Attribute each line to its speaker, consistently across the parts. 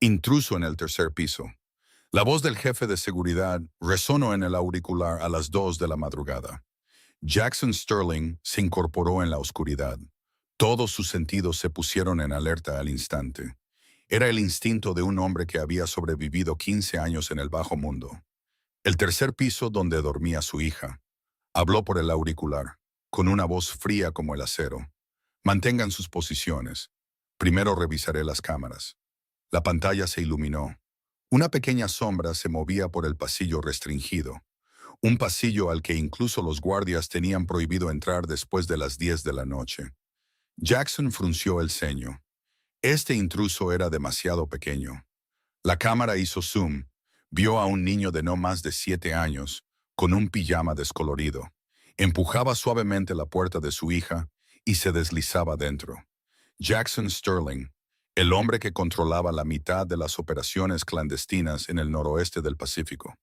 Speaker 1: Intruso en el tercer piso. La voz del jefe de seguridad resonó en el auricular a las 2 de la madrugada. Jackson Sterling se incorporó en la oscuridad. Todos sus sentidos se pusieron en alerta al instante. Era el instinto de un hombre que había sobrevivido 15 años en el bajo mundo. El tercer piso donde dormía su hija. Habló por el auricular, con una voz fría como el acero. Mantengan sus posiciones. Primero revisaré las cámaras. La pantalla se iluminó. Una pequeña sombra se movía por el pasillo restringido. Un pasillo al que incluso los guardias tenían prohibido entrar después de las 10 de la noche. Jackson frunció el ceño. Este intruso era demasiado pequeño. La cámara hizo zoom. Vio a un niño de no más de 7 años, con un pijama descolorido. Empujaba suavemente la puerta de su hija y se deslizaba dentro. Jackson Sterling, el hombre que controlaba la mitad de las operaciones clandestinas en el noroeste del Pacífico.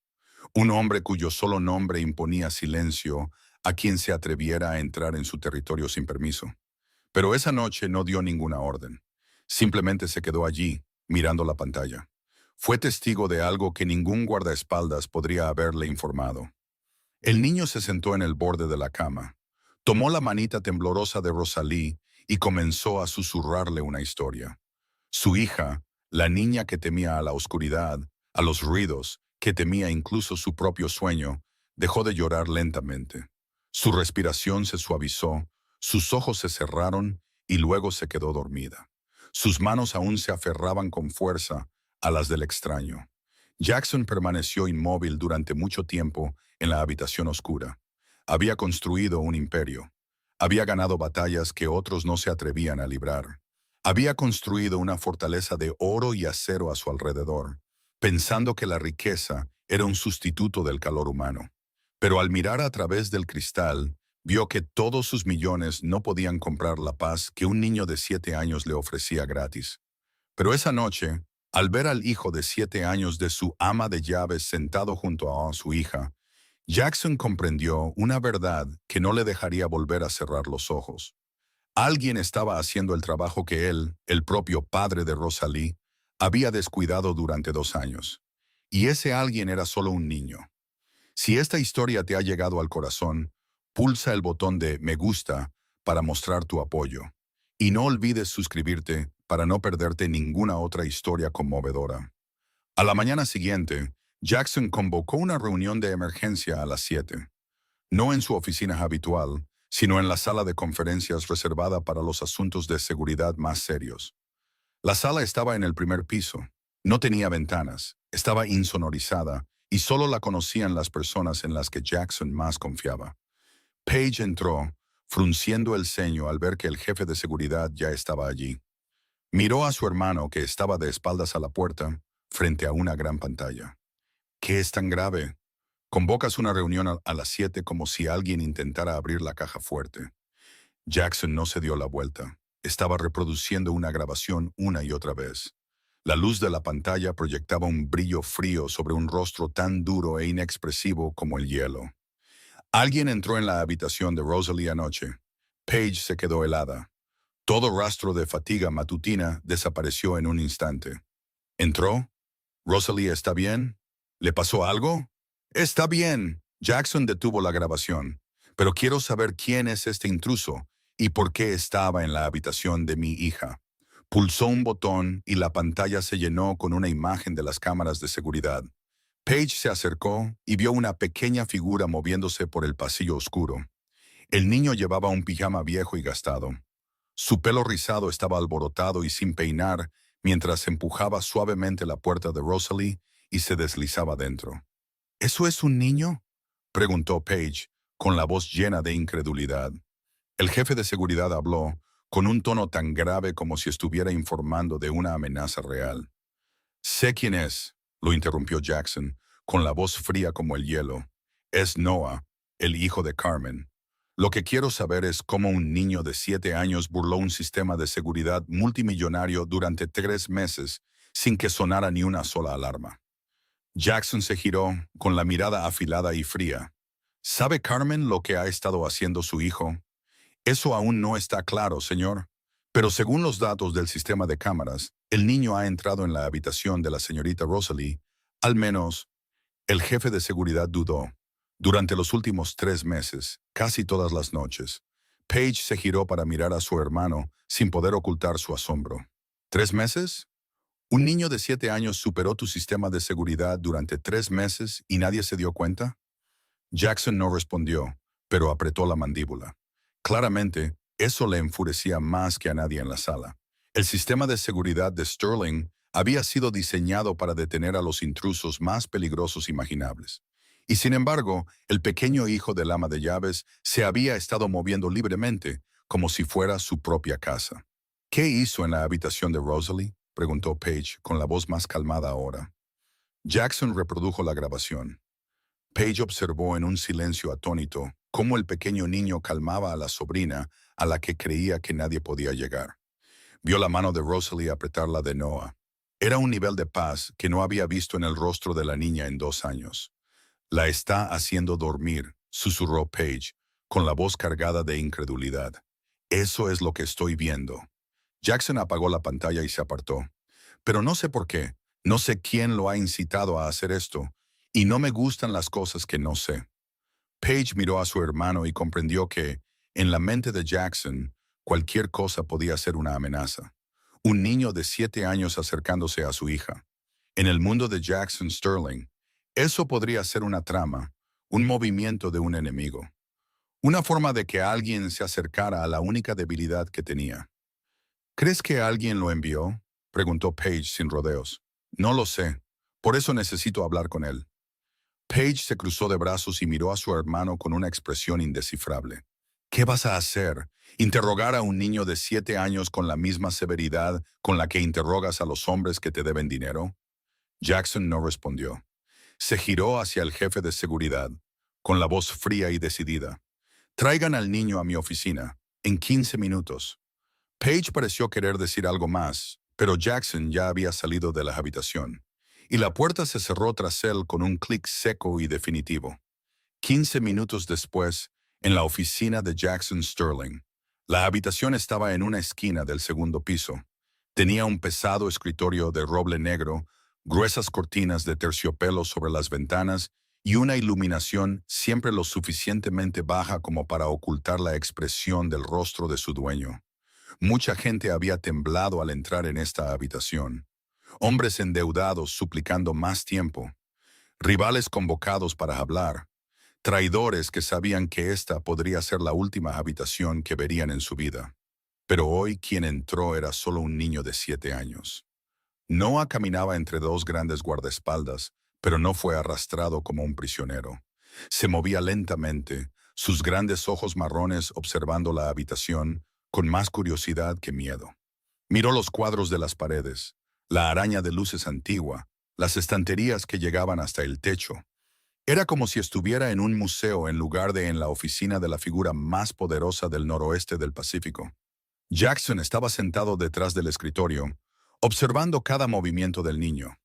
Speaker 1: Un hombre cuyo solo nombre imponía silencio a quien se atreviera a entrar en su territorio sin permiso. Pero esa noche no dio ninguna orden. Simplemente se quedó allí, mirando la pantalla. Fue testigo de algo que ningún guardaespaldas podría haberle informado. El niño se sentó en el borde de la cama. Tomó la manita temblorosa de Rosalie y comenzó a susurrarle una historia. Su hija, la niña que temía a la oscuridad, a los ruidos, que temía incluso su propio sueño, dejó de llorar lentamente. Su respiración se suavizó, sus ojos se cerraron y luego se quedó dormida. Sus manos aún se aferraban con fuerza a las del extraño. Jackson permaneció inmóvil durante mucho tiempo en la habitación oscura. Había construido un imperio. Había ganado batallas que otros no se atrevían a librar. Había construido una fortaleza de oro y acero a su alrededor, pensando que la riqueza era un sustituto del calor humano. Pero al mirar a través del cristal, vio que todos sus millones no podían comprar la paz que un niño de 7 años le ofrecía gratis. Pero esa noche, al ver al hijo de 7 años de su ama de llaves sentado junto a su hija, Jackson comprendió una verdad que no le dejaría volver a cerrar los ojos. Alguien estaba haciendo el trabajo que él, el propio padre de Rosalie, había descuidado durante 2 años. Y ese alguien era solo un niño. Si esta historia te ha llegado al corazón, pulsa el botón de me gusta para mostrar tu apoyo. Y no olvides suscribirte para no perderte ninguna otra historia conmovedora. A la mañana siguiente, Jackson convocó una reunión de emergencia a las 7. No en su oficina habitual, sino en la sala de conferencias reservada para los asuntos de seguridad más serios. La sala estaba en el primer piso. No tenía ventanas, estaba insonorizada y solo la conocían las personas en las que Jackson más confiaba. Paige entró, frunciendo el ceño al ver que el jefe de seguridad ya estaba allí. Miró a su hermano que estaba de espaldas a la puerta, frente a una gran pantalla. ¿Qué es tan grave? Convocas una reunión a las 7 como si alguien intentara abrir la caja fuerte. Jackson no se dio la vuelta. Estaba reproduciendo una grabación una y otra vez. La luz de la pantalla proyectaba un brillo frío sobre un rostro tan duro e inexpresivo como el hielo. Alguien entró en la habitación de Rosalie anoche. Paige se quedó helada. Todo rastro de fatiga matutina desapareció en un instante. ¿Entró? ¿Rosalie está bien? ¿Le pasó algo? Está bien. Jackson detuvo la grabación. Pero quiero saber quién es este intruso y por qué estaba en la habitación de mi hija. Pulsó un botón y la pantalla se llenó con una imagen de las cámaras de seguridad. Paige se acercó y vio una pequeña figura moviéndose por el pasillo oscuro. El niño llevaba un pijama viejo y gastado. Su pelo rizado estaba alborotado y sin peinar mientras empujaba suavemente la puerta de Rosalie y se deslizaba dentro. ¿Eso es un niño?, preguntó Paige, con la voz llena de incredulidad. El jefe de seguridad habló, con un tono tan grave como si estuviera informando de una amenaza real. Sé quién es, lo interrumpió Jackson, con la voz fría como el hielo. Es Noah, el hijo de Carmen. Lo que quiero saber es cómo un niño de 7 años burló un sistema de seguridad multimillonario durante 3 meses sin que sonara ni una sola alarma. Jackson se giró, con la mirada afilada y fría. ¿Sabe Carmen lo que ha estado haciendo su hijo? Eso aún no está claro, señor. Pero según los datos del sistema de cámaras, El niño ha entrado en la habitación de la señorita Rosalie. Al menos, el jefe de seguridad dudó. Durante los últimos 3 meses, casi todas las noches, Paige se giró para mirar a su hermano sin poder ocultar su asombro. ¿3 meses? ¿Un niño de 7 años superó tu sistema de seguridad durante 3 meses y nadie se dio cuenta? Jackson no respondió, pero apretó la mandíbula. Claramente, eso le enfurecía más que a nadie en la sala. El sistema de seguridad de Sterling había sido diseñado para detener a los intrusos más peligrosos imaginables. Y sin embargo, el pequeño hijo del ama de llaves se había estado moviendo libremente, como si fuera su propia casa. ¿Qué hizo en la habitación de Rosalie?, preguntó Paige con la voz más calmada ahora. Jackson reprodujo la grabación. Paige observó en un silencio atónito cómo el pequeño niño calmaba a la sobrina a la que creía que nadie podía llegar. Vio la mano de Rosalie apretar la de Noah. Era un nivel de paz que no había visto en el rostro de la niña en 2 años. La está haciendo dormir, susurró Paige, con la voz cargada de incredulidad. Eso es lo que estoy viendo. Jackson apagó la pantalla y se apartó. Pero no sé por qué, no sé quién lo ha incitado a hacer esto, y no me gustan las cosas que no sé. Paige miró a su hermano y comprendió que, en la mente de Jackson, cualquier cosa podía ser una amenaza. Un niño de 7 años acercándose a su hija. En el mundo de Jackson Sterling, eso podría ser una trama, un movimiento de un enemigo. Una forma de que alguien se acercara a la única debilidad que tenía. ¿Crees que alguien lo envió?, preguntó Paige sin rodeos. No lo sé. Por eso necesito hablar con él. Paige se cruzó de brazos y miró a su hermano con una expresión indescifrable. ¿Qué vas a hacer? ¿Interrogar a un niño de 7 años con la misma severidad con la que interrogas a los hombres que te deben dinero? Jackson no respondió. Se giró hacia el jefe de seguridad, con la voz fría y decidida. Traigan al niño a mi oficina, en 15 minutos. Paige pareció querer decir algo más, pero Jackson ya había salido de la habitación, y la puerta se cerró tras él con un clic seco y definitivo. 15 minutos después, en la oficina de Jackson Sterling. La habitación estaba en una esquina del segundo piso. Tenía un pesado escritorio de roble negro, gruesas cortinas de terciopelo sobre las ventanas y una iluminación siempre lo suficientemente baja como para ocultar la expresión del rostro de su dueño. Mucha gente había temblado al entrar en esta habitación. Hombres endeudados suplicando más tiempo. Rivales convocados para hablar. Traidores que sabían que esta podría ser la última habitación que verían en su vida. Pero hoy quien entró era solo un niño de 7 años. Noah caminaba entre dos grandes guardaespaldas, pero no fue arrastrado como un prisionero. Se movía lentamente, sus grandes ojos marrones observando la habitación, con más curiosidad que miedo. Miró los cuadros de las paredes, la araña de luces antigua, las estanterías que llegaban hasta el techo. Era como si estuviera en un museo en lugar de en la oficina de la figura más poderosa del noroeste del Pacífico. Jackson estaba sentado detrás del escritorio, observando cada movimiento del niño.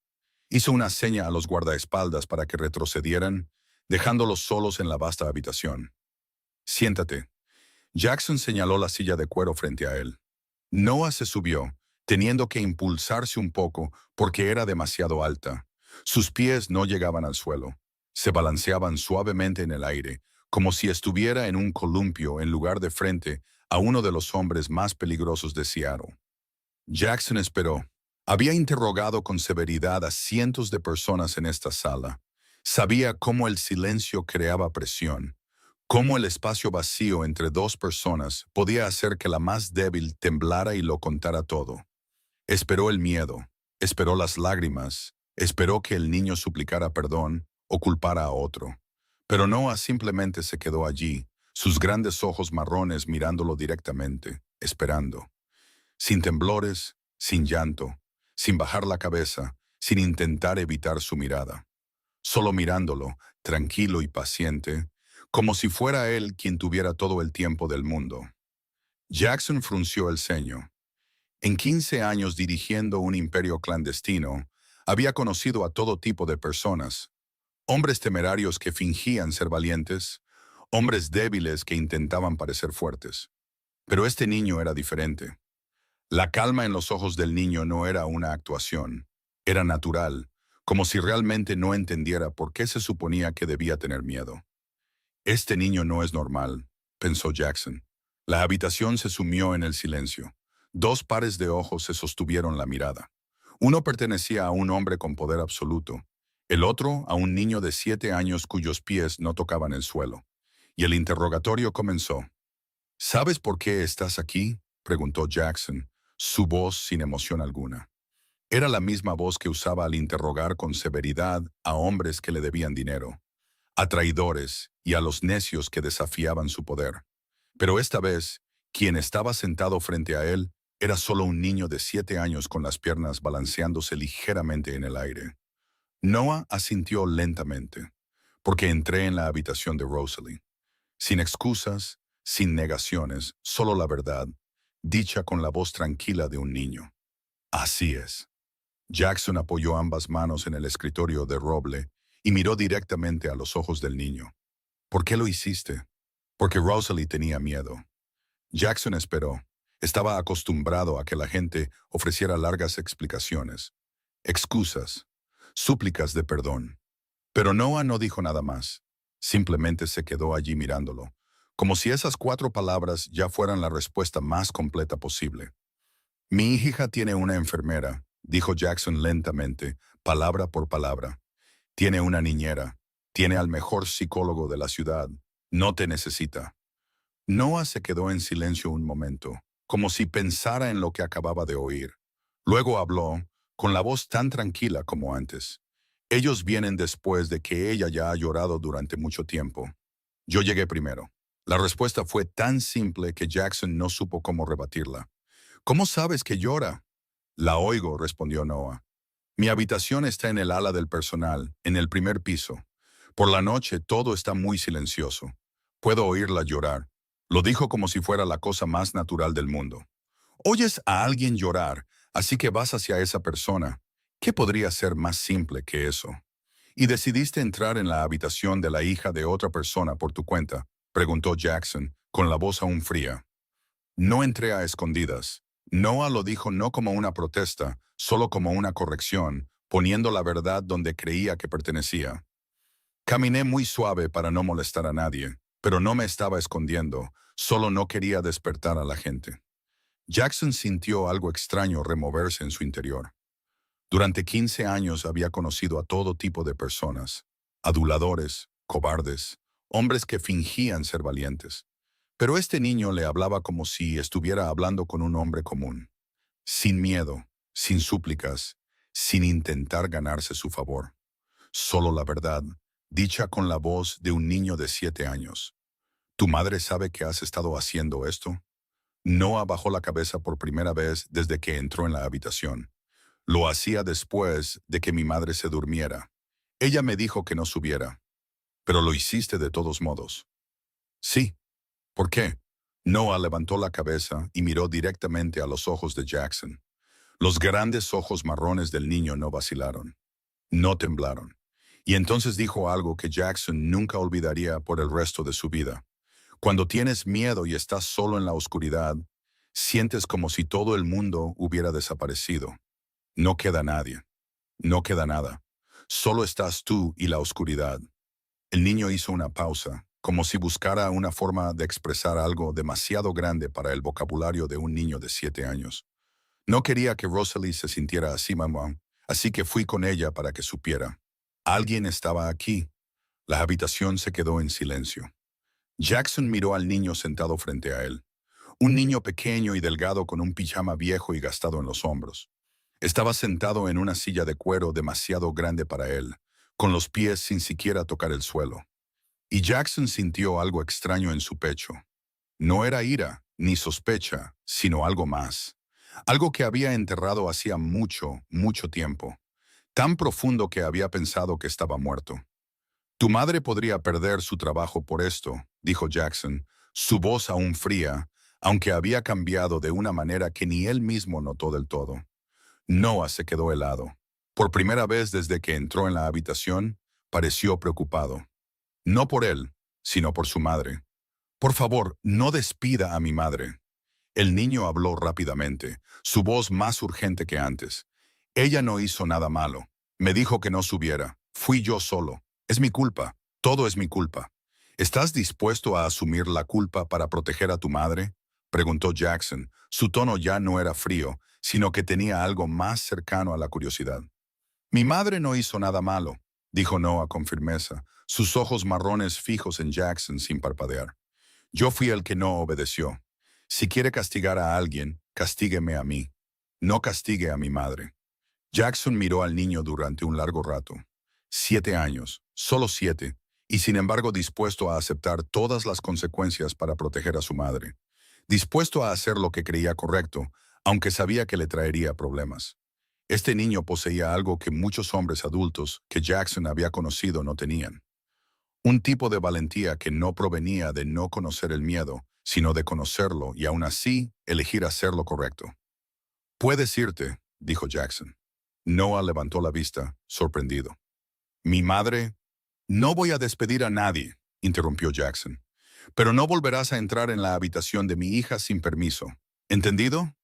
Speaker 1: Hizo una seña a los guardaespaldas para que retrocedieran, dejándolos solos en la vasta habitación. «Siéntate». Jackson señaló la silla de cuero frente a él. Noah se subió, teniendo que impulsarse un poco porque era demasiado alta. Sus pies no llegaban al suelo. Se balanceaban suavemente en el aire, como si estuviera en un columpio en lugar de frente a uno de los hombres más peligrosos de Seattle. Jackson esperó. Había interrogado con severidad a cientos de personas en esta sala. Sabía cómo el silencio creaba presión, cómo el espacio vacío entre dos personas podía hacer que la más débil temblara y lo contara todo. Esperó el miedo, esperó las lágrimas, esperó que el niño suplicara perdón o culpara a otro. Pero Noah simplemente se quedó allí, sus grandes ojos marrones mirándolo directamente, esperando. Sin temblores, sin llanto, sin bajar la cabeza, sin intentar evitar su mirada. Solo mirándolo, tranquilo y paciente, como si fuera él quien tuviera todo el tiempo del mundo. Jackson frunció el ceño. En 15 años dirigiendo un imperio clandestino, había conocido a todo tipo de personas. Hombres temerarios que fingían ser valientes, hombres débiles que intentaban parecer fuertes. Pero este niño era diferente. La calma en los ojos del niño no era una actuación, era natural, como si realmente no entendiera por qué se suponía que debía tener miedo. Este niño no es normal, pensó Jackson. La habitación se sumió en el silencio. Dos pares de ojos se sostuvieron la mirada. Uno pertenecía a un hombre con poder absoluto, el otro a un niño de 7 años cuyos pies no tocaban el suelo. Y el interrogatorio comenzó. ¿Sabes por qué estás aquí?, preguntó Jackson, su voz sin emoción alguna. Era la misma voz que usaba al interrogar con severidad a hombres que le debían dinero, a traidores y a los necios que desafiaban su poder. Pero esta vez, quien estaba sentado frente a él era solo un niño de 7 años con las piernas balanceándose ligeramente en el aire. Noah asintió lentamente, porque entré en la habitación de Rosalie. Sin excusas, sin negaciones, solo la verdad, dicha con la voz tranquila de un niño. Así es. Jackson apoyó ambas manos en el escritorio de roble y miró directamente a los ojos del niño. ¿Por qué lo hiciste? Porque Rosalie tenía miedo. Jackson esperó. Estaba acostumbrado a que la gente ofreciera largas explicaciones, excusas, súplicas de perdón. Pero Noah no dijo nada más. Simplemente se quedó allí mirándolo, como si esas 4 palabras ya fueran la respuesta más completa posible. Mi hija tiene una enfermera, dijo Jackson lentamente, palabra por palabra. Tiene una niñera. Tiene al mejor psicólogo de la ciudad. No te necesita. Noah se quedó en silencio un momento, como si pensara en lo que acababa de oír. Luego habló, con la voz tan tranquila como antes. Ellos vienen después de que ella ya ha llorado durante mucho tiempo. Yo llegué primero. La respuesta fue tan simple que Jackson no supo cómo rebatirla. ¿Cómo sabes que llora? La oigo, respondió Noah. Mi habitación está en el ala del personal, en el primer piso. Por la noche todo está muy silencioso. Puedo oírla llorar. Lo dijo como si fuera la cosa más natural del mundo. Oyes a alguien llorar, así que vas hacia esa persona. ¿Qué podría ser más simple que eso? ¿Y decidiste entrar en la habitación de la hija de otra persona por tu cuenta?, preguntó Jackson, con la voz aún fría. No entré a escondidas. Noah lo dijo no como una protesta, solo como una corrección, poniendo la verdad donde creía que pertenecía. Caminé muy suave para no molestar a nadie, pero no me estaba escondiendo, solo no quería despertar a la gente. Jackson sintió algo extraño removerse en su interior. Durante 15 años había conocido a todo tipo de personas, aduladores, cobardes, hombres que fingían ser valientes. Pero este niño le hablaba como si estuviera hablando con un hombre común, sin miedo, sin súplicas, sin intentar ganarse su favor. Solo la verdad, dicha con la voz de un niño de 7 años. ¿Tu madre sabe que has estado haciendo esto? Noah bajó la cabeza por primera vez desde que entró en la habitación. Lo hacía después de que mi madre se durmiera. Ella me dijo que no subiera. Pero lo hiciste de todos modos. Sí. ¿Por qué? Noah levantó la cabeza y miró directamente a los ojos de Jackson. Los grandes ojos marrones del niño no vacilaron. No temblaron. Y entonces dijo algo que Jackson nunca olvidaría por el resto de su vida. Cuando tienes miedo y estás solo en la oscuridad, sientes como si todo el mundo hubiera desaparecido. No queda nadie. No queda nada. Solo estás tú y la oscuridad. El niño hizo una pausa, como si buscara una forma de expresar algo demasiado grande para el vocabulario de un niño de 7 años. No quería que Rosalie se sintiera así, mamá, así que fui con ella para que supiera. Alguien estaba aquí. La habitación se quedó en silencio. Jackson miró al niño sentado frente a él. Un niño pequeño y delgado con un pijama viejo y gastado en los hombros. Estaba sentado en una silla de cuero demasiado grande para él, con los pies sin siquiera tocar el suelo. Y Jackson sintió algo extraño en su pecho. No era ira, ni sospecha, sino algo más. Algo que había enterrado hacía mucho, mucho tiempo. Tan profundo que había pensado que estaba muerto. Tu madre podría perder su trabajo por esto, dijo Jackson, su voz aún fría, aunque había cambiado de una manera que ni él mismo notó del todo. Noah se quedó helado. Por primera vez desde que entró en la habitación, pareció preocupado. No por él, sino por su madre. Por favor, no despida a mi madre. El niño habló rápidamente, su voz más urgente que antes. Ella no hizo nada malo. Me dijo que no subiera. Fui yo solo. Es mi culpa. Todo es mi culpa. ¿Estás dispuesto a asumir la culpa para proteger a tu madre? Preguntó Jackson. Su tono ya no era frío, sino que tenía algo más cercano a la curiosidad. Mi madre no hizo nada malo, dijo Noah con firmeza, sus ojos marrones fijos en Jackson sin parpadear. Yo fui el que no obedeció. Si quiere castigar a alguien, castígueme a mí. No castigue a mi madre. Jackson miró al niño durante un largo rato. 7 años, solo 7, y sin embargo dispuesto a aceptar todas las consecuencias para proteger a su madre. Dispuesto a hacer lo que creía correcto, aunque sabía que le traería problemas. Este niño poseía algo que muchos hombres adultos que Jackson había conocido no tenían. Un tipo de valentía que no provenía de no conocer el miedo, sino de conocerlo y aún así elegir hacer lo correcto. Puedes irte, dijo Jackson. Noah levantó la vista, sorprendido. Mi madre... No voy a despedir a nadie, interrumpió Jackson. Pero no volverás a entrar en la habitación de mi hija sin permiso. ¿Entendido?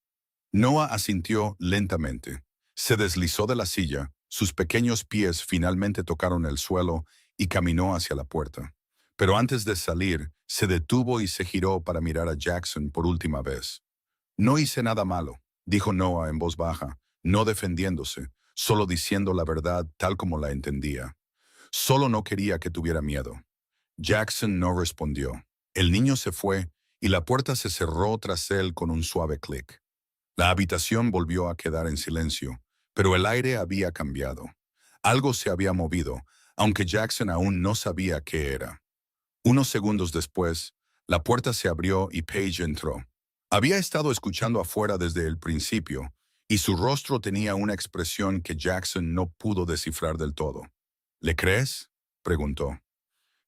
Speaker 1: Noah asintió lentamente. Se deslizó de la silla, sus pequeños pies finalmente tocaron el suelo y caminó hacia la puerta. Pero antes de salir, se detuvo y se giró para mirar a Jackson por última vez. No hice nada malo, dijo Noah en voz baja, no defendiéndose, solo diciendo la verdad tal como la entendía. Solo no quería que tuviera miedo. Jackson no respondió. El niño se fue y la puerta se cerró tras él con un suave clic. La habitación volvió a quedar en silencio, pero el aire había cambiado. Algo se había movido, aunque Jackson aún no sabía qué era. Unos segundos después, la puerta se abrió y Paige entró. Había estado escuchando afuera desde el principio, y su rostro tenía una expresión que Jackson no pudo descifrar del todo. ¿Le crees?, preguntó.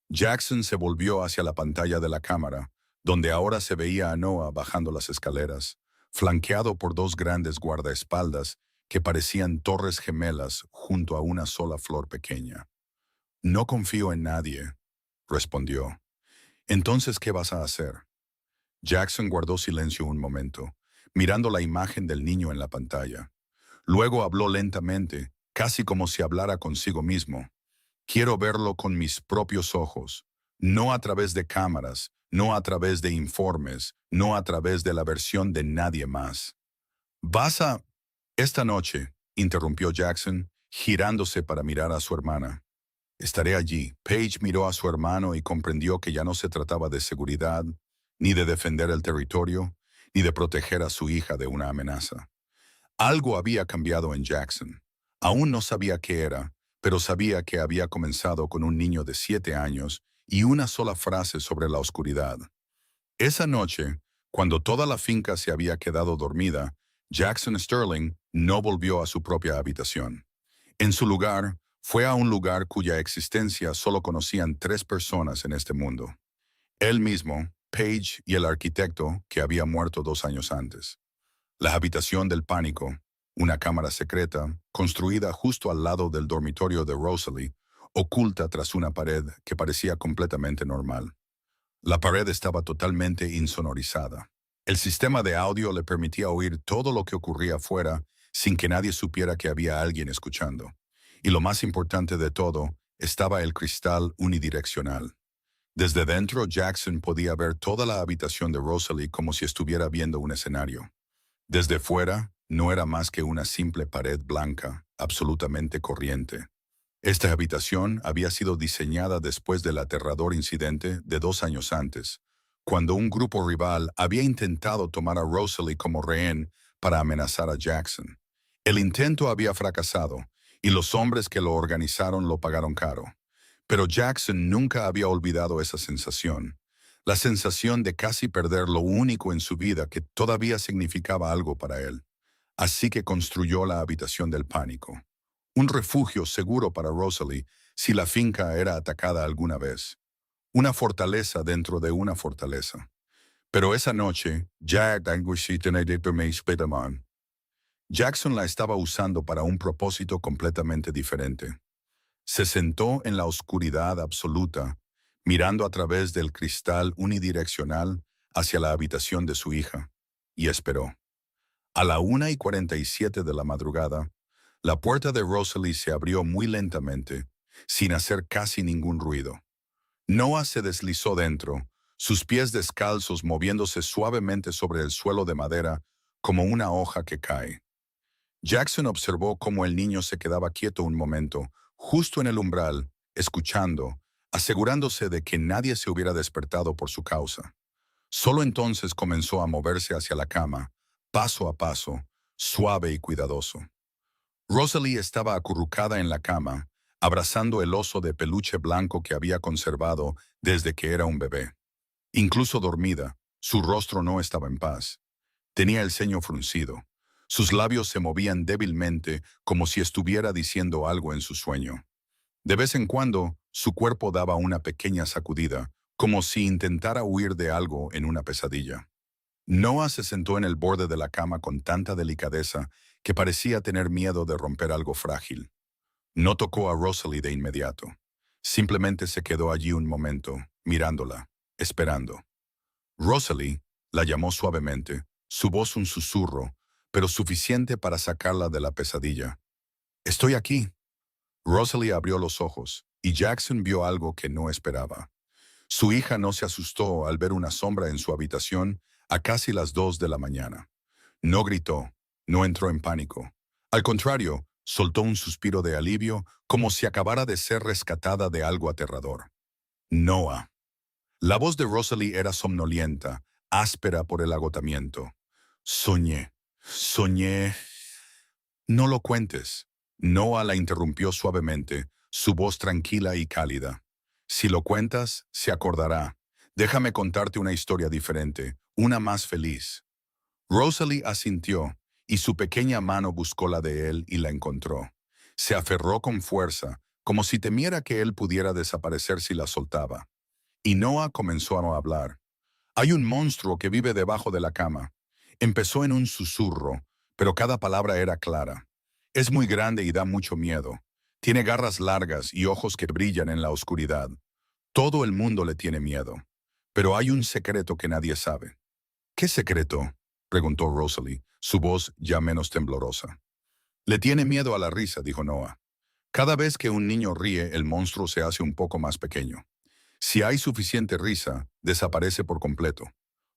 Speaker 1: Jackson se volvió hacia la pantalla de la cámara, donde ahora se veía a Noah bajando las escaleras, flanqueado por dos grandes guardaespaldas que parecían torres gemelas junto a una sola flor pequeña. No confío en nadie, respondió. Entonces, ¿qué vas a hacer? Jackson guardó silencio un momento, mirando la imagen del niño en la pantalla. Luego habló lentamente, casi como si hablara consigo mismo. Quiero verlo con mis propios ojos, no a través de cámaras, no a través de informes, no a través de la versión de nadie más. ¿Vas a...? Esta noche, interrumpió Jackson, girándose para mirar a su hermana. Estaré allí. Paige miró a su hermano y comprendió que ya no se trataba de seguridad, ni de defender el territorio, ni de proteger a su hija de una amenaza. Algo había cambiado en Jackson. Aún no sabía qué era, pero sabía que había comenzado con un niño de 7 años y una sola frase sobre la oscuridad. Esa noche, cuando toda la finca se había quedado dormida, Jackson Sterling no volvió a su propia habitación. En su lugar, fue a un lugar cuya existencia solo conocían 3 personas en este mundo. Él mismo, Paige y el arquitecto que había muerto 2 años antes. La habitación del pánico, una cámara secreta, construida justo al lado del dormitorio de Rosalie, oculta tras una pared que parecía completamente normal. La pared estaba totalmente insonorizada. El sistema de audio le permitía oír todo lo que ocurría afuera sin que nadie supiera que había alguien escuchando. Y lo más importante de todo, estaba el cristal unidireccional. Desde dentro, Jackson podía ver toda la habitación de Rosalie como si estuviera viendo un escenario. Desde fuera, no era más que una simple pared blanca, absolutamente corriente. Esta habitación había sido diseñada después del aterrador incidente de 2 años antes, cuando un grupo rival había intentado tomar a Rosalie como rehén para amenazar a Jackson. El intento había fracasado, y los hombres que lo organizaron lo pagaron caro. Pero Jackson nunca había olvidado esa sensación, la sensación de casi perder lo único en su vida que todavía significaba algo para él. Así que construyó la habitación del pánico. Un refugio seguro para Rosalie si la finca era atacada alguna vez. Una fortaleza dentro de una fortaleza. Pero esa noche, Jackson la estaba usando para un propósito completamente diferente. Se sentó en la oscuridad absoluta, mirando a través del cristal unidireccional hacia la habitación de su hija. y esperó. A la 1:47 de la madrugada, la puerta de Rosalie se abrió muy lentamente, sin hacer casi ningún ruido. Noah se deslizó dentro, sus pies descalzos moviéndose suavemente sobre el suelo de madera como una hoja que cae. Jackson observó cómo el niño se quedaba quieto un momento, justo en el umbral, escuchando, asegurándose de que nadie se hubiera despertado por su causa. Solo entonces comenzó a moverse hacia la cama, paso a paso, suave y cuidadoso. Rosalie estaba acurrucada en la cama, abrazando el oso de peluche blanco que había conservado desde que era un bebé. Incluso dormida, su rostro no estaba en paz. Tenía el ceño fruncido. Sus labios se movían débilmente como si estuviera diciendo algo en su sueño. De vez en cuando, su cuerpo daba una pequeña sacudida, como si intentara huir de algo en una pesadilla. Noah se sentó en el borde de la cama con tanta delicadeza que parecía tener miedo de romper algo frágil. No tocó a Rosalie de inmediato. Simplemente se quedó allí un momento, mirándola, esperando. Rosalie la llamó suavemente, su voz un susurro, pero suficiente para sacarla de la pesadilla. «Estoy aquí». Rosalie abrió los ojos, y Jackson vio algo que no esperaba. Su hija no se asustó al ver una sombra en su habitación a casi las 2 de la mañana. No gritó, no entró en pánico. Al contrario, soltó un suspiro de alivio como si acabara de ser rescatada de algo aterrador. Noah. La voz de Rosalie era somnolienta, áspera por el agotamiento. Soñé. No lo cuentes. Noah la interrumpió suavemente, su voz tranquila y cálida. Si lo cuentas, se acordará. Déjame contarte una historia diferente, una más feliz. Rosalie asintió, y su pequeña mano buscó la de él y la encontró. Se aferró con fuerza, como si temiera que él pudiera desaparecer si la soltaba. Y Noah comenzó a hablar. Hay un monstruo que vive debajo de la cama. Empezó en un susurro, pero cada palabra era clara. Es muy grande y da mucho miedo. Tiene garras largas y ojos que brillan en la oscuridad. Todo el mundo le tiene miedo. Pero hay un secreto que nadie sabe. ¿Qué secreto?, preguntó Rosalie, su voz ya menos temblorosa. Le tiene miedo a la risa, dijo Noah. Cada vez que un niño ríe, el monstruo se hace un poco más pequeño. Si hay suficiente risa, desaparece por completo.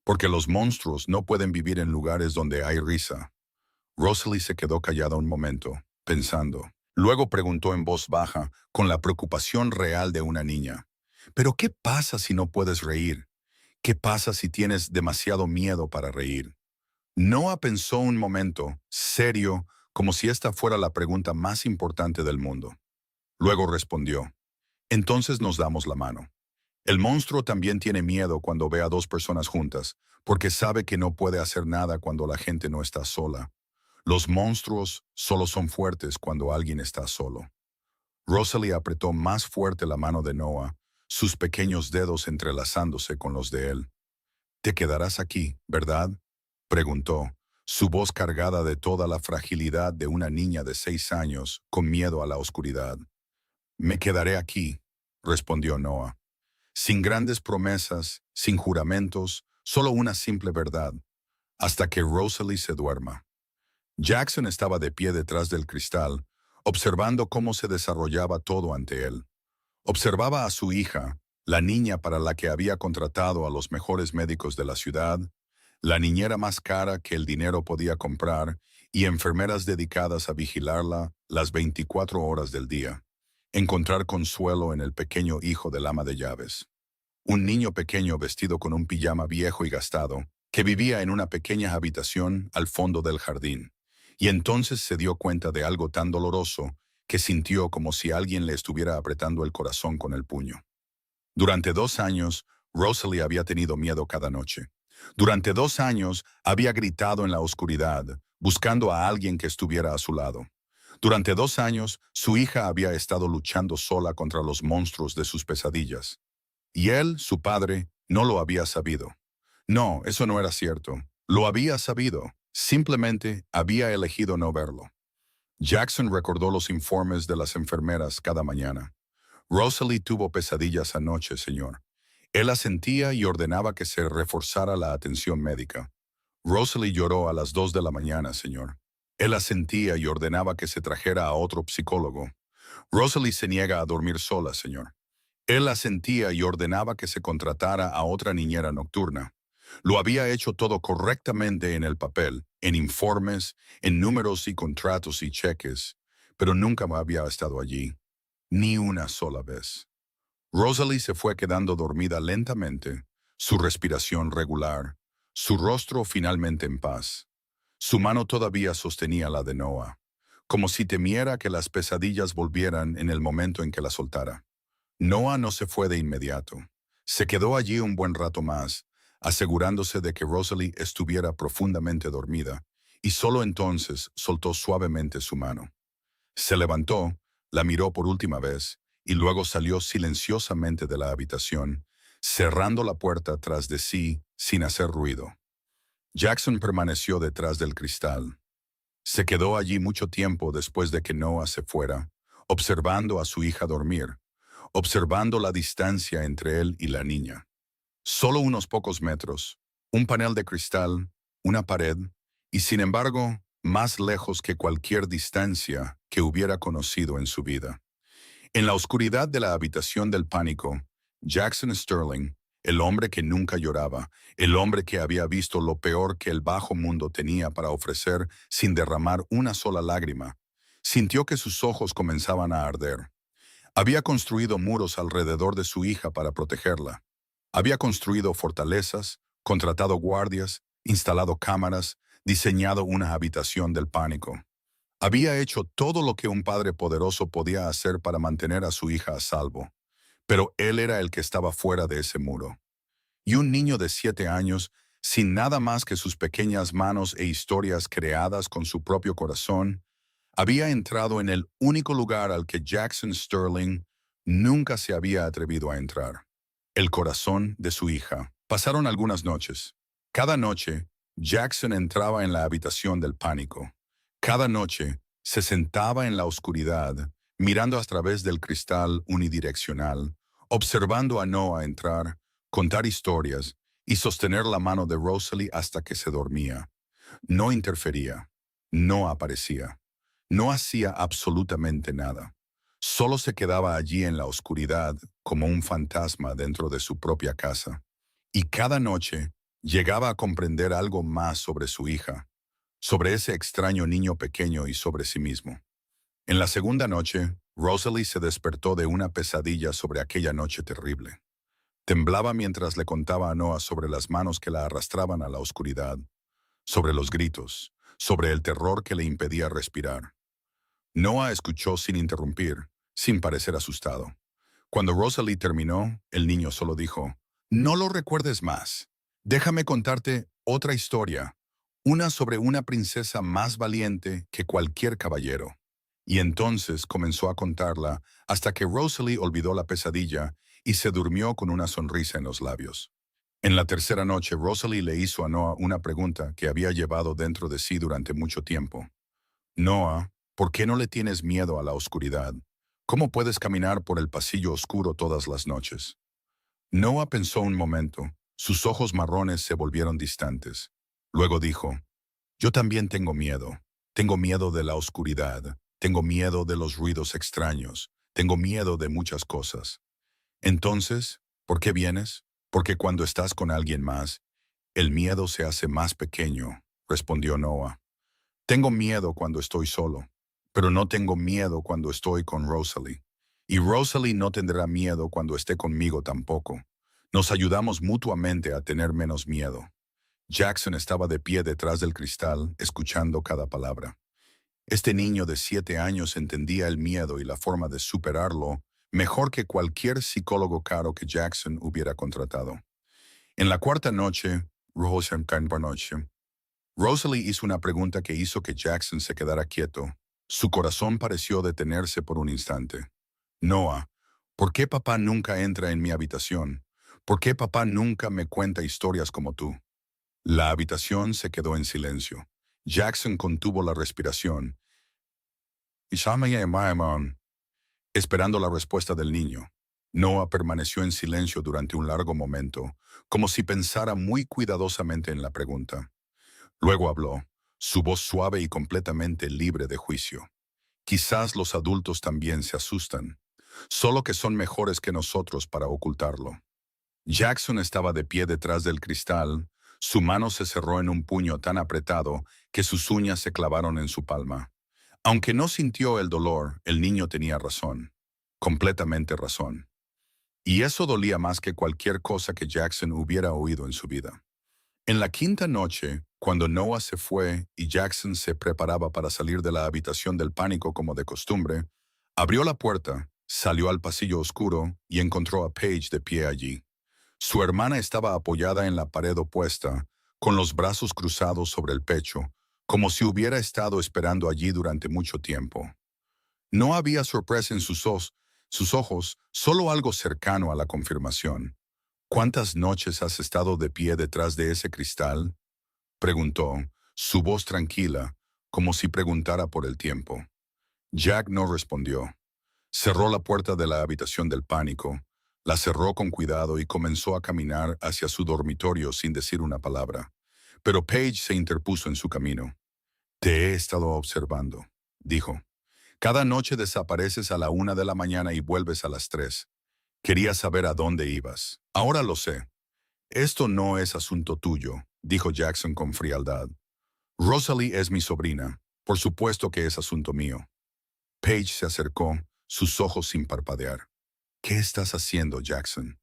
Speaker 1: Porque los monstruos no pueden vivir en lugares donde hay risa. Rosalie se quedó callada un momento, pensando. Luego preguntó en voz baja, con la preocupación real de una niña. ¿Pero qué pasa si no puedes reír? ¿Qué pasa si tienes demasiado miedo para reír? Noah pensó un momento, serio, como si esta fuera la pregunta más importante del mundo. Luego respondió. Entonces nos damos la mano. El monstruo también tiene miedo cuando ve a dos personas juntas, porque sabe que no puede hacer nada cuando la gente no está sola. Los monstruos solo son fuertes cuando alguien está solo. Rosalie apretó más fuerte la mano de Noah, sus pequeños dedos entrelazándose con los de él. «Te quedarás aquí, ¿verdad?», preguntó, su voz cargada de toda la fragilidad de una niña de 6 años con miedo a la oscuridad. «Me quedaré aquí», respondió Noah. Sin grandes promesas, sin juramentos, solo una simple verdad, hasta que Rosalie se duerma. Jackson estaba de pie detrás del cristal, observando cómo se desarrollaba todo ante él. Observaba a su hija, la niña para la que había contratado a los mejores médicos de la ciudad, la niñera más cara que el dinero podía comprar y enfermeras dedicadas a vigilarla las 24 horas del día. Encontrar consuelo en el pequeño hijo del ama de llaves. Un niño pequeño vestido con un pijama viejo y gastado, que vivía en una pequeña habitación al fondo del jardín. Y entonces se dio cuenta de algo tan doloroso que sintió como si alguien le estuviera apretando el corazón con el puño. Durante 2 años, Rosalie había tenido miedo cada noche. Durante 2 años había gritado en la oscuridad, buscando a alguien que estuviera a su lado. Durante 2 años, su hija había estado luchando sola contra los monstruos de sus pesadillas. Y él, su padre, no lo había sabido. No, eso no era cierto. Lo había sabido. Simplemente había elegido no verlo. Jackson recordó los informes de las enfermeras cada mañana. Rosalie tuvo pesadillas anoche, señor. Él asentía y ordenaba que se reforzara la atención médica. Rosalie lloró a las 2 de la mañana, señor. Él asentía y ordenaba que se trajera a otro psicólogo. Rosalie se niega a dormir sola, señor. Él asentía y ordenaba que se contratara a otra niñera nocturna. Lo había hecho todo correctamente en el papel, en informes, en números y contratos y cheques, pero nunca había estado allí, ni una sola vez. Rosalie se fue quedando dormida lentamente, su respiración regular, su rostro finalmente en paz. Su mano todavía sostenía la de Noah, como si temiera que las pesadillas volvieran en el momento en que la soltara. Noah no se fue de inmediato. Se quedó allí un buen rato más, asegurándose de que Rosalie estuviera profundamente dormida, y solo entonces soltó suavemente su mano. Se levantó, la miró por última vez, y luego salió silenciosamente de la habitación, cerrando la puerta tras de sí sin hacer ruido. Jackson permaneció detrás del cristal. Se quedó allí mucho tiempo después de que Noah se fuera, observando a su hija dormir, observando la distancia entre él y la niña. Solo unos pocos metros, un panel de cristal, una pared, y sin embargo, más lejos que cualquier distancia que hubiera conocido en su vida. En la oscuridad de la habitación del pánico, Jackson Sterling, el hombre que nunca lloraba, el hombre que había visto lo peor que el bajo mundo tenía para ofrecer sin derramar una sola lágrima, sintió que sus ojos comenzaban a arder. Había construido muros alrededor de su hija para protegerla. Había construido fortalezas, contratado guardias, instalado cámaras, diseñado una habitación del pánico. Había hecho todo lo que un padre poderoso podía hacer para mantener a su hija a salvo, pero él era el que estaba fuera de ese muro. Y un niño de 7 años, sin nada más que sus pequeñas manos e historias creadas con su propio corazón, había entrado en el único lugar al que Jackson Sterling nunca se había atrevido a entrar, el corazón de su hija. Pasaron algunas noches. Cada noche, Jackson entraba en la habitación del pánico. Cada noche, se sentaba en la oscuridad, mirando a través del cristal unidireccional, observando a Noah entrar, contar historias y sostener la mano de Rosalie hasta que se dormía. No interfería, no aparecía. No hacía absolutamente nada. Solo se quedaba allí en la oscuridad como un fantasma dentro de su propia casa. Y cada noche llegaba a comprender algo más sobre su hija, sobre ese extraño niño pequeño y sobre sí mismo. En la segunda noche, Rosalie se despertó de una pesadilla sobre aquella noche terrible. Temblaba mientras le contaba a Noah sobre las manos que la arrastraban a la oscuridad, sobre los gritos, sobre el terror que le impedía respirar. Noah escuchó sin interrumpir, sin parecer asustado. Cuando Rosalie terminó, el niño solo dijo, «No lo recuerdes más. Déjame contarte otra historia, una sobre una princesa más valiente que cualquier caballero». Y entonces comenzó a contarla hasta que Rosalie olvidó la pesadilla y se durmió con una sonrisa en los labios. En la tercera noche, Rosalie le hizo a Noah una pregunta que había llevado dentro de sí durante mucho tiempo. «Noah, ¿por qué no le tienes miedo a la oscuridad? ¿Cómo puedes caminar por el pasillo oscuro todas las noches?» Noah pensó un momento. Sus ojos marrones se volvieron distantes. Luego dijo, «Yo también tengo miedo. Tengo miedo de la oscuridad. Tengo miedo de los ruidos extraños. Tengo miedo de muchas cosas». «Entonces, ¿por qué vienes?» «Porque cuando estás con alguien más, el miedo se hace más pequeño», respondió Noah. «Tengo miedo cuando estoy solo, pero no tengo miedo cuando estoy con Rosalie. Y Rosalie no tendrá miedo cuando esté conmigo tampoco. Nos ayudamos mutuamente a tener menos miedo». Jackson estaba de pie detrás del cristal, escuchando cada palabra. Este niño de 7 años entendía el miedo y la forma de superarlo mejor que cualquier psicólogo caro que Jackson hubiera contratado. En la cuarta noche, Rosalie hizo una pregunta que hizo que Jackson se quedara quieto. Su corazón pareció detenerse por un instante. «Noah, ¿por qué papá nunca entra en mi habitación? ¿Por qué papá nunca me cuenta historias como tú?» La habitación se quedó en silencio. Jackson contuvo la respiración y esperando la respuesta del niño. Noah permaneció en silencio durante un largo momento, como si pensara muy cuidadosamente en la pregunta. Luego habló, su voz suave y completamente libre de juicio. Quizás los adultos también se asustan, solo que son mejores que nosotros para ocultarlo. Jackson estaba de pie detrás del cristal, su mano se cerró en un puño tan apretado que sus uñas se clavaron en su palma. Aunque no sintió el dolor, el niño tenía razón, completamente razón. Y eso dolía más que cualquier cosa que Jackson hubiera oído en su vida. En la quinta noche, cuando Noah se fue y Jackson se preparaba para salir de la habitación del pánico como de costumbre, abrió la puerta, salió al pasillo oscuro y encontró a Paige de pie allí. Su hermana estaba apoyada en la pared opuesta, con los brazos cruzados sobre el pecho, como si hubiera estado esperando allí durante mucho tiempo. No había sorpresa en sus ojos, solo algo cercano a la confirmación. ¿Cuántas noches has estado de pie detrás de ese cristal?, preguntó, su voz tranquila, como si preguntara por el tiempo. Jack no respondió. Cerró la puerta de la habitación del pánico, la cerró con cuidado y comenzó a caminar hacia su dormitorio sin decir una palabra. Pero Paige se interpuso en su camino. Te he estado observando, dijo. Cada noche desapareces a la 1 de la mañana y vuelves a las 3. Quería saber a dónde ibas. Ahora lo sé. Esto no es asunto tuyo, dijo Jackson con frialdad. Rosalie es mi sobrina. Por supuesto que es asunto mío. Paige se acercó, sus ojos sin parpadear. ¿Qué estás haciendo, Jackson?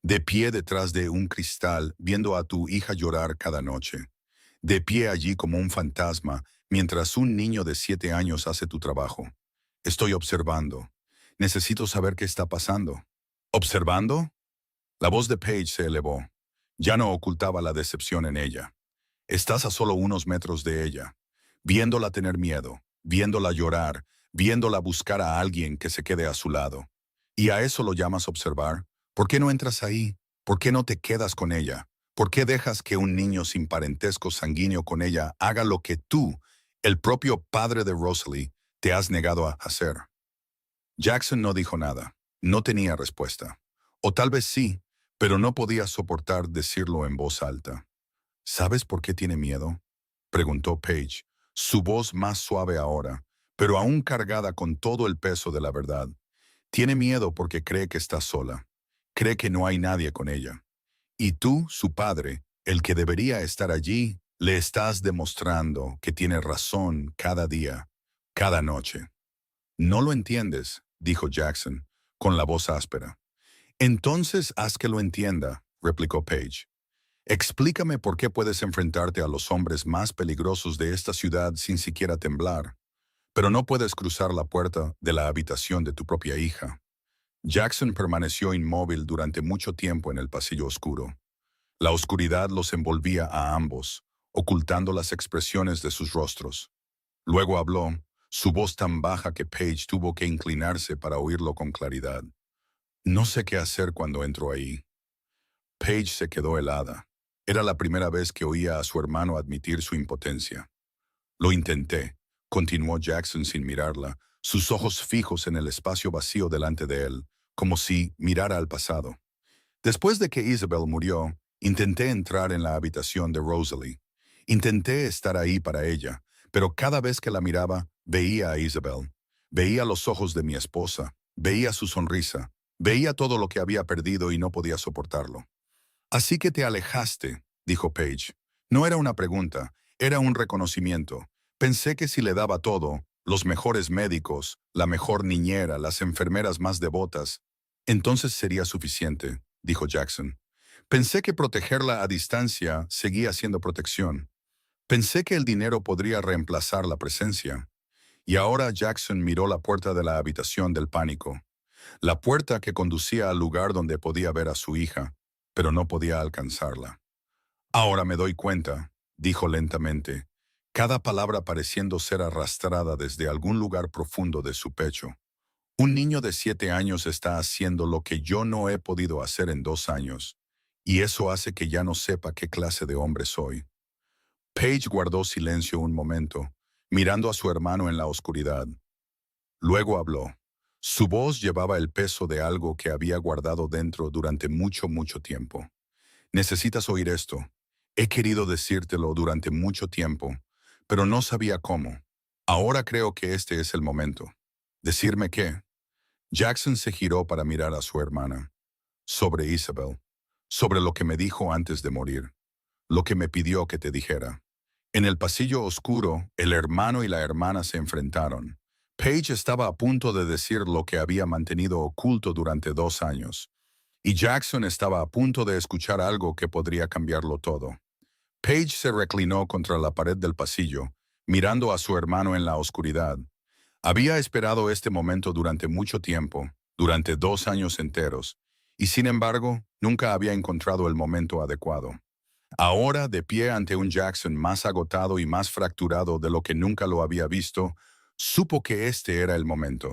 Speaker 1: De pie detrás de un cristal, viendo a tu hija llorar cada noche. De pie allí como un fantasma, mientras un niño de 7 años hace tu trabajo. Estoy observando. Necesito saber qué está pasando. ¿Observando? La voz de Paige se elevó. Ya no ocultaba la decepción en ella. Estás a solo unos metros de ella, viéndola tener miedo, viéndola llorar, viéndola buscar a alguien que se quede a su lado. ¿Y a eso lo llamas observar? ¿Por qué no entras ahí? ¿Por qué no te quedas con ella? ¿Por qué dejas que un niño sin parentesco sanguíneo con ella haga lo que tú, el propio padre de Rosalie, te has negado a hacer? Jackson no dijo nada. No tenía respuesta. O tal vez sí, pero no podía soportar decirlo en voz alta. ¿Sabes por qué tiene miedo?, preguntó Paige, su voz más suave ahora, pero aún cargada con todo el peso de la verdad. Tiene miedo porque cree que está sola. Cree que no hay nadie con ella. Y tú, su padre, el que debería estar allí, le estás demostrando que tiene razón cada día, cada noche. No lo entiendes, dijo Jackson, con la voz áspera. Entonces haz que lo entienda, replicó Paige. Explícame por qué puedes enfrentarte a los hombres más peligrosos de esta ciudad sin siquiera temblar, pero no puedes cruzar la puerta de la habitación de tu propia hija. Jackson permaneció inmóvil durante mucho tiempo en el pasillo oscuro. La oscuridad los envolvía a ambos, ocultando las expresiones de sus rostros. Luego habló, su voz tan baja que Paige tuvo que inclinarse para oírlo con claridad. No sé qué hacer cuando entro ahí. Paige se quedó helada. Era la primera vez que oía a su hermano admitir su impotencia. Lo intenté, continuó Jackson sin mirarla, sus ojos fijos en el espacio vacío delante de él, como si mirara al pasado. Después de que Isabel murió, intenté entrar en la habitación de Rosalie. Intenté estar ahí para ella, pero cada vez que la miraba, veía a Isabel. Veía los ojos de mi esposa, veía su sonrisa, veía todo lo que había perdido y no podía soportarlo. Así que te alejaste, dijo Paige. No era una pregunta, era un reconocimiento. Pensé que si le daba todo, los mejores médicos, la mejor niñera, las enfermeras más devotas, entonces sería suficiente, dijo Jackson. Pensé que protegerla a distancia seguía siendo protección. Pensé que el dinero podría reemplazar la presencia. Y ahora Jackson miró la puerta de la habitación del pánico, la puerta que conducía al lugar donde podía ver a su hija, pero no podía alcanzarla. Ahora me doy cuenta, dijo lentamente, cada palabra pareciendo ser arrastrada desde algún lugar profundo de su pecho. Un niño de 7 años está haciendo lo que yo no he podido hacer en 2 años, y eso hace que ya no sepa qué clase de hombre soy. Paige guardó silencio un momento, mirando a su hermano en la oscuridad. Luego habló. Su voz llevaba el peso de algo que había guardado dentro durante mucho, mucho tiempo. Necesitas oír esto. He querido decírtelo durante mucho tiempo, pero no sabía cómo. Ahora creo que este es el momento. ¿Decirme qué? Jackson se giró para mirar a su hermana. Sobre Isabel. Sobre lo que me dijo antes de morir. Lo que me pidió que te dijera. En el pasillo oscuro, el hermano y la hermana se enfrentaron. Paige estaba a punto de decir lo que había mantenido oculto durante 2 años, y Jackson estaba a punto de escuchar algo que podría cambiarlo todo. Paige se reclinó contra la pared del pasillo, mirando a su hermano en la oscuridad. Había esperado este momento durante mucho tiempo, durante 2 años enteros, y sin embargo, nunca había encontrado el momento adecuado. Ahora, de pie ante un Jackson más agotado y más fracturado de lo que nunca lo había visto, supo que este era el momento.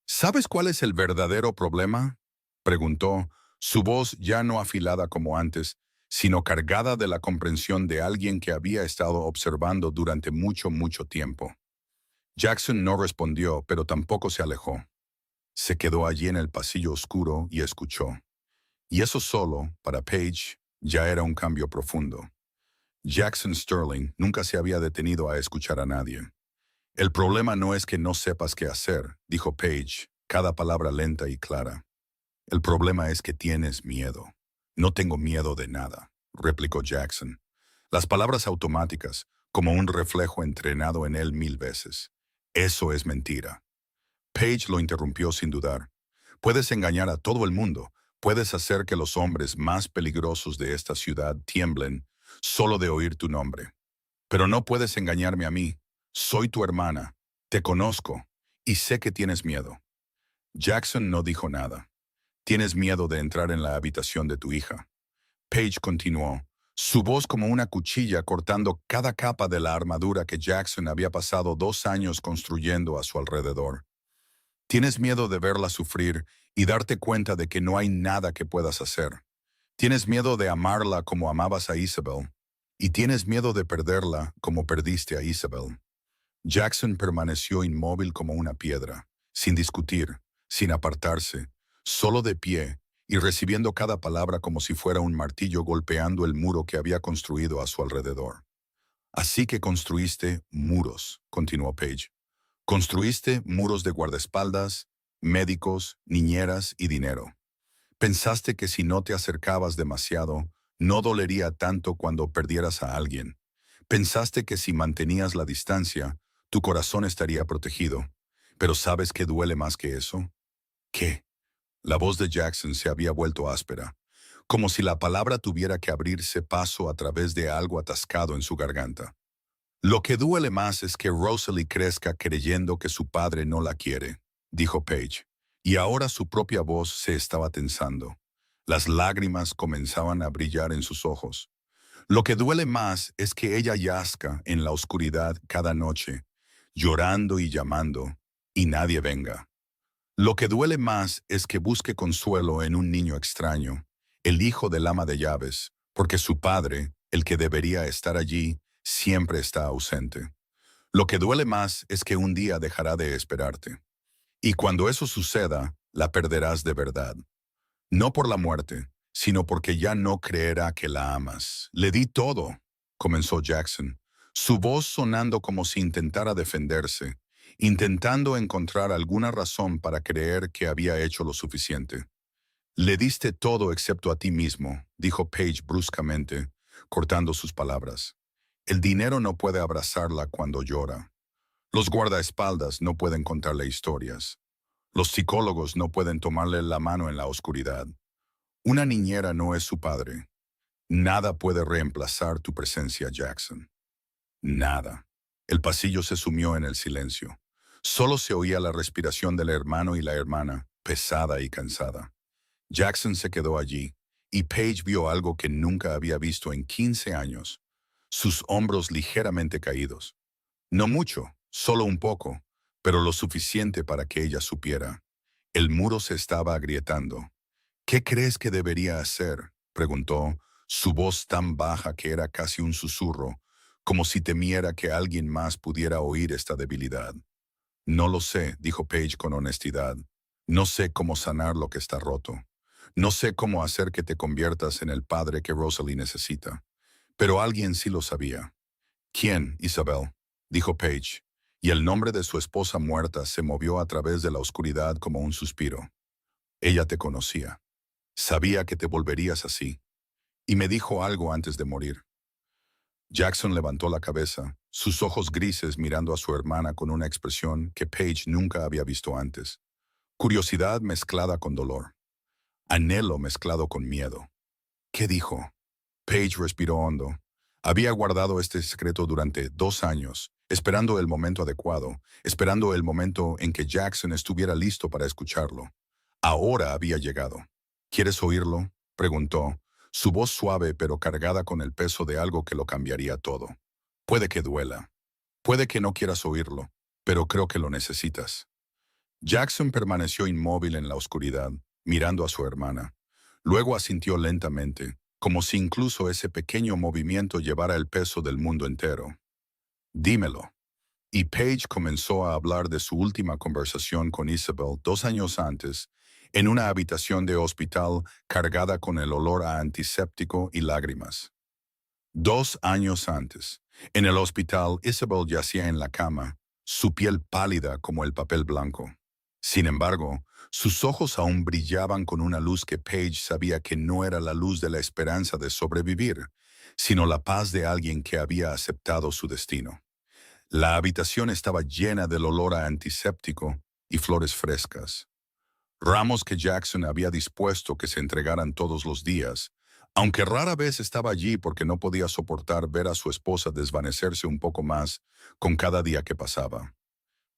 Speaker 1: ¿Sabes cuál es el verdadero problema?, preguntó, su voz ya no afilada como antes, sino cargada de la comprensión de alguien que había estado observando durante mucho, mucho tiempo. Jackson no respondió, pero tampoco se alejó. Se quedó allí en el pasillo oscuro y escuchó. Y eso solo, para Paige, ya era un cambio profundo. Jackson Sterling nunca se había detenido a escuchar a nadie. El problema no es que no sepas qué hacer, dijo Paige, cada palabra lenta y clara. El problema es que tienes miedo. No tengo miedo de nada, replicó Jackson. Las palabras automáticas, como un reflejo entrenado en él 1000 veces. Eso es mentira. Paige lo interrumpió sin dudar. Puedes engañar a todo el mundo, puedes hacer que los hombres más peligrosos de esta ciudad tiemblen solo de oír tu nombre. Pero no puedes engañarme a mí. Soy tu hermana, te conozco y sé que tienes miedo. Jackson no dijo nada. Tienes miedo de entrar en la habitación de tu hija. Paige continuó, su voz como una cuchilla cortando cada capa de la armadura que Jackson había pasado 2 años construyendo a su alrededor. Tienes miedo de verla sufrir y darte cuenta de que no hay nada que puedas hacer. Tienes miedo de amarla como amabas a Isabel, y tienes miedo de perderla como perdiste a Isabel. Jackson permaneció inmóvil como una piedra, sin discutir, sin apartarse, solo de pie y recibiendo cada palabra como si fuera un martillo golpeando el muro que había construido a su alrededor. Así que construiste muros, continuó Paige. Construiste muros de guardaespaldas, médicos, niñeras y dinero. Pensaste que si no te acercabas demasiado, no dolería tanto cuando perdieras a alguien. Pensaste que si mantenías la distancia, tu corazón estaría protegido. Pero ¿sabes qué duele más que eso? ¿Qué? La voz de Jackson se había vuelto áspera, como si la palabra tuviera que abrirse paso a través de algo atascado en su garganta. Lo que duele más es que Rosalie crezca creyendo que su padre no la quiere, dijo Paige, y ahora su propia voz se estaba tensando. Las lágrimas comenzaban a brillar en sus ojos. Lo que duele más es que ella yazca en la oscuridad cada noche, llorando y llamando, y nadie venga. Lo que duele más es que busque consuelo en un niño extraño, el hijo del ama de llaves, porque su padre, el que debería estar allí, siempre está ausente. Lo que duele más es que un día dejará de esperarte. Y cuando eso suceda, la perderás de verdad. No por la muerte, sino porque ya no creerá que la amas. Le di todo, comenzó Jackson, su voz sonando como si intentara defenderse, intentando encontrar alguna razón para creer que había hecho lo suficiente. Le diste todo excepto a ti mismo, dijo Paige bruscamente, cortando sus palabras. El dinero no puede abrazarla cuando llora. Los guardaespaldas no pueden contarle historias. Los psicólogos no pueden tomarle la mano en la oscuridad. Una niñera no es su padre. Nada puede reemplazar tu presencia, Jackson. Nada. El pasillo se sumió en el silencio. Solo se oía la respiración del hermano y la hermana, pesada y cansada. Jackson se quedó allí, y Paige vio algo que nunca había visto en 15 años. Sus hombros ligeramente caídos. No mucho, solo un poco, pero lo suficiente para que ella supiera. El muro se estaba agrietando. ¿Qué crees que debería hacer?, preguntó, su voz tan baja que era casi un susurro, como si temiera que alguien más pudiera oír esta debilidad. No lo sé, dijo Paige con honestidad. No sé cómo sanar lo que está roto. No sé cómo hacer que te conviertas en el padre que Rosalie necesita. Pero alguien sí lo sabía. ¿Quién, Isabel? Dijo Paige, y el nombre de su esposa muerta se movió a través de la oscuridad como un suspiro. Ella te conocía. Sabía que te volverías así. Y me dijo algo antes de morir. Jackson levantó la cabeza, sus ojos grises mirando a su hermana con una expresión que Paige nunca había visto antes. Curiosidad mezclada con dolor. Anhelo mezclado con miedo. ¿Qué dijo? Paige respiró hondo. Había guardado este secreto durante 2 años, esperando el momento adecuado, esperando el momento en que Jackson estuviera listo para escucharlo. Ahora había llegado. ¿Quieres oírlo?, preguntó, su voz suave pero cargada con el peso de algo que lo cambiaría todo. Puede que duela. Puede que no quieras oírlo, pero creo que lo necesitas. Jackson permaneció inmóvil en la oscuridad, mirando a su hermana. Luego asintió lentamente, como si incluso ese pequeño movimiento llevara el peso del mundo entero. Dímelo. Y Paige comenzó a hablar de su última conversación con Isabel 2 años antes, en una habitación de hospital cargada con el olor a antiséptico y lágrimas. 2 años antes, en el hospital, Isabel yacía en la cama, su piel pálida como el papel blanco. Sin embargo, sus ojos aún brillaban con una luz que Paige sabía que no era la luz de la esperanza de sobrevivir, sino la paz de alguien que había aceptado su destino. La habitación estaba llena del olor a antiséptico y flores frescas. Ramos que Jackson había dispuesto que se entregaran todos los días, aunque rara vez estaba allí porque no podía soportar ver a su esposa desvanecerse un poco más con cada día que pasaba.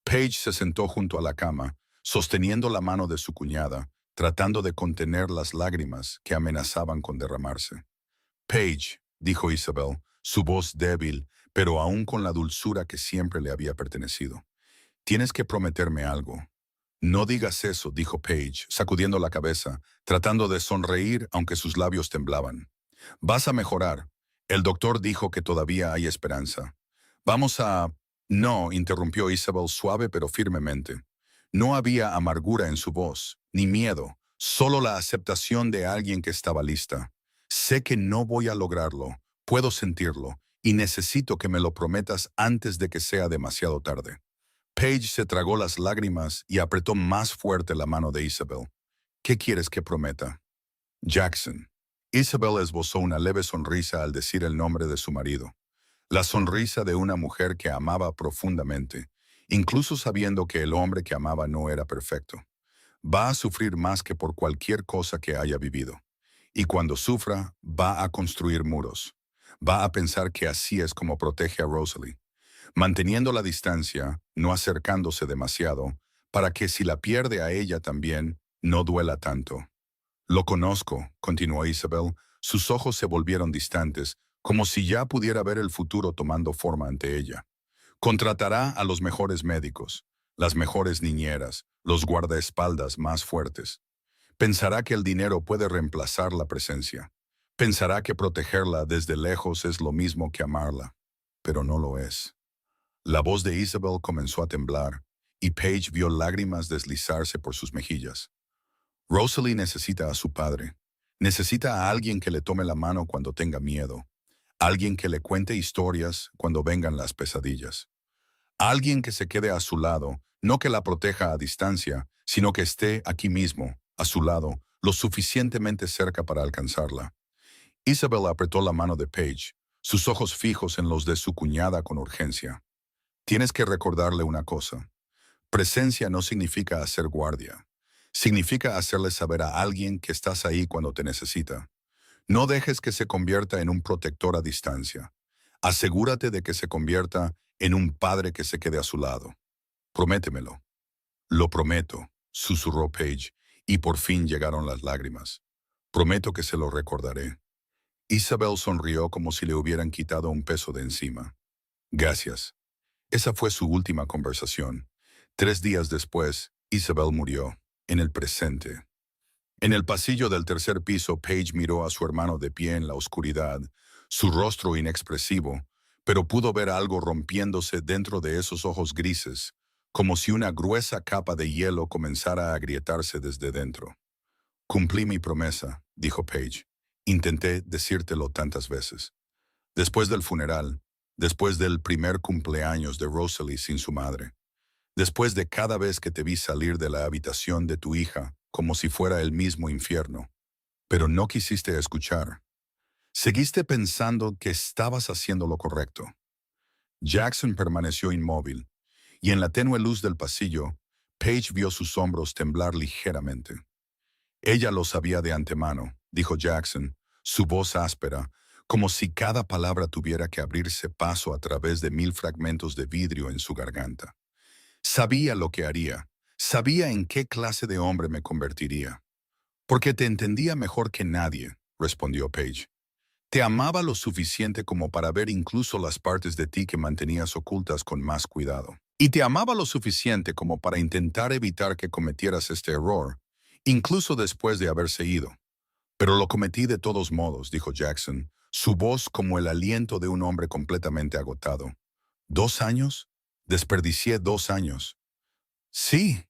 Speaker 1: Paige se sentó junto a la cama, sosteniendo la mano de su cuñada, tratando de contener las lágrimas que amenazaban con derramarse. Paige, dijo Isabel, su voz débil, pero aún con la dulzura que siempre le había pertenecido. Tienes que prometerme algo. No digas eso, dijo Paige, sacudiendo la cabeza, tratando de sonreír aunque sus labios temblaban. Vas a mejorar. El doctor dijo que todavía hay esperanza. Vamos a... No, interrumpió Isabel suave pero firmemente. No había amargura en su voz, ni miedo, solo la aceptación de alguien que estaba lista. Sé que no voy a lograrlo, puedo sentirlo, y necesito que me lo prometas antes de que sea demasiado tarde. Paige se tragó las lágrimas y apretó más fuerte la mano de Isabel. ¿Qué quieres que prometa? Jackson. Isabel esbozó una leve sonrisa al decir el nombre de su marido. La sonrisa de una mujer que amaba profundamente, incluso sabiendo que el hombre que amaba no era perfecto. Va a sufrir más que por cualquier cosa que haya vivido. Y cuando sufra, va a construir muros. Va a pensar que así es como protege a Rosalie, manteniendo la distancia, no acercándose demasiado, para que si la pierde a ella también, no duela tanto. Lo conozco, continuó Isabel, sus ojos se volvieron distantes, como si ya pudiera ver el futuro tomando forma ante ella. Contratará a los mejores médicos, las mejores niñeras, los guardaespaldas más fuertes. Pensará que el dinero puede reemplazar la presencia. Pensará que protegerla desde lejos es lo mismo que amarla, pero no lo es. La voz de Isabel comenzó a temblar, y Paige vio lágrimas deslizarse por sus mejillas. Rosalie necesita a su padre. Necesita a alguien que le tome la mano cuando tenga miedo. Alguien que le cuente historias cuando vengan las pesadillas. Alguien que se quede a su lado, no que la proteja a distancia, sino que esté aquí mismo, a su lado, lo suficientemente cerca para alcanzarla. Isabel apretó la mano de Paige, sus ojos fijos en los de su cuñada con urgencia. Tienes que recordarle una cosa. Presencia no significa hacer guardia. Significa hacerle saber a alguien que estás ahí cuando te necesita. No dejes que se convierta en un protector a distancia. Asegúrate de que se convierta en un padre que se quede a su lado. Prométemelo. Lo prometo, susurró Paige, y por fin llegaron las lágrimas. Prometo que se lo recordaré. Isabel sonrió como si le hubieran quitado un peso de encima. Gracias. Esa fue su última conversación. 3 días después, Isabel murió, en el presente. En el pasillo del tercer piso, Paige miró a su hermano de pie en la oscuridad, su rostro inexpresivo, pero pudo ver algo rompiéndose dentro de esos ojos grises, como si una gruesa capa de hielo comenzara a agrietarse desde dentro. Cumplí mi promesa, dijo Paige. Intenté decírtelo tantas veces. Después del funeral, después del primer cumpleaños de Rosalie sin su madre, después de cada vez que te vi salir de la habitación de tu hija como si fuera el mismo infierno, pero no quisiste escuchar. Seguiste pensando que estabas haciendo lo correcto. Jackson permaneció inmóvil, y en la tenue luz del pasillo, Paige vio sus hombros temblar ligeramente. Ella lo sabía de antemano, dijo Jackson, su voz áspera, como si cada palabra tuviera que abrirse paso a través de 1000 fragmentos de vidrio en su garganta. Sabía lo que haría, sabía en qué clase de hombre me convertiría. Porque te entendía mejor que nadie, respondió Paige. Te amaba lo suficiente como para ver incluso las partes de ti que mantenías ocultas con más cuidado. Y te amaba lo suficiente como para intentar evitar que cometieras este error, incluso después de haberse ido. Pero lo cometí de todos modos, dijo Jackson, su voz como el aliento de un hombre completamente agotado. ¿2 años? Desperdicié 2 años. Sí.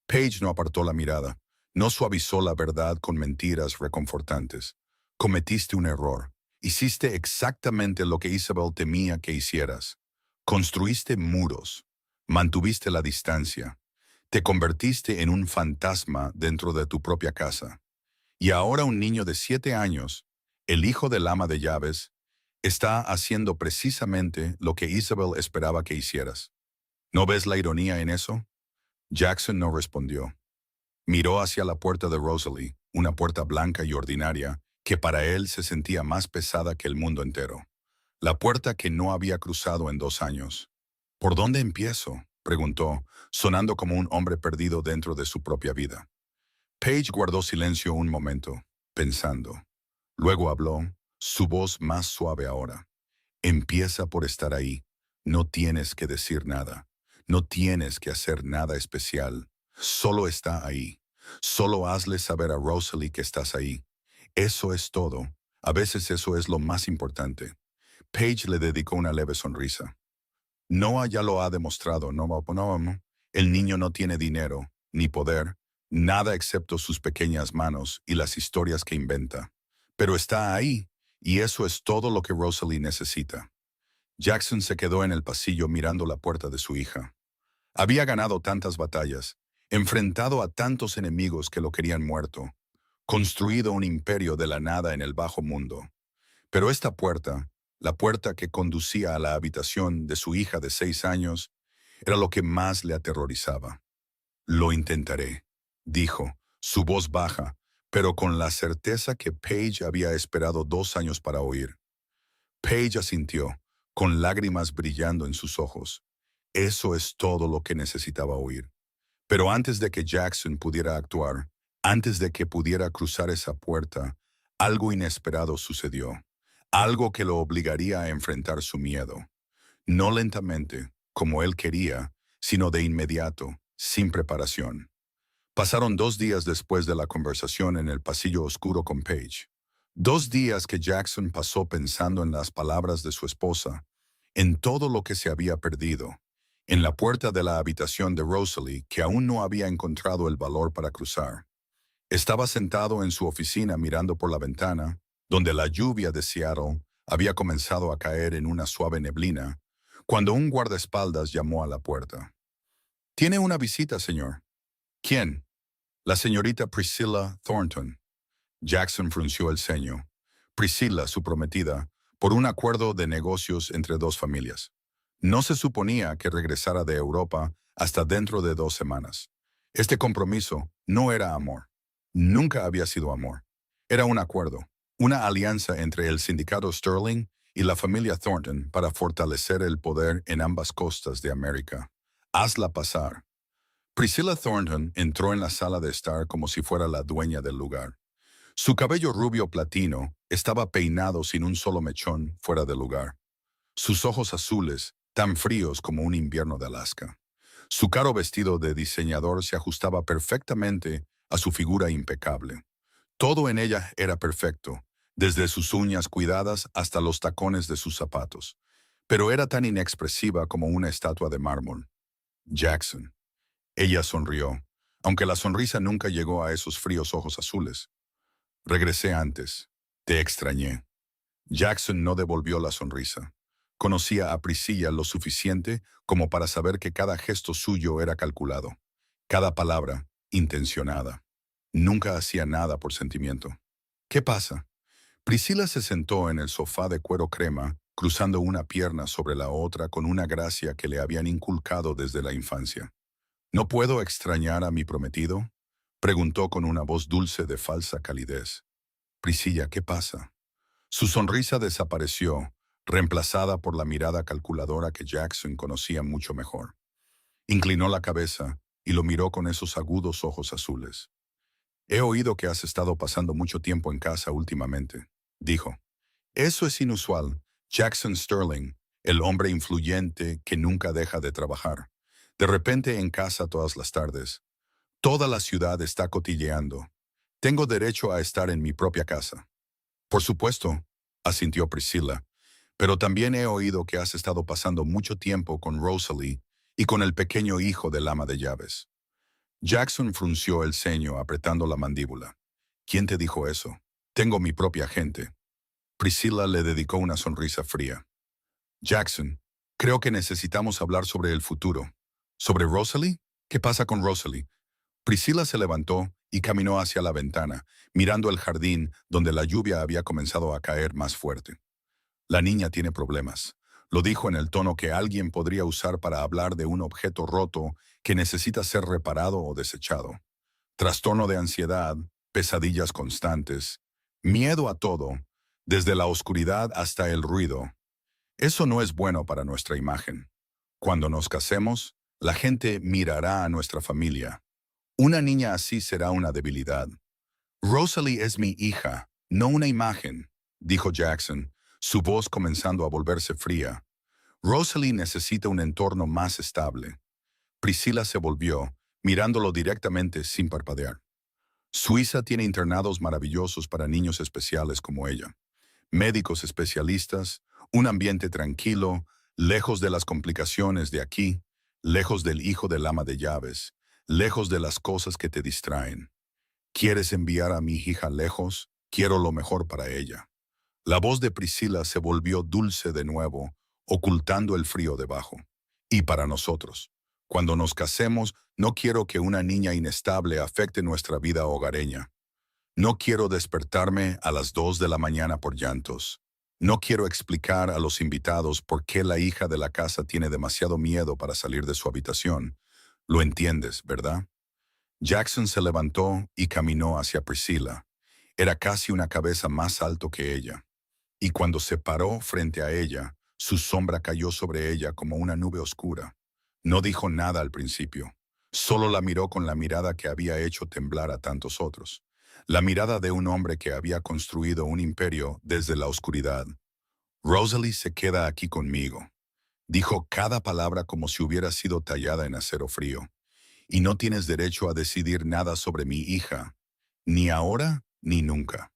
Speaker 1: Paige no apartó la mirada, no suavizó la verdad con mentiras reconfortantes. Cometiste un error. Hiciste exactamente lo que Isabel temía que hicieras. Construiste muros. Mantuviste la distancia. Te convertiste en un fantasma dentro de tu propia casa. Y ahora un niño de 7 años, el hijo del ama de llaves, está haciendo precisamente lo que Isabel esperaba que hicieras. ¿No ves la ironía en eso? Jackson no respondió. Miró hacia la puerta de Rosalie, una puerta blanca y ordinaria, que para él se sentía más pesada que el mundo entero. La puerta que no había cruzado en 2 años. ¿Por dónde empiezo?, preguntó, sonando como un hombre perdido dentro de su propia vida. Paige guardó silencio un momento, pensando. Luego habló, su voz más suave ahora. Empieza por estar ahí. No tienes que decir nada. No tienes que hacer nada especial. Solo está ahí. Solo hazle saber a Rosalie que estás ahí. Eso es todo. A veces eso es lo más importante. Paige le dedicó una leve sonrisa. Noah ya lo ha demostrado, no. El niño no tiene dinero, ni poder, nada excepto sus pequeñas manos y las historias que inventa. Pero está ahí, y eso es todo lo que Rosalie necesita. Jackson se quedó en el pasillo mirando la puerta de su hija. Había ganado tantas batallas, enfrentado a tantos enemigos que lo querían muerto, construido un imperio de la nada en el bajo mundo. Pero esta puerta, la puerta que conducía a la habitación de su hija de 6 años, era lo que más le aterrorizaba. Lo intentaré, dijo, su voz baja, pero con la certeza que Paige había esperado 2 años para oír. Paige asintió, con lágrimas brillando en sus ojos. Eso es todo lo que necesitaba oír. Pero antes de que Jackson pudiera actuar, antes de que pudiera cruzar esa puerta, algo inesperado sucedió. Algo que lo obligaría a enfrentar su miedo. No lentamente, como él quería, sino de inmediato, sin preparación. Pasaron 2 días después de la conversación en el pasillo oscuro con Paige. 2 días que Jackson pasó pensando en las palabras de su esposa, en todo lo que se había perdido, en la puerta de la habitación de Rosalie que aún no había encontrado el valor para cruzar. Estaba sentado en su oficina mirando por la ventana, donde la lluvia de Seattle había comenzado a caer en una suave neblina, cuando un guardaespaldas llamó a la puerta. «Tiene una visita, señor». «¿Quién?» «La señorita Priscilla Thornton». Jackson frunció el ceño. Priscilla, su prometida, por un acuerdo de negocios entre dos familias. No se suponía que regresara de Europa hasta dentro de 2 semanas. Este compromiso no era amor. Nunca había sido amor. Era un acuerdo, una alianza entre el sindicato Sterling y la familia Thornton para fortalecer el poder en ambas costas de América. Hazla pasar. Priscilla Thornton entró en la sala de estar como si fuera la dueña del lugar. Su cabello rubio platino estaba peinado sin un solo mechón fuera de lugar. Sus ojos azules, tan fríos como un invierno de Alaska. Su caro vestido de diseñador se ajustaba perfectamente a su figura impecable. Todo en ella era perfecto, desde sus uñas cuidadas hasta los tacones de sus zapatos. Pero era tan inexpresiva como una estatua de mármol. Jackson. Ella sonrió, aunque la sonrisa nunca llegó a esos fríos ojos azules. Regresé antes. Te extrañé. Jackson no devolvió la sonrisa. Conocía a Priscilla lo suficiente como para saber que cada gesto suyo era calculado, cada palabra intencionada. Nunca hacía nada por sentimiento. ¿Qué pasa? Priscilla se sentó en el sofá de cuero crema, cruzando una pierna sobre la otra con una gracia que le habían inculcado desde la infancia. ¿No puedo extrañar a mi prometido?, preguntó con una voz dulce de falsa calidez. Priscilla, ¿qué pasa? Su sonrisa desapareció, reemplazada por la mirada calculadora que Jackson conocía mucho mejor. Inclinó la cabeza y lo miró con esos agudos ojos azules. He oído que has estado pasando mucho tiempo en casa últimamente, dijo. Eso es inusual. Jackson Sterling, el hombre influyente que nunca deja de trabajar. De repente en casa todas las tardes. Toda la ciudad está cotilleando. Tengo derecho a estar en mi propia casa. Por supuesto, asintió Priscilla, pero también he oído que has estado pasando mucho tiempo con Rosalie y con el pequeño hijo del ama de llaves. Jackson frunció el ceño apretando la mandíbula. ¿Quién te dijo eso? Tengo mi propia gente. Priscilla le dedicó una sonrisa fría. Jackson, creo que necesitamos hablar sobre el futuro. ¿Sobre Rosalie? ¿Qué pasa con Rosalie? Priscilla se levantó y caminó hacia la ventana, mirando el jardín donde la lluvia había comenzado a caer más fuerte. La niña tiene problemas. Lo dijo en el tono que alguien podría usar para hablar de un objeto roto que necesita ser reparado o desechado. Trastorno de ansiedad, pesadillas constantes, miedo a todo, desde la oscuridad hasta el ruido. Eso no es bueno para nuestra imagen. Cuando nos casemos, la gente mirará a nuestra familia. Una niña así será una debilidad. Rosalie es mi hija, no una imagen, dijo Jackson, su voz comenzando a volverse fría. Rosalie necesita un entorno más estable. Priscilla se volvió, mirándolo directamente sin parpadear. Suiza tiene internados maravillosos para niños especiales como ella. Médicos especialistas, un ambiente tranquilo, lejos de las complicaciones de aquí, lejos del hijo del ama de llaves, lejos de las cosas que te distraen. ¿Quieres enviar a mi hija lejos? Quiero lo mejor para ella. La voz de Priscilla se volvió dulce de nuevo, ocultando el frío debajo. Y para nosotros, cuando nos casemos, no quiero que una niña inestable afecte nuestra vida hogareña. No quiero despertarme a las 2 de la mañana por llantos. No quiero explicar a los invitados por qué la hija de la casa tiene demasiado miedo para salir de su habitación. Lo entiendes, ¿verdad? Jackson se levantó y caminó hacia Priscilla. Era casi una cabeza más alto que ella. Y cuando se paró frente a ella, su sombra cayó sobre ella como una nube oscura. No dijo nada al principio. Solo la miró con la mirada que había hecho temblar a tantos otros. La mirada de un hombre que había construido un imperio desde la oscuridad. Rosalie se queda aquí conmigo. Dijo cada palabra como si hubiera sido tallada en acero frío. Y no tienes derecho a decidir nada sobre mi hija, ni ahora ni nunca.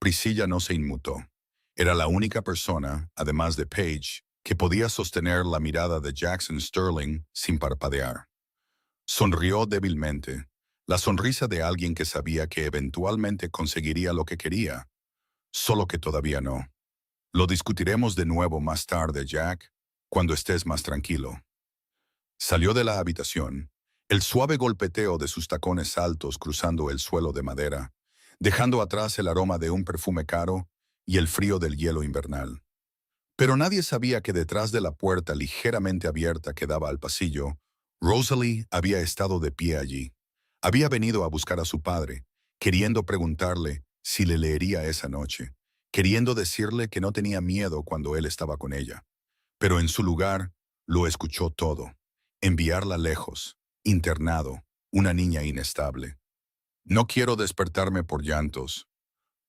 Speaker 1: Priscilla no se inmutó. Era la única persona, además de Paige, que podía sostener la mirada de Jackson Sterling sin parpadear. Sonrió débilmente, la sonrisa de alguien que sabía que eventualmente conseguiría lo que quería, solo que todavía no. Lo discutiremos de nuevo más tarde, Jack, cuando estés más tranquilo. Salió de la habitación, el suave golpeteo de sus tacones altos cruzando el suelo de madera, dejando atrás el aroma de un perfume caro y el frío del hielo invernal. Pero nadie sabía que detrás de la puerta ligeramente abierta que daba al pasillo, Rosalie había estado de pie allí. Había venido a buscar a su padre, queriendo preguntarle si le leería esa noche, queriendo decirle que no tenía miedo cuando él estaba con ella. Pero en su lugar, lo escuchó todo. Enviarla lejos, internado, una niña inestable. No quiero despertarme por llantos.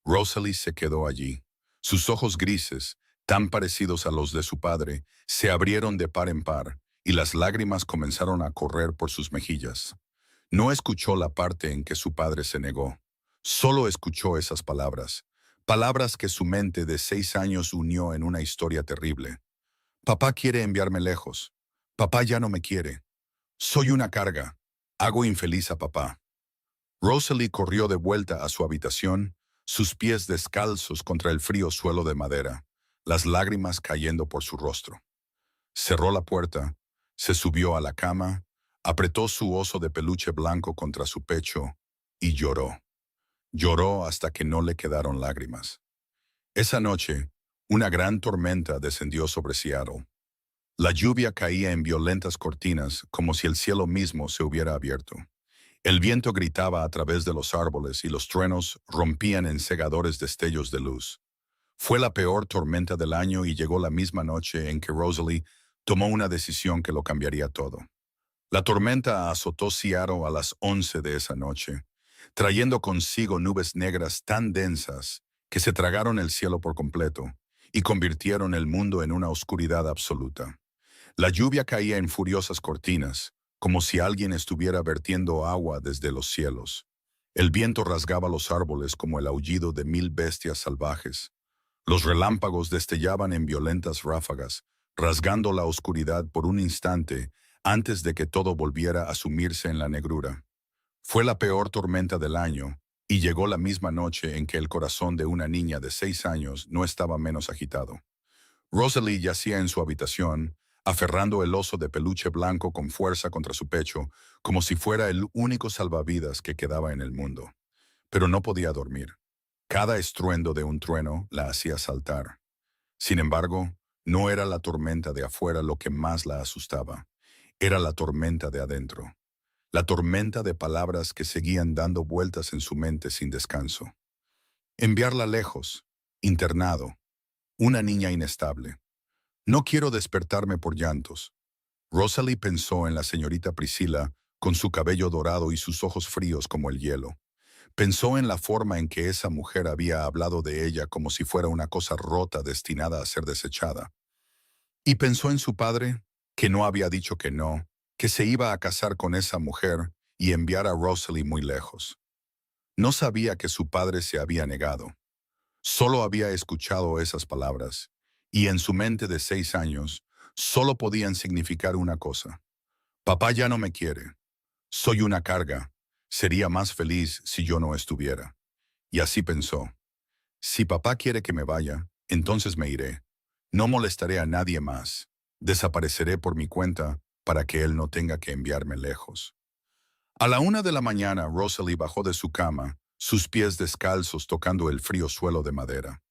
Speaker 1: Rosalie se quedó allí. Sus ojos grises, tan parecidos a los de su padre, se abrieron de par en par, y las lágrimas comenzaron a correr por sus mejillas. No escuchó la parte en que su padre se negó. Solo escuchó esas palabras, palabras que su mente de 6 años unió en una historia terrible. Papá quiere enviarme lejos. Papá ya no me quiere. Soy una carga. Hago infeliz a papá. Rosalie corrió de vuelta a su habitación, sus pies descalzos contra el frío suelo de madera, las lágrimas cayendo por su rostro. Cerró la puerta, se subió a la cama, apretó su oso de peluche blanco contra su pecho y lloró. Lloró hasta que no le quedaron lágrimas. Esa noche, una gran tormenta descendió sobre Seattle. La lluvia caía en violentas cortinas como si el cielo mismo se hubiera abierto. El viento gritaba a través de los árboles y los truenos rompían en cegadores destellos de luz. Fue la peor tormenta del año y llegó la misma noche en que Rosalie tomó una decisión que lo cambiaría todo. La tormenta azotó Seattle a las 11 de esa noche, trayendo consigo nubes negras tan densas que se tragaron el cielo por completo y convirtieron el mundo en una oscuridad absoluta. La lluvia caía en furiosas cortinas, como si alguien estuviera vertiendo agua desde los cielos. El viento rasgaba los árboles como el aullido de 1000 bestias salvajes. Los relámpagos destellaban en violentas ráfagas, rasgando la oscuridad por un instante antes de que todo volviera a sumirse en la negrura. Fue la peor tormenta del año, y llegó la misma noche en que el corazón de una niña de 6 años no estaba menos agitado. Rosalie yacía en su habitación, aferrando el oso de peluche blanco con fuerza contra su pecho, como si fuera el único salvavidas que quedaba en el mundo. Pero no podía dormir. Cada estruendo de un trueno la hacía saltar. Sin embargo, no era la tormenta de afuera lo que más la asustaba. Era la tormenta de adentro. La tormenta de palabras que seguían dando vueltas en su mente sin descanso. Enviarla lejos, internado, una niña inestable. No quiero despertarme por llantos. Rosalie pensó en la señorita Priscilla con su cabello dorado y sus ojos fríos como el hielo. Pensó en la forma en que esa mujer había hablado de ella como si fuera una cosa rota destinada a ser desechada. Y pensó en su padre, que no había dicho que no, que se iba a casar con esa mujer y enviar a Rosalie muy lejos. No sabía que su padre se había negado. Solo había escuchado esas palabras, y en su mente de 6 años, solo podían significar una cosa. Papá ya no me quiere. Soy una carga. Sería más feliz si yo no estuviera. Y así pensó. Si papá quiere que me vaya, entonces me iré. No molestaré a nadie más. Desapareceré por mi cuenta para que él no tenga que enviarme lejos. A la 1 de la mañana, Rosalie bajó de su cama, sus pies descalzos tocando el frío suelo de madera.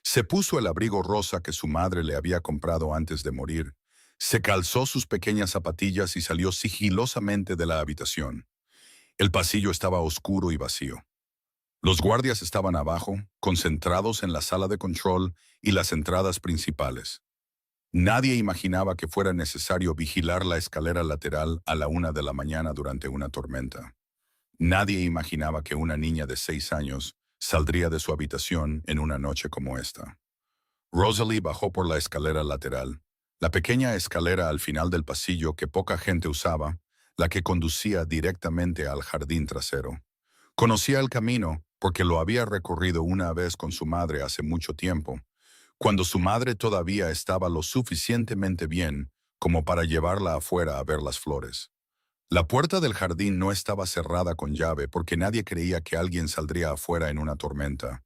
Speaker 1: Se puso el abrigo rosa que su madre le había comprado antes de morir. Se calzó sus pequeñas zapatillas y salió sigilosamente de la habitación. El pasillo estaba oscuro y vacío. Los guardias estaban abajo, concentrados en la sala de control y las entradas principales. Nadie imaginaba que fuera necesario vigilar la escalera lateral a la 1 de la mañana durante una tormenta. Nadie imaginaba que una niña de 6 años saldría de su habitación en una noche como esta. Rosalie bajó por la escalera lateral, la pequeña escalera al final del pasillo que poca gente usaba, la que conducía directamente al jardín trasero. Conocía el camino porque lo había recorrido una vez con su madre hace mucho tiempo, cuando su madre todavía estaba lo suficientemente bien como para llevarla afuera a ver las flores. La puerta del jardín no estaba cerrada con llave porque nadie creía que alguien saldría afuera en una tormenta.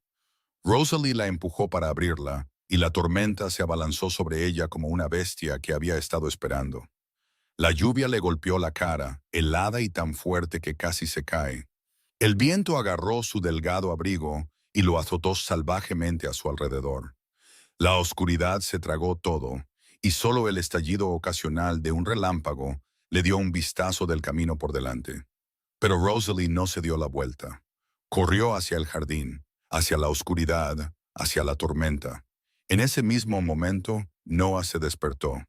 Speaker 1: Rosalie la empujó para abrirla, y la tormenta se abalanzó sobre ella como una bestia que había estado esperando. La lluvia le golpeó la cara, helada y tan fuerte que casi se cae. El viento agarró su delgado abrigo y lo azotó salvajemente a su alrededor. La oscuridad se tragó todo, y solo el estallido ocasional de un relámpago le dio un vistazo del camino por delante. Pero Rosalie no se dio la vuelta. Corrió hacia el jardín, hacia la oscuridad, hacia la tormenta. En ese mismo momento, Noah se despertó.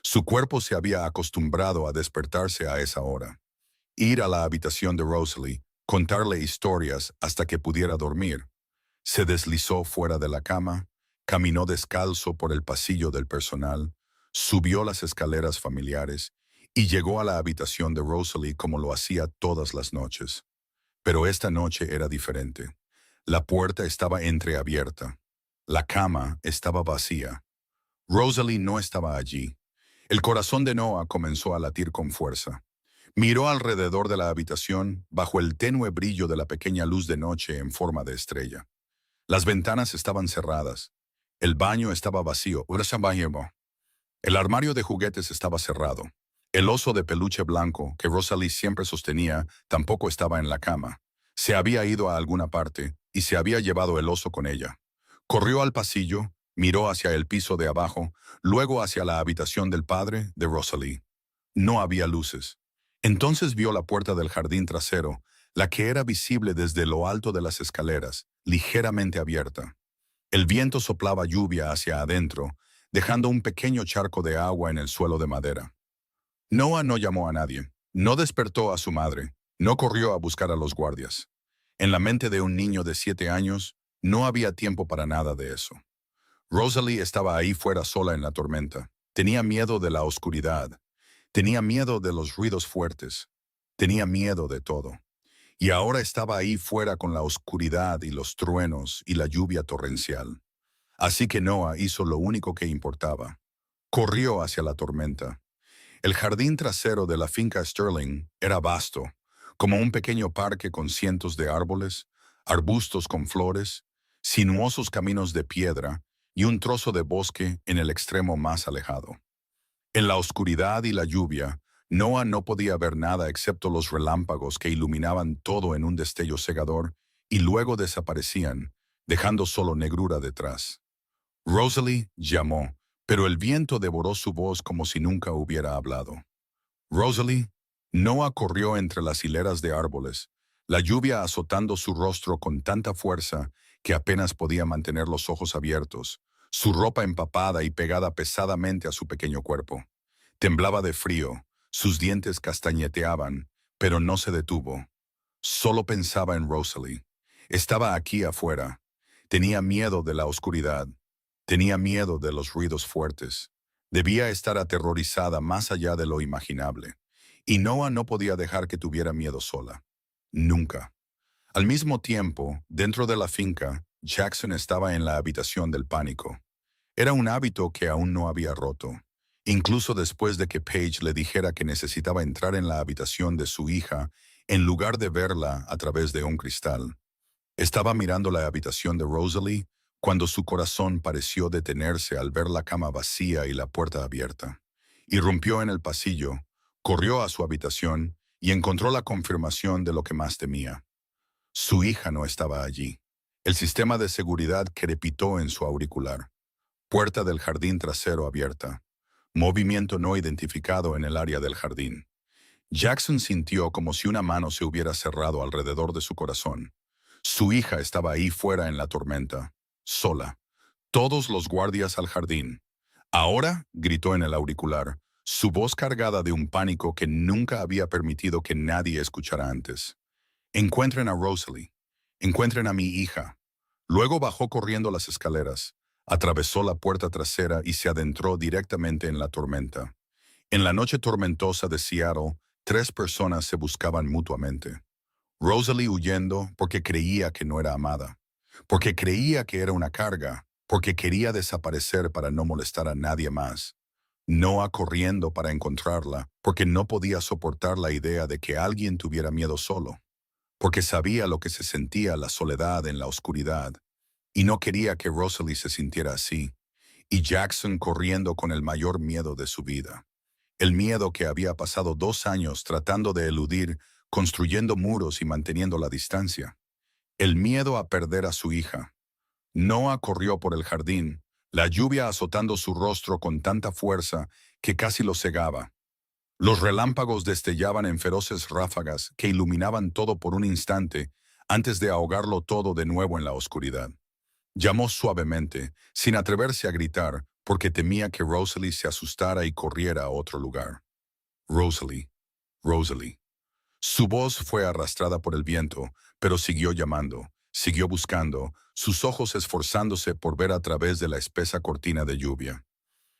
Speaker 1: Su cuerpo se había acostumbrado a despertarse a esa hora. Ir a la habitación de Rosalie, contarle historias hasta que pudiera dormir. Se deslizó fuera de la cama, caminó descalzo por el pasillo del personal, subió las escaleras familiares y llegó a la habitación de Rosalie como lo hacía todas las noches. Pero esta noche era diferente. La puerta estaba entreabierta. La cama estaba vacía. Rosalie no estaba allí. El corazón de Noah comenzó a latir con fuerza. Miró alrededor de la habitación bajo el tenue brillo de la pequeña luz de noche en forma de estrella. Las ventanas estaban cerradas. El baño estaba vacío. El armario de juguetes estaba cerrado. El oso de peluche blanco que Rosalie siempre sostenía tampoco estaba en la cama. Se había ido a alguna parte y se había llevado el oso con ella. Corrió al pasillo, miró hacia el piso de abajo, luego hacia la habitación del padre de Rosalie. No había luces. Entonces vio la puerta del jardín trasero, la que era visible desde lo alto de las escaleras, ligeramente abierta. El viento soplaba lluvia hacia adentro, dejando un pequeño charco de agua en el suelo de madera. Noah no llamó a nadie, no despertó a su madre, no corrió a buscar a los guardias. En la mente de un niño de 7 años, no había tiempo para nada de eso. Rosalie estaba ahí fuera sola en la tormenta. Tenía miedo de la oscuridad. Tenía miedo de los ruidos fuertes. Tenía miedo de todo. Y ahora estaba ahí fuera con la oscuridad y los truenos y la lluvia torrencial. Así que Noah hizo lo único que importaba. Corrió hacia la tormenta. El jardín trasero de la finca Sterling era vasto, como un pequeño parque con cientos de árboles, arbustos con flores, sinuosos caminos de piedra y un trozo de bosque en el extremo más alejado. En la oscuridad y la lluvia, Noah no podía ver nada excepto los relámpagos que iluminaban todo en un destello cegador y luego desaparecían, dejando solo negrura detrás. Rosalie llamó, pero el viento devoró su voz como si nunca hubiera hablado. Rosalie, Noah corrió entre las hileras de árboles, la lluvia azotando su rostro con tanta fuerza que apenas podía mantener los ojos abiertos, su ropa empapada y pegada pesadamente a su pequeño cuerpo. Temblaba de frío, sus dientes castañeteaban, pero no se detuvo. Solo pensaba en Rosalie. Estaba aquí afuera. Tenía miedo de la oscuridad. Tenía miedo de los ruidos fuertes. Debía estar aterrorizada más allá de lo imaginable. Y Noah no podía dejar que tuviera miedo sola. Nunca. Al mismo tiempo, dentro de la finca, Jackson estaba en la habitación del pánico. Era un hábito que aún no había roto. Incluso después de que Paige le dijera que necesitaba entrar en la habitación de su hija en lugar de verla a través de un cristal. Estaba mirando la habitación de Rosalie cuando su corazón pareció detenerse al ver la cama vacía y la puerta abierta. Irrumpió en el pasillo, corrió a su habitación y encontró la confirmación de lo que más temía. Su hija no estaba allí. El sistema de seguridad crepitó en su auricular. Puerta del jardín trasero abierta. Movimiento no identificado en el área del jardín. Jackson sintió como si una mano se hubiera cerrado alrededor de su corazón. Su hija estaba ahí fuera en la tormenta, sola. Todos los guardias al jardín. Ahora, gritó en el auricular, su voz cargada de un pánico que nunca había permitido que nadie escuchara antes. Encuentren a Rosalie. Encuentren a mi hija. Luego bajó corriendo las escaleras, atravesó la puerta trasera y se adentró directamente en la tormenta. En la noche tormentosa de Seattle, 3 personas se buscaban mutuamente. Rosalie huyendo porque creía que no era amada, porque creía que era una carga, porque quería desaparecer para no molestar a nadie más. Noah corriendo para encontrarla, porque no podía soportar la idea de que alguien tuviera miedo solo, porque sabía lo que se sentía la soledad en la oscuridad, y no quería que Rosalie se sintiera así, y Jackson corriendo con el mayor miedo de su vida. El miedo que había pasado 2 años tratando de eludir, construyendo muros y manteniendo la distancia. El miedo a perder a su hija. Noah corrió por el jardín, la lluvia azotando su rostro con tanta fuerza que casi lo cegaba. Los relámpagos destellaban en feroces ráfagas que iluminaban todo por un instante antes de ahogarlo todo de nuevo en la oscuridad. Llamó suavemente, sin atreverse a gritar, porque temía que Rosalie se asustara y corriera a otro lugar. Rosalie, Rosalie. Su voz fue arrastrada por el viento, pero siguió llamando, siguió buscando, sus ojos esforzándose por ver a través de la espesa cortina de lluvia.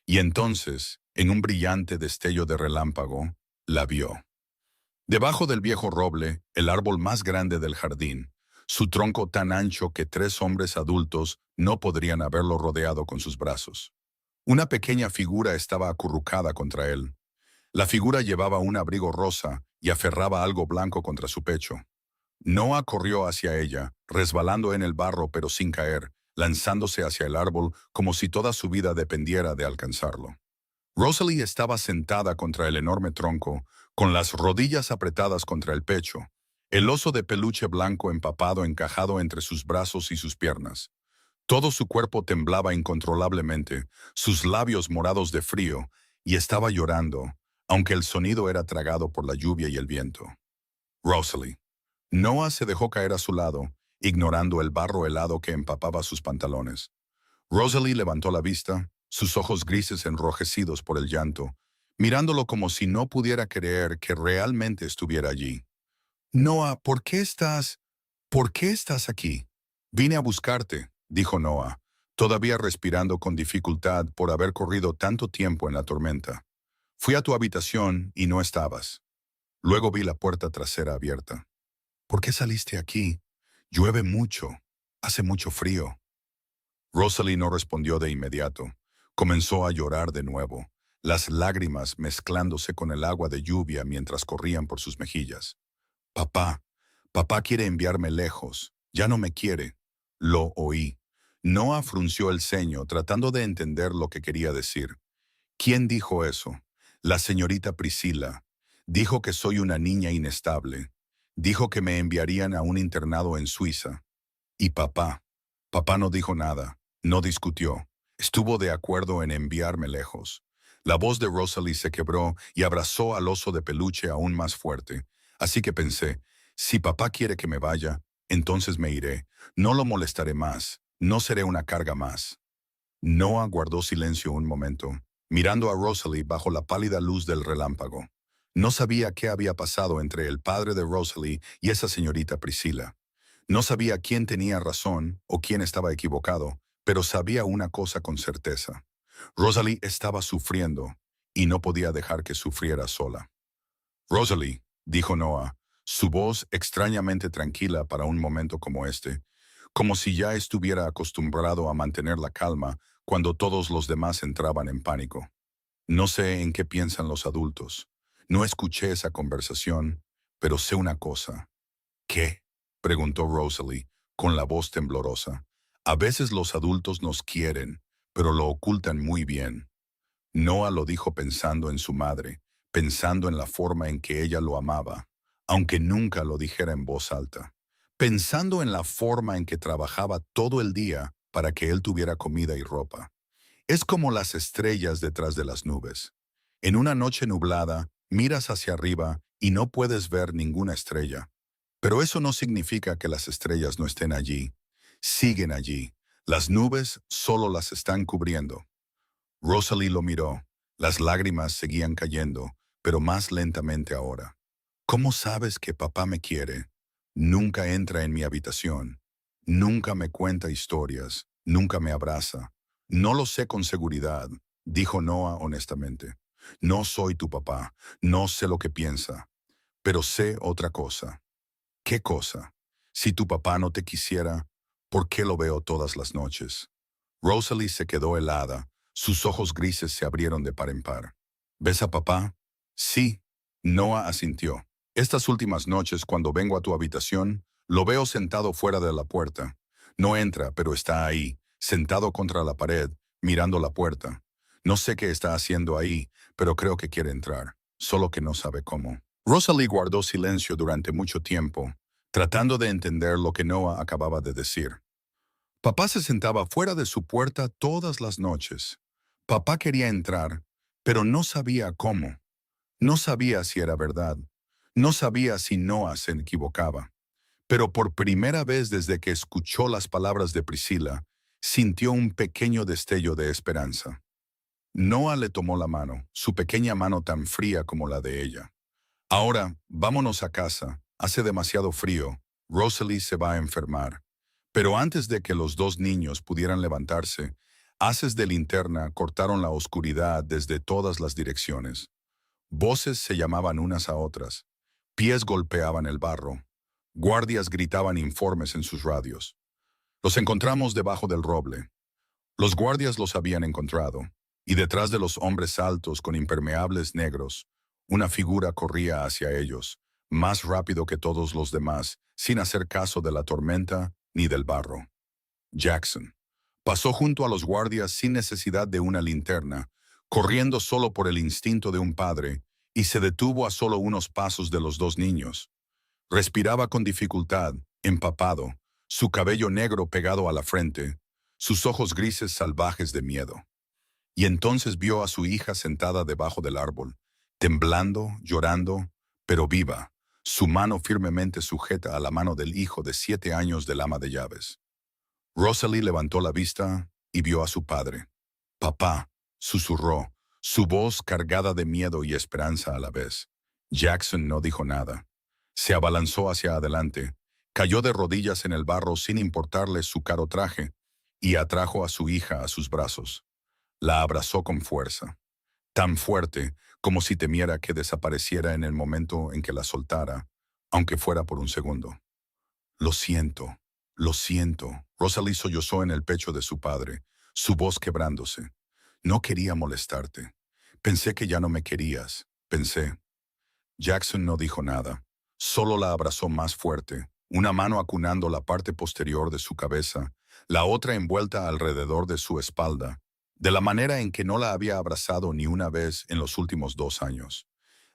Speaker 1: Y entonces, en un brillante destello de relámpago, la vio. Debajo del viejo roble, el árbol más grande del jardín, su tronco tan ancho que 3 hombres adultos no podrían haberlo rodeado con sus brazos. Una pequeña figura estaba acurrucada contra él. La figura llevaba un abrigo rosa y aferraba algo blanco contra su pecho. Noah corrió hacia ella, resbalando en el barro pero sin caer, lanzándose hacia el árbol como si toda su vida dependiera de alcanzarlo. Rosalie estaba sentada contra el enorme tronco, con las rodillas apretadas contra el pecho, el oso de peluche blanco empapado encajado entre sus brazos y sus piernas. Todo su cuerpo temblaba incontrolablemente, sus labios morados de frío, y estaba llorando, aunque el sonido era tragado por la lluvia y el viento. Rosalie. Noah se dejó caer a su lado, ignorando el barro helado que empapaba sus pantalones. Rosalie levantó la vista, sus ojos grises enrojecidos por el llanto, mirándolo como si no pudiera creer que realmente estuviera allí. Noah, ¿por qué estás aquí? Vine a buscarte, dijo Noah, todavía respirando con dificultad por haber corrido tanto tiempo en la tormenta. Fui a tu habitación y no estabas. Luego vi la puerta trasera abierta. ¿Por qué saliste aquí? Llueve mucho. Hace mucho frío. Rosalie no respondió de inmediato. Comenzó a llorar de nuevo, las lágrimas mezclándose con el agua de lluvia mientras corrían por sus mejillas. Papá, papá quiere enviarme lejos. Ya no me quiere. Lo oí. Noah frunció el ceño tratando de entender lo que quería decir. ¿Quién dijo eso? La señorita Priscilla. Dijo que soy una niña inestable. Dijo que me enviarían a un internado en Suiza. Y papá no dijo nada, no discutió. Estuvo de acuerdo en enviarme lejos. La voz de Rosalie se quebró y abrazó al oso de peluche aún más fuerte. Así que pensé, si papá quiere que me vaya, entonces me iré. No lo molestaré más. No seré una carga más. Noah guardó silencio un momento, mirando a Rosalie bajo la pálida luz del relámpago. No sabía qué había pasado entre el padre de Rosalie y esa señorita Priscilla. No sabía quién tenía razón o quién estaba equivocado, pero sabía una cosa con certeza. Rosalie estaba sufriendo y no podía dejar que sufriera sola. Rosalie, dijo Noah, su voz extrañamente tranquila para un momento como este, como si ya estuviera acostumbrado a mantener la calma cuando todos los demás entraban en pánico. No sé en qué piensan los adultos. No escuché esa conversación, pero sé una cosa. ¿Qué? Preguntó Rosalie, con la voz temblorosa. A veces los adultos nos quieren, pero lo ocultan muy bien. Noah lo dijo pensando en su madre, pensando en la forma en que ella lo amaba, aunque nunca lo dijera en voz alta. Pensando en la forma en que trabajaba todo el día para que él tuviera comida y ropa. Es como las estrellas detrás de las nubes. En una noche nublada, miras hacia arriba y no puedes ver ninguna estrella. Pero eso no significa que las estrellas no estén allí. Siguen allí. Las nubes solo las están cubriendo. Rosalie lo miró. Las lágrimas seguían cayendo, pero más lentamente ahora. ¿Cómo sabes que papá me quiere? Nunca entra en mi habitación. Nunca me cuenta historias. Nunca me abraza. No lo sé con seguridad, dijo Noah honestamente. No soy tu papá. No sé lo que piensa. Pero sé otra cosa. ¿Qué cosa? Si tu papá no te quisiera, ¿por qué lo veo todas las noches? Rosalie se quedó helada. Sus ojos grises se abrieron de par en par. ¿Ves a papá? Sí. Noah asintió. Estas últimas noches, cuando vengo a tu habitación, lo veo sentado fuera de la puerta. No entra, pero está ahí, sentado contra la pared, mirando la puerta. No sé qué está haciendo ahí, pero creo que quiere entrar, solo que no sabe cómo. Rosalie guardó silencio durante mucho tiempo, tratando de entender lo que Noah acababa de decir. Papá se sentaba fuera de su puerta todas las noches. Papá quería entrar, pero no sabía cómo. No sabía si era verdad. No sabía si Noah se equivocaba. Pero por primera vez desde que escuchó las palabras de Priscilla, sintió un pequeño destello de esperanza. Noah le tomó la mano, su pequeña mano tan fría como la de ella. Ahora, vámonos a casa. Hace demasiado frío. Rosalie se va a enfermar. Pero antes de que los dos niños pudieran levantarse, haces de linterna cortaron la oscuridad desde todas las direcciones. Voces se llamaban unas a otras. Pies golpeaban el barro. Guardias gritaban informes en sus radios. Los encontramos debajo del roble. Los guardias los habían encontrado, y detrás de los hombres altos con impermeables negros, una figura corría hacia ellos, más rápido que todos los demás, sin hacer caso de la tormenta ni del barro. Jackson pasó junto a los guardias sin necesidad de una linterna, corriendo solo por el instinto de un padre, y se detuvo a solo unos pasos de los dos niños. Respiraba con dificultad, empapado, su cabello negro pegado a la frente, sus ojos grises salvajes de miedo. Y entonces vio a su hija sentada debajo del árbol, temblando, llorando, pero viva, su mano firmemente sujeta a la mano del hijo de 7 años del ama de llaves. Rosalie levantó la vista y vio a su padre. «Papá», susurró, su voz cargada de miedo y esperanza a la vez. Jackson no dijo nada. Se abalanzó hacia adelante, cayó de rodillas en el barro sin importarle su caro traje, y atrajo a su hija a sus brazos. La abrazó con fuerza, tan fuerte como si temiera que desapareciera en el momento en que la soltara, aunque fuera por un segundo. «Lo siento, lo siento», Rosalie sollozó en el pecho de su padre, su voz quebrándose. «No quería molestarte. Pensé que ya no me querías, pensé». Jackson no dijo nada, solo la abrazó más fuerte, una mano acunando la parte posterior de su cabeza, la otra envuelta alrededor de su espalda, de la manera en que no la había abrazado ni una vez en los últimos 2 años.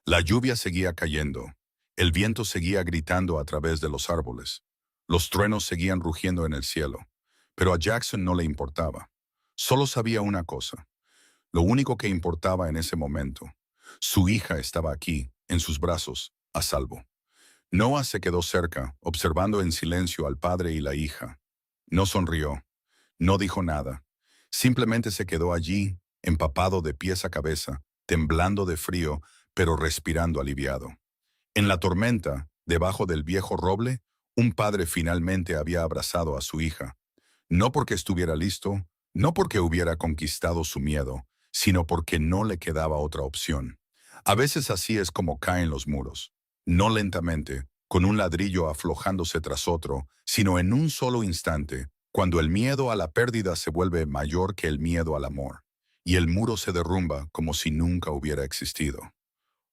Speaker 1: La lluvia seguía cayendo, el viento seguía gritando a través de los árboles, los truenos seguían rugiendo en el cielo, pero a Jackson no le importaba. Solo sabía una cosa, lo único que importaba en ese momento. Su hija estaba aquí, en sus brazos, a salvo. Noah se quedó cerca, observando en silencio al padre y la hija. No sonrió, no dijo nada. Simplemente se quedó allí, empapado de pies a cabeza, temblando de frío, pero respirando aliviado. En la tormenta, debajo del viejo roble, un padre finalmente había abrazado a su hija. No porque estuviera listo, no porque hubiera conquistado su miedo, sino porque no le quedaba otra opción. A veces así es como caen los muros. No lentamente, con un ladrillo aflojándose tras otro, sino en un solo instante, cuando el miedo a la pérdida se vuelve mayor que el miedo al amor, y el muro se derrumba como si nunca hubiera existido.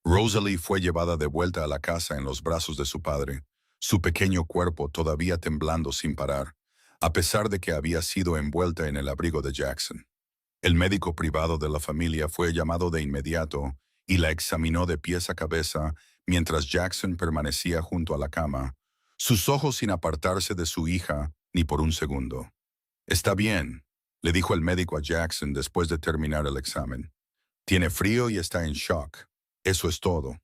Speaker 1: Rosalie fue llevada de vuelta a la casa en los brazos de su padre, su pequeño cuerpo todavía temblando sin parar, a pesar de que había sido envuelta en el abrigo de Jackson. El médico privado de la familia fue llamado de inmediato y la examinó de pies a cabeza mientras Jackson permanecía junto a la cama, sus ojos sin apartarse de su hija ni por un segundo. «Está bien», le dijo el médico a Jackson después de terminar el examen. «Tiene frío y está en shock. Eso es todo.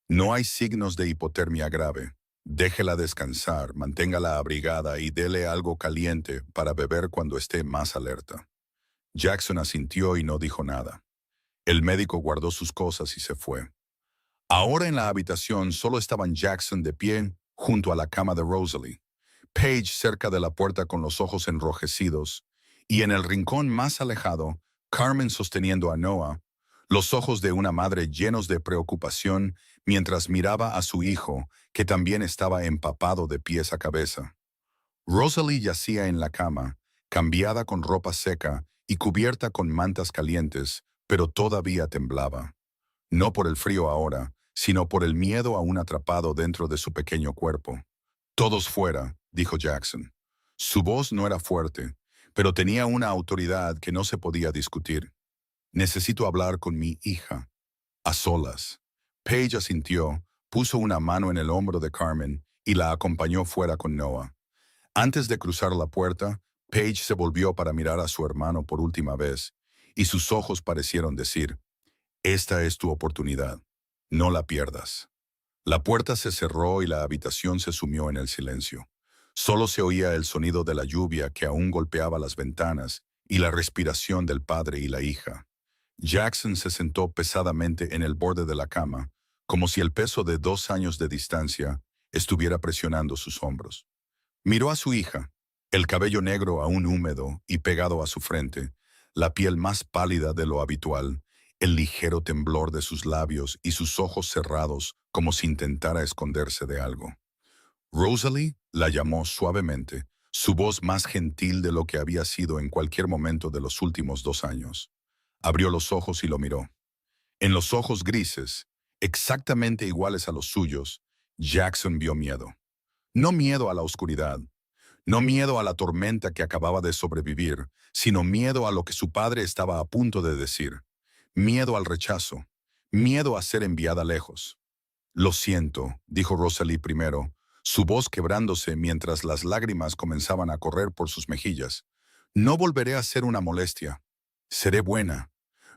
Speaker 1: No hay signos de hipotermia grave. Déjela descansar, manténgala abrigada y dele algo caliente para beber cuando esté más alerta». Jackson asintió y no dijo nada. El médico guardó sus cosas y se fue. Ahora en la habitación solo estaban Jackson de pie junto a la cama de Rosalie, Paige cerca de la puerta con los ojos enrojecidos, y en el rincón más alejado, Carmen sosteniendo a Noah, los ojos de una madre llenos de preocupación mientras miraba a su hijo, que también estaba empapado de pies a cabeza. Rosalie yacía en la cama, cambiada con ropa seca y cubierta con mantas calientes, pero todavía temblaba. No por el frío ahora, sino por el miedo aún atrapado dentro de su pequeño cuerpo. «Todos fuera», dijo Jackson. Su voz no era fuerte, pero tenía una autoridad que no se podía discutir. «Necesito hablar con mi hija. A solas». Paige asintió, puso una mano en el hombro de Carmen y la acompañó fuera con Noah. Antes de cruzar la puerta, Paige se volvió para mirar a su hermano por última vez, y sus ojos parecieron decir, «Esta es tu oportunidad. No la pierdas». La puerta se cerró y la habitación se sumió en el silencio. Solo se oía el sonido de la lluvia que aún golpeaba las ventanas y la respiración del padre y la hija. Jackson se sentó pesadamente en el borde de la cama, como si el peso de 2 años de distancia estuviera presionando sus hombros. Miró a su hija, el cabello negro aún húmedo y pegado a su frente, la piel más pálida de lo habitual, el ligero temblor de sus labios y sus ojos cerrados como si intentara esconderse de algo. Rosalie la llamó suavemente, su voz más gentil de lo que había sido en cualquier momento de los últimos 2 años. Abrió los ojos y lo miró. En los ojos grises, exactamente iguales a los suyos, Jackson vio miedo. No miedo a la oscuridad, no miedo a la tormenta que acababa de sobrevivir, sino miedo a lo que su padre estaba a punto de decir. Miedo al rechazo, miedo a ser enviada lejos. Lo siento, dijo Rosalie primero, su voz quebrándose mientras las lágrimas comenzaban a correr por sus mejillas. No volveré a ser una molestia. Seré buena.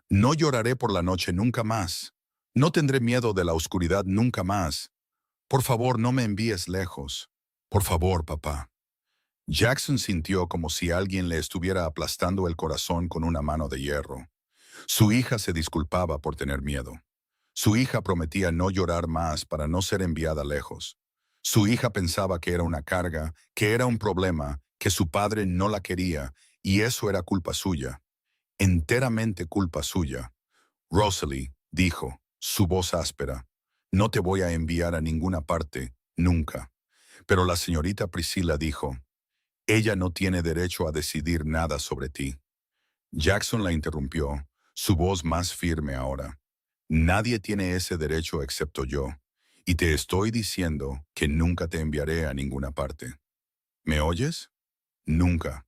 Speaker 1: No lloraré por la noche nunca más. No tendré miedo de la oscuridad nunca más. Por favor, no me envíes lejos. Por favor, papá. Jackson sintió como si alguien le estuviera aplastando el corazón con una mano de hierro. Su hija se disculpaba por tener miedo. Su hija prometía no llorar más para no ser enviada lejos. Su hija pensaba que era una carga, que era un problema, que su padre no la quería, y eso era culpa suya. Enteramente culpa suya. Rosalie dijo, su voz áspera, no te voy a enviar a ninguna parte, nunca. Pero la señorita Priscilla dijo, ella no tiene derecho a decidir nada sobre ti. Jackson la interrumpió, su voz más firme ahora. Nadie tiene ese derecho excepto yo, y te estoy diciendo que nunca te enviaré a ninguna parte. ¿Me oyes? Nunca.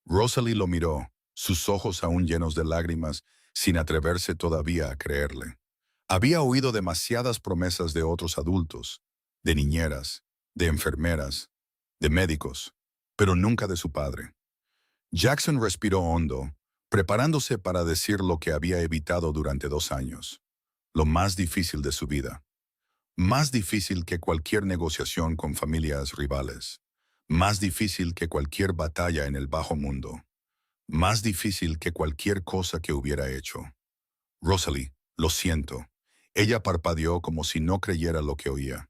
Speaker 1: Rosalie lo miró, sus ojos aún llenos de lágrimas, sin atreverse todavía a creerle. Había oído demasiadas promesas de otros adultos, de niñeras, de enfermeras, de médicos, pero nunca de su padre. Jackson respiró hondo, preparándose para decir lo que había evitado durante 2 años, lo más difícil de su vida. Más difícil que cualquier negociación con familias rivales. Más difícil que cualquier batalla en el bajo mundo. Más difícil que cualquier cosa que hubiera hecho. Rosalie, lo siento. Ella parpadeó como si no creyera lo que oía.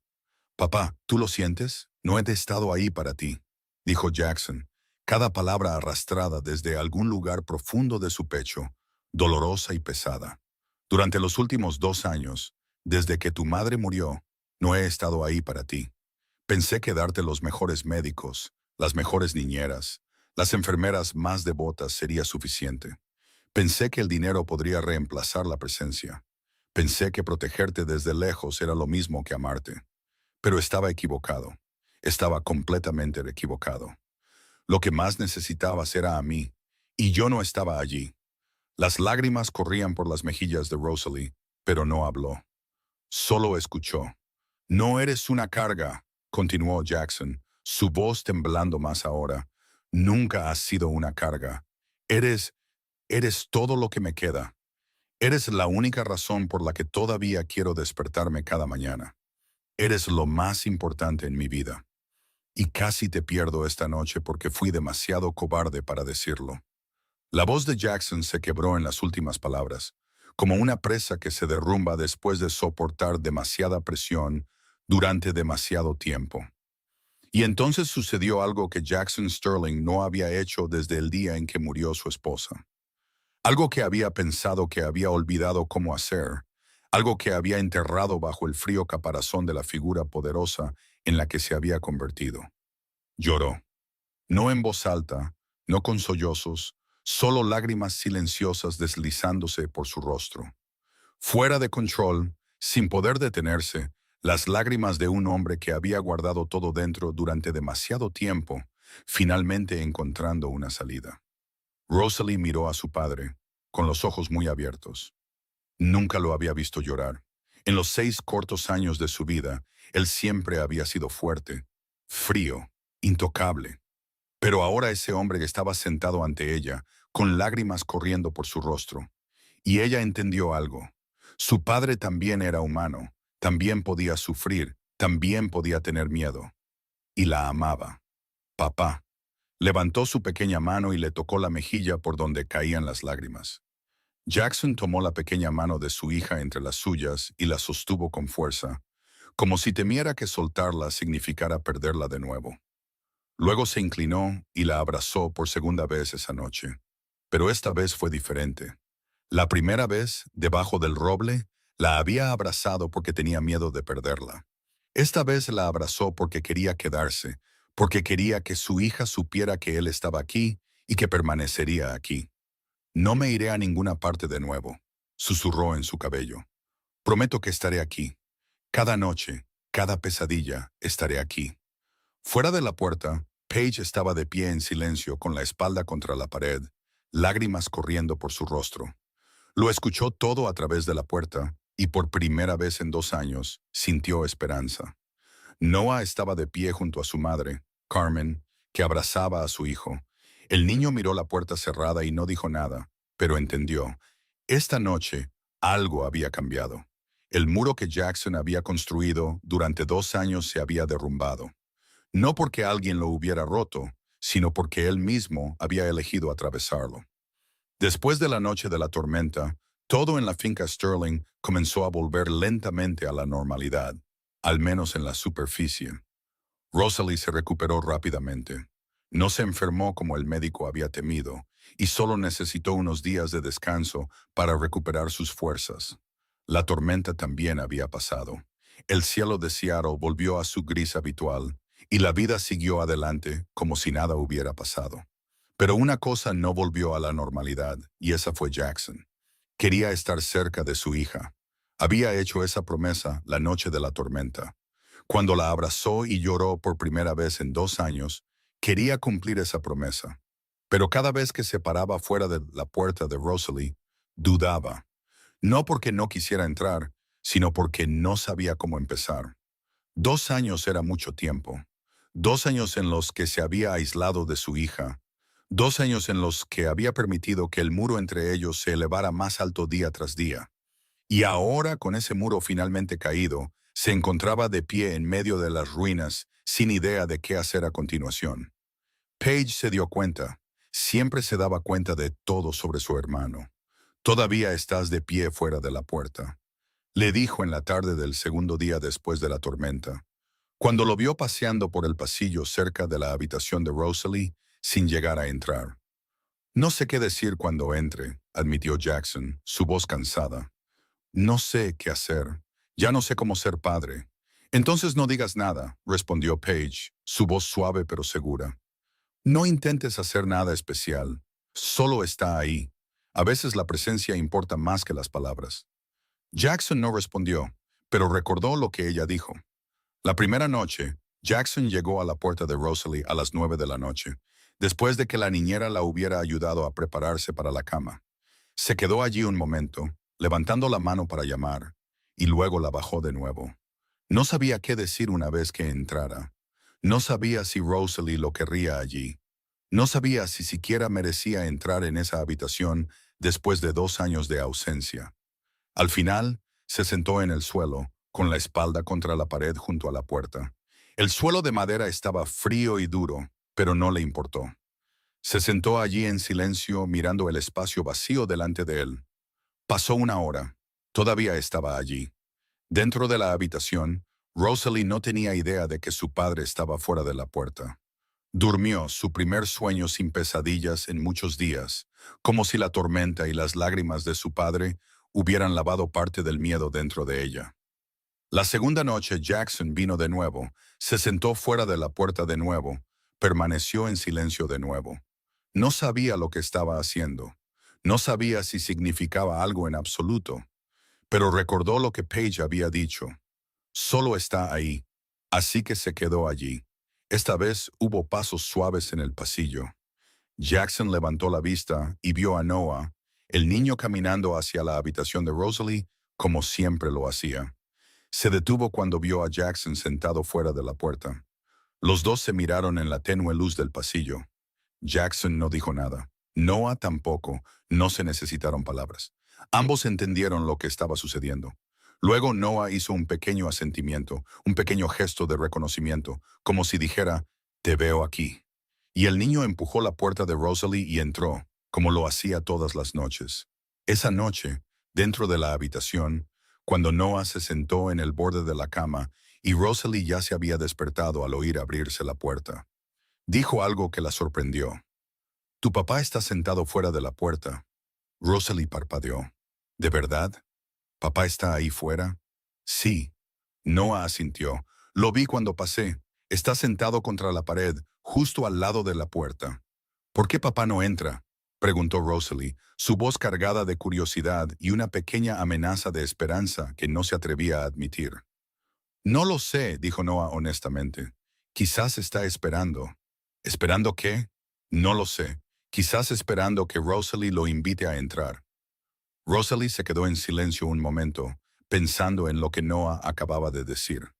Speaker 1: Papá, ¿tú lo sientes? No he estado ahí para ti, dijo Jackson, cada palabra arrastrada desde algún lugar profundo de su pecho, dolorosa y pesada. Durante los últimos 2 años, desde que tu madre murió, no he estado ahí para ti. Pensé que darte los mejores médicos, las mejores niñeras, las enfermeras más devotas sería suficiente. Pensé que el dinero podría reemplazar la presencia. Pensé que protegerte desde lejos era lo mismo que amarte. Pero estaba equivocado. Estaba completamente equivocado. Lo que más necesitabas era a mí, y yo no estaba allí. Las lágrimas corrían por las mejillas de Rosalie, pero no habló. Solo escuchó. No eres una carga, continuó Jackson, su voz temblando más ahora. Nunca has sido una carga. Eres, eres todo lo que me queda. Eres la única razón por la que todavía quiero despertarme cada mañana. Eres lo más importante en mi vida. Y casi te pierdo esta noche porque fui demasiado cobarde para decirlo. La voz de Jackson se quebró en las últimas palabras, como una presa que se derrumba después de soportar demasiada presión durante demasiado tiempo. Y entonces sucedió algo que Jackson Sterling no había hecho desde el día en que murió su esposa. Algo que había pensado que había olvidado cómo hacer, algo que había enterrado bajo el frío caparazón de la figura poderosa en la que se había convertido. Lloró. No en voz alta, no con sollozos, solo lágrimas silenciosas deslizándose por su rostro. Fuera de control, sin poder detenerse, las lágrimas de un hombre que había guardado todo dentro durante demasiado tiempo, finalmente encontrando una salida. Rosalie miró a su padre, con los ojos muy abiertos. Nunca lo había visto llorar. En los 6 cortos años de su vida, él siempre había sido fuerte, frío, intocable. Pero ahora ese hombre estaba sentado ante ella, con lágrimas corriendo por su rostro. Y ella entendió algo. Su padre también era humano, también podía sufrir, también podía tener miedo. Y la amaba. Papá. Levantó su pequeña mano y le tocó la mejilla por donde caían las lágrimas. Jackson tomó la pequeña mano de su hija entre las suyas y la sostuvo con fuerza, como si temiera que soltarla significara perderla de nuevo. Luego se inclinó y la abrazó por segunda vez esa noche. Pero esta vez fue diferente. La primera vez, debajo del roble, la había abrazado porque tenía miedo de perderla. Esta vez la abrazó porque quería quedarse, porque quería que su hija supiera que él estaba aquí y que permanecería aquí. No me iré a ninguna parte de nuevo, susurró en su cabello. Prometo que estaré aquí, cada noche, cada pesadilla, estaré aquí. Fuera de la puerta, Paige estaba de pie en silencio con la espalda contra la pared, lágrimas corriendo por su rostro. Lo escuchó todo a través de la puerta y por primera vez en 2 años sintió esperanza. Noah estaba de pie junto a su madre, Carmen, que abrazaba a su hijo. El niño miró la puerta cerrada y no dijo nada, pero entendió. Esta noche, algo había cambiado. El muro que Jackson había construido durante 2 años se había derrumbado. No porque alguien lo hubiera roto, sino porque él mismo había elegido atravesarlo. Después de la noche de la tormenta, todo en la finca Sterling comenzó a volver lentamente a la normalidad, al menos en la superficie. Rosalie se recuperó rápidamente. No se enfermó como el médico había temido, y solo necesitó unos días de descanso para recuperar sus fuerzas. La tormenta también había pasado. El cielo de Seattle volvió a su gris habitual, y la vida siguió adelante como si nada hubiera pasado. Pero una cosa no volvió a la normalidad, y esa fue Jackson. Quería estar cerca de su hija. Había hecho esa promesa la noche de la tormenta. Cuando la abrazó y lloró por primera vez en 2 años, quería cumplir esa promesa. Pero cada vez que se paraba fuera de la puerta de Rosalie, dudaba. No porque no quisiera entrar, sino porque no sabía cómo empezar. 2 años era mucho tiempo. 2 años en los que se había aislado de su hija. 2 años en los que había permitido que el muro entre ellos se elevara más alto día tras día. Y ahora, con ese muro finalmente caído, se encontraba de pie en medio de las ruinas, sin idea de qué hacer a continuación. Paige se dio cuenta. Siempre se daba cuenta de todo sobre su hermano. Todavía estás de pie fuera de la puerta, le dijo en la tarde del segundo día después de la tormenta, cuando lo vio paseando por el pasillo cerca de la habitación de Rosalie, sin llegar a entrar. No sé qué decir cuando entre, admitió Jackson, su voz cansada. No sé qué hacer. Ya no sé cómo ser padre. Entonces no digas nada, respondió Paige, su voz suave pero segura. No intentes hacer nada especial. Solo está ahí. A veces la presencia importa más que las palabras. Jackson no respondió, pero recordó lo que ella dijo. La primera noche, Jackson llegó a la puerta de Rosalie a las 9 de la noche, después de que la niñera la hubiera ayudado a prepararse para la cama. Se quedó allí un momento, levantando la mano para llamar, y luego la bajó de nuevo. No sabía qué decir una vez que entrara. No sabía si Rosalie lo querría allí. No sabía si siquiera merecía entrar en esa habitación después de 2 años de ausencia. Al final, se sentó en el suelo, con la espalda contra la pared junto a la puerta. El suelo de madera estaba frío y duro, pero no le importó. Se sentó allí en silencio mirando el espacio vacío delante de él. Pasó una hora. Todavía estaba allí. Dentro de la habitación, Rosalie no tenía idea de que su padre estaba fuera de la puerta. Durmió su primer sueño sin pesadillas en muchos días, como si la tormenta y las lágrimas de su padre hubieran lavado parte del miedo dentro de ella. La segunda noche Jackson vino de nuevo, se sentó fuera de la puerta de nuevo, permaneció en silencio de nuevo. No sabía lo que estaba haciendo. No sabía si significaba algo en absoluto, pero recordó lo que Paige había dicho. Solo está ahí. Así que se quedó allí. Esta vez hubo pasos suaves en el pasillo. Jackson levantó la vista y vio a Noah, el niño caminando hacia la habitación de Rosalie, como siempre lo hacía. Se detuvo cuando vio a Jackson sentado fuera de la puerta. Los dos se miraron en la tenue luz del pasillo. Jackson no dijo nada. Noah tampoco. No se necesitaron palabras. Ambos entendieron lo que estaba sucediendo. Luego Noah hizo un pequeño asentimiento, un pequeño gesto de reconocimiento, como si dijera, «Te veo aquí». Y el niño empujó la puerta de Rosalie y entró, como lo hacía todas las noches. Esa noche, dentro de la habitación, cuando Noah se sentó en el borde de la cama y Rosalie ya se había despertado al oír abrirse la puerta, dijo algo que la sorprendió. «Tu papá está sentado fuera de la puerta». Rosalie parpadeó. «¿De verdad? ¿Papá está ahí fuera?» «Sí». Noah asintió. «Lo vi cuando pasé. Está sentado contra la pared, justo al lado de la puerta». «¿Por qué papá no entra?», preguntó Rosalie, su voz cargada de curiosidad y una pequeña amenaza de esperanza que no se atrevía a admitir. No lo sé, dijo Noah honestamente. Quizás está esperando. ¿Esperando qué? No lo sé. Quizás esperando que Rosalie lo invite a entrar. Rosalie se quedó en silencio un momento, pensando en lo que Noah acababa de decir.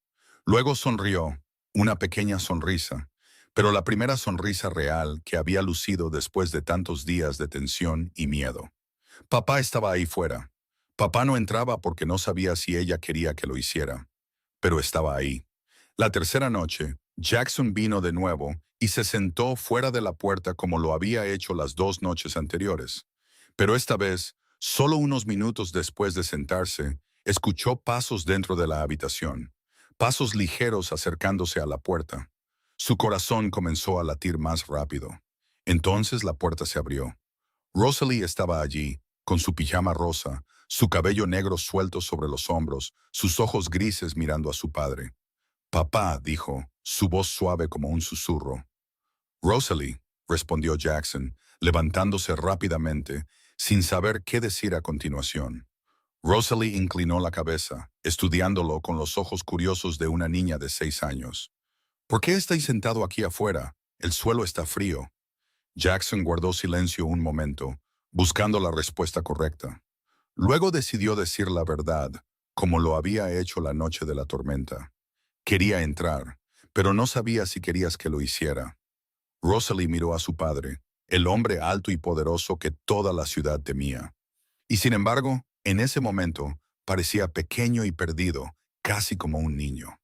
Speaker 1: Luego sonrió, una pequeña sonrisa, pero la primera sonrisa real que había lucido después de tantos días de tensión y miedo. Papá estaba ahí fuera. Papá no entraba porque no sabía si ella quería que lo hiciera, pero estaba ahí. La tercera noche, Jackson vino de nuevo y se sentó fuera de la puerta como lo había hecho las 2 noches anteriores. Pero esta vez, solo unos minutos después de sentarse, escuchó pasos dentro de la habitación, pasos ligeros acercándose a la puerta. Su corazón comenzó a latir más rápido. Entonces la puerta se abrió. Rosalie estaba allí, con su pijama rosa, su cabello negro suelto sobre los hombros, sus ojos grises mirando a su padre. Papá, dijo, su voz suave como un susurro. Rosalie, respondió Jackson, levantándose rápidamente, sin saber qué decir a continuación. Rosalie inclinó la cabeza, estudiándolo con los ojos curiosos de una niña de 6 años. ¿Por qué estáis sentado aquí afuera? El suelo está frío. Jackson guardó silencio un momento, buscando la respuesta correcta. Luego decidió decir la verdad, como lo había hecho la noche de la tormenta. Quería entrar, pero no sabía si querías que lo hiciera. Rosalie miró a su padre, el hombre alto y poderoso que toda la ciudad temía. Y sin embargo, en ese momento, parecía pequeño y perdido, casi como un niño.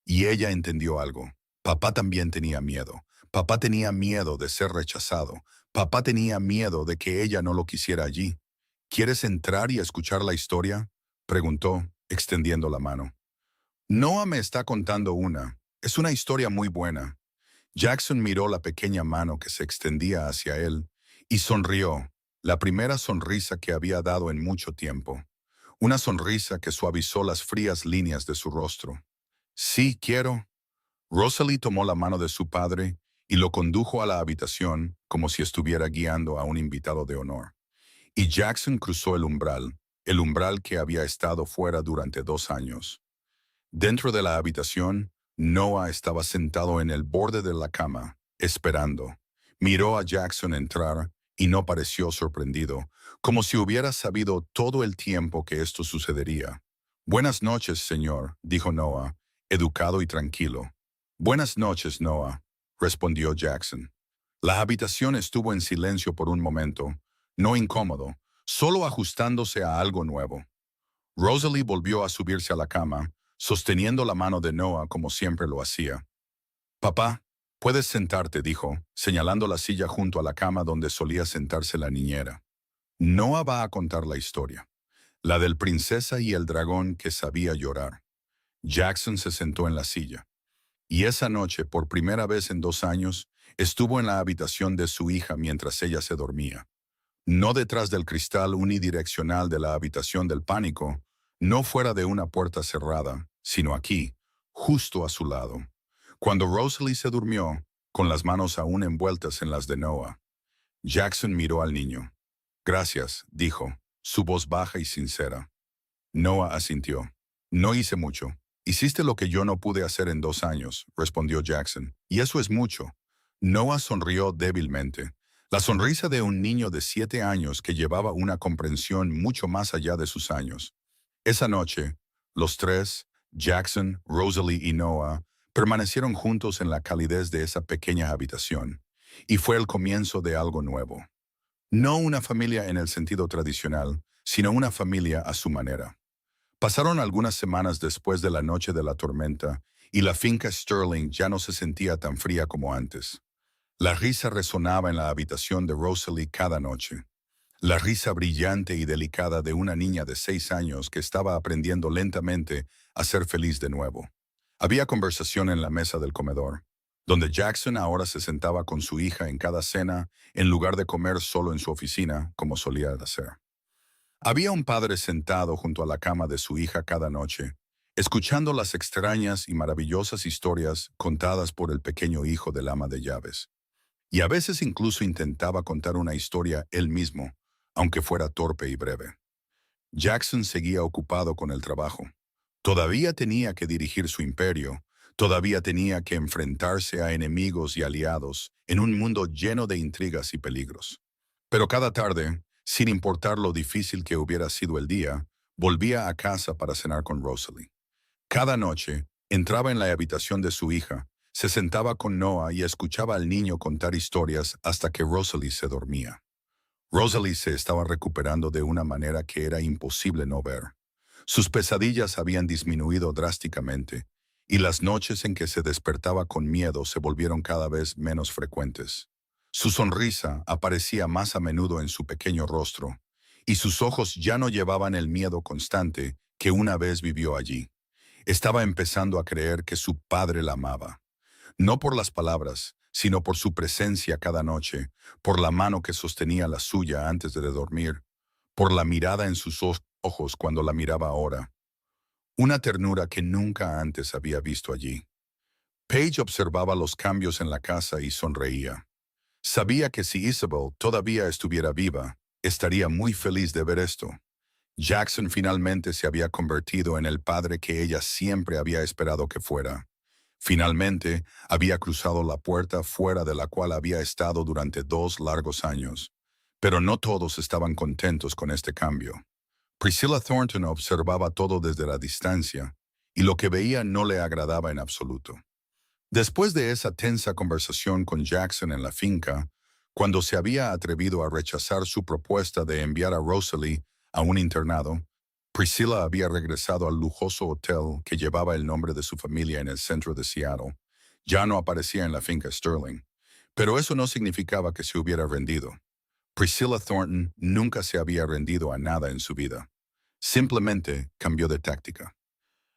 Speaker 1: Y ella entendió algo. Papá también tenía miedo. Papá tenía miedo de ser rechazado. Papá tenía miedo de que ella no lo quisiera allí. ¿Quieres entrar y escuchar la historia?, preguntó, extendiendo la mano. Noah me está contando una. Es una historia muy buena. Jackson miró la pequeña mano que se extendía hacia él y sonrió, la primera sonrisa que había dado en mucho tiempo. Una sonrisa que suavizó las frías líneas de su rostro. Sí, quiero. Rosalie tomó la mano de su padre y lo condujo a la habitación como si estuviera guiando a un invitado de honor. Y Jackson cruzó el umbral que había estado fuera durante 2 años. Dentro de la habitación, Noah estaba sentado en el borde de la cama, esperando. Miró a Jackson entrar y no pareció sorprendido, como si hubiera sabido todo el tiempo que esto sucedería. Buenas noches, señor, dijo Noah, educado y tranquilo. Buenas noches, Noah, respondió Jackson. La habitación estuvo en silencio por un momento, no incómodo, solo ajustándose a algo nuevo. Rosalie volvió a subirse a la cama, sosteniendo la mano de Noah como siempre lo hacía. Papá, puedes sentarte, dijo, señalando la silla junto a la cama donde solía sentarse la niñera. Noah va a contar la historia, la del princesa y el dragón que sabía llorar. Jackson se sentó en la silla. Y esa noche, por primera vez en 2 años, estuvo en la habitación de su hija mientras ella se dormía. No detrás del cristal unidireccional de la habitación del pánico, no fuera de una puerta cerrada, sino aquí, justo a su lado. Cuando Rosalie se durmió, con las manos aún envueltas en las de Noah, Jackson miró al niño. Gracias, dijo, su voz baja y sincera. Noah asintió. No hice mucho. Hiciste lo que yo no pude hacer en 2 años, respondió Jackson, y eso es mucho. Noah sonrió débilmente. La sonrisa de un niño de 7 años que llevaba una comprensión mucho más allá de sus años. Esa noche, los tres, Jackson, Rosalie y Noah, permanecieron juntos en la calidez de esa pequeña habitación, y fue el comienzo de algo nuevo. No una familia en el sentido tradicional, sino una familia a su manera. Pasaron algunas semanas después de la noche de la tormenta, y la finca Sterling ya no se sentía tan fría como antes. La risa resonaba en la habitación de Rosalie cada noche. La risa brillante y delicada de una niña de 6 años que estaba aprendiendo lentamente a ser feliz de nuevo. Había conversación en la mesa del comedor, donde Jackson ahora se sentaba con su hija en cada cena, en lugar de comer solo en su oficina, como solía hacer. Había un padre sentado junto a la cama de su hija cada noche, escuchando las extrañas y maravillosas historias contadas por el pequeño hijo del ama de llaves. Y a veces incluso intentaba contar una historia él mismo, aunque fuera torpe y breve. Jackson seguía ocupado con el trabajo. Todavía tenía que dirigir su imperio, todavía tenía que enfrentarse a enemigos y aliados en un mundo lleno de intrigas y peligros. Pero cada tarde, sin importar lo difícil que hubiera sido el día, volvía a casa para cenar con Rosalie. Cada noche, entraba en la habitación de su hija, se sentaba con Noah y escuchaba al niño contar historias hasta que Rosalie se dormía. Rosalie se estaba recuperando de una manera que era imposible no ver. Sus pesadillas habían disminuido drásticamente, y las noches en que se despertaba con miedo se volvieron cada vez menos frecuentes. Su sonrisa aparecía más a menudo en su pequeño rostro, y sus ojos ya no llevaban el miedo constante que una vez vivió allí. Estaba empezando a creer que su padre la amaba, no por las palabras, sino por su presencia cada noche, por la mano que sostenía la suya antes de dormir, por la mirada en sus ojos cuando la miraba ahora. Una ternura que nunca antes había visto allí. Paige observaba los cambios en la casa y sonreía. Sabía que si Isabel todavía estuviera viva, estaría muy feliz de ver esto. Jackson finalmente se había convertido en el padre que ella siempre había esperado que fuera. Finalmente, había cruzado la puerta fuera de la cual había estado durante 2 largos años. Pero no todos estaban contentos con este cambio. Priscilla Thornton observaba todo desde la distancia, y lo que veía no le agradaba en absoluto. Después de esa tensa conversación con Jackson en la finca, cuando se había atrevido a rechazar su propuesta de enviar a Rosalie a un internado, Priscilla había regresado al lujoso hotel que llevaba el nombre de su familia en el centro de Seattle. Ya no aparecía en la finca Sterling, pero eso no significaba que se hubiera rendido. Priscilla Thornton nunca se había rendido a nada en su vida. Simplemente cambió de táctica.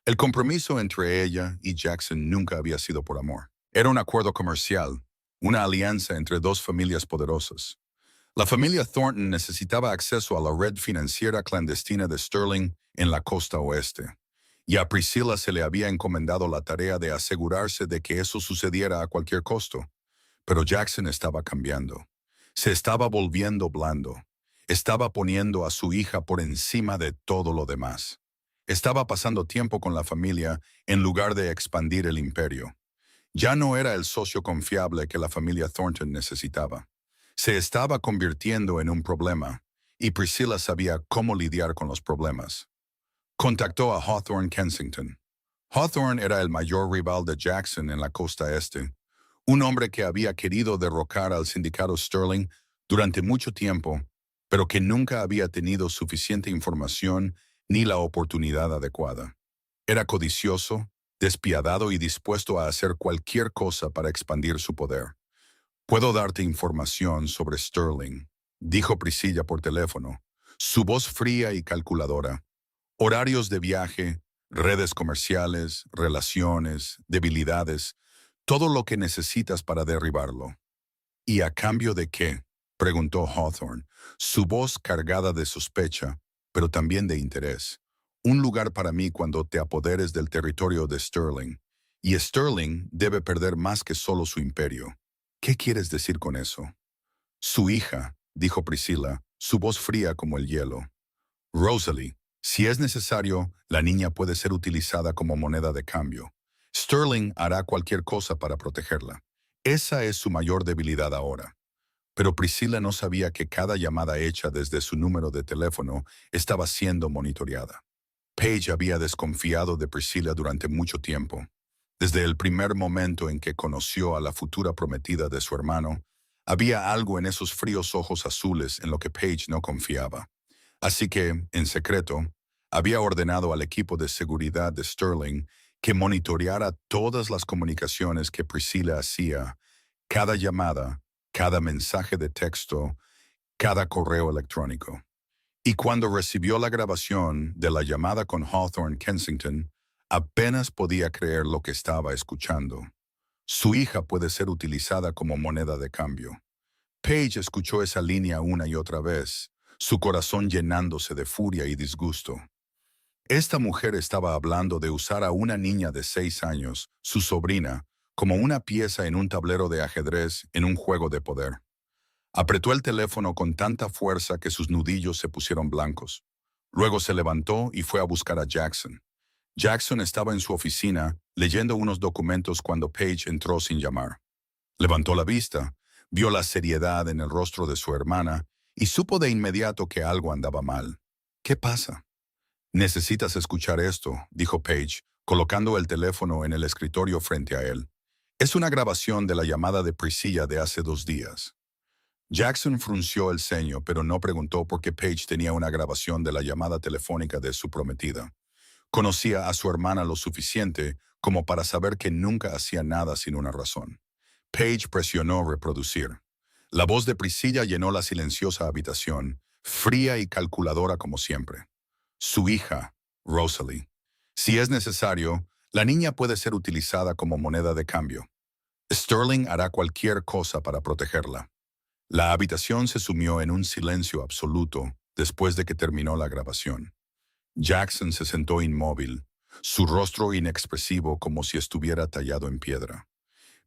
Speaker 1: El compromiso entre ella y Jackson nunca había sido por amor. Era un acuerdo comercial, una alianza entre 2 familias poderosas. La familia Thornton necesitaba acceso a la red financiera clandestina de Sterling en la costa oeste, y a Priscilla se le había encomendado la tarea de asegurarse de que eso sucediera a cualquier costo. Pero Jackson estaba cambiando. Se estaba volviendo blando. Estaba poniendo a su hija por encima de todo lo demás. Estaba pasando tiempo con la familia en lugar de expandir el imperio. Ya no era el socio confiable que la familia Thornton necesitaba. Se estaba convirtiendo en un problema, y Priscilla sabía cómo lidiar con los problemas. Contactó a Hawthorne Kensington. Hawthorne era el mayor rival de Jackson en la costa este, un hombre que había querido derrocar al sindicato Sterling durante mucho tiempo, pero que nunca había tenido suficiente información ni la oportunidad adecuada. Era codicioso, despiadado y dispuesto a hacer cualquier cosa para expandir su poder. «Puedo darte información sobre Sterling», dijo Priscilla por teléfono, su voz fría y calculadora. Horarios de viaje, redes comerciales, relaciones, debilidades, todo lo que necesitas para derribarlo. «¿Y a cambio de qué?», preguntó Hawthorne, su voz cargada de sospecha, pero también de interés. «Un lugar para mí cuando te apoderes del territorio de Sterling. Y Sterling debe perder más que solo su imperio». «¿Qué quieres decir con eso?». «Su hija», dijo Priscilla, su voz fría como el hielo. «Rosalie, si es necesario, la niña puede ser utilizada como moneda de cambio. Sterling hará cualquier cosa para protegerla. Esa es su mayor debilidad ahora». Pero Priscilla no sabía que cada llamada hecha desde su número de teléfono estaba siendo monitoreada. Paige había desconfiado de Priscilla durante mucho tiempo. Desde el primer momento en que conoció a la futura prometida de su hermano, había algo en esos fríos ojos azules en lo que Paige no confiaba. Así que, en secreto, había ordenado al equipo de seguridad de Sterling que monitoreara todas las comunicaciones que Priscilla hacía, cada llamada, cada mensaje de texto, cada correo electrónico. Y cuando recibió la grabación de la llamada con Hawthorne Kensington, apenas podía creer lo que estaba escuchando. Su hija puede ser utilizada como moneda de cambio. Paige escuchó esa línea una y otra vez, su corazón llenándose de furia y disgusto. Esta mujer estaba hablando de usar a una niña de 6 años, su sobrina, como una pieza en un tablero de ajedrez en un juego de poder. Apretó el teléfono con tanta fuerza que sus nudillos se pusieron blancos. Luego se levantó y fue a buscar a Jackson. Jackson estaba en su oficina leyendo unos documentos cuando Paige entró sin llamar. Levantó la vista, vio la seriedad en el rostro de su hermana y supo de inmediato que algo andaba mal. ¿Qué pasa? Necesitas escuchar esto, dijo Paige, colocando el teléfono en el escritorio frente a él. Es una grabación de la llamada de Priscilla de hace 2 días. Jackson frunció el ceño, pero no preguntó por qué Paige tenía una grabación de la llamada telefónica de su prometida. Conocía a su hermana lo suficiente como para saber que nunca hacía nada sin una razón. Paige presionó reproducir. La voz de Priscilla llenó la silenciosa habitación, fría y calculadora como siempre. Su hija, Rosalie. Si es necesario, la niña puede ser utilizada como moneda de cambio. Sterling hará cualquier cosa para protegerla. La habitación se sumió en un silencio absoluto después de que terminó la grabación. Jackson se sentó inmóvil, su rostro inexpresivo como si estuviera tallado en piedra.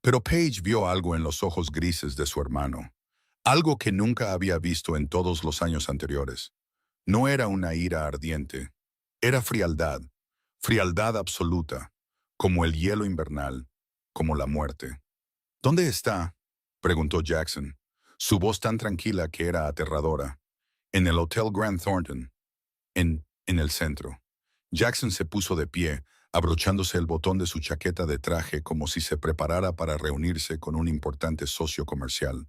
Speaker 1: Pero Paige vio algo en los ojos grises de su hermano, algo que nunca había visto en todos los años anteriores. No era una ira ardiente, era frialdad, frialdad absoluta, como el hielo invernal, como la muerte. ¿Dónde está?, preguntó Jackson, su voz tan tranquila que era aterradora. En el Hotel Grand Thornton, en el centro. Jackson se puso de pie, abrochándose el botón de su chaqueta de traje como si se preparara para reunirse con un importante socio comercial.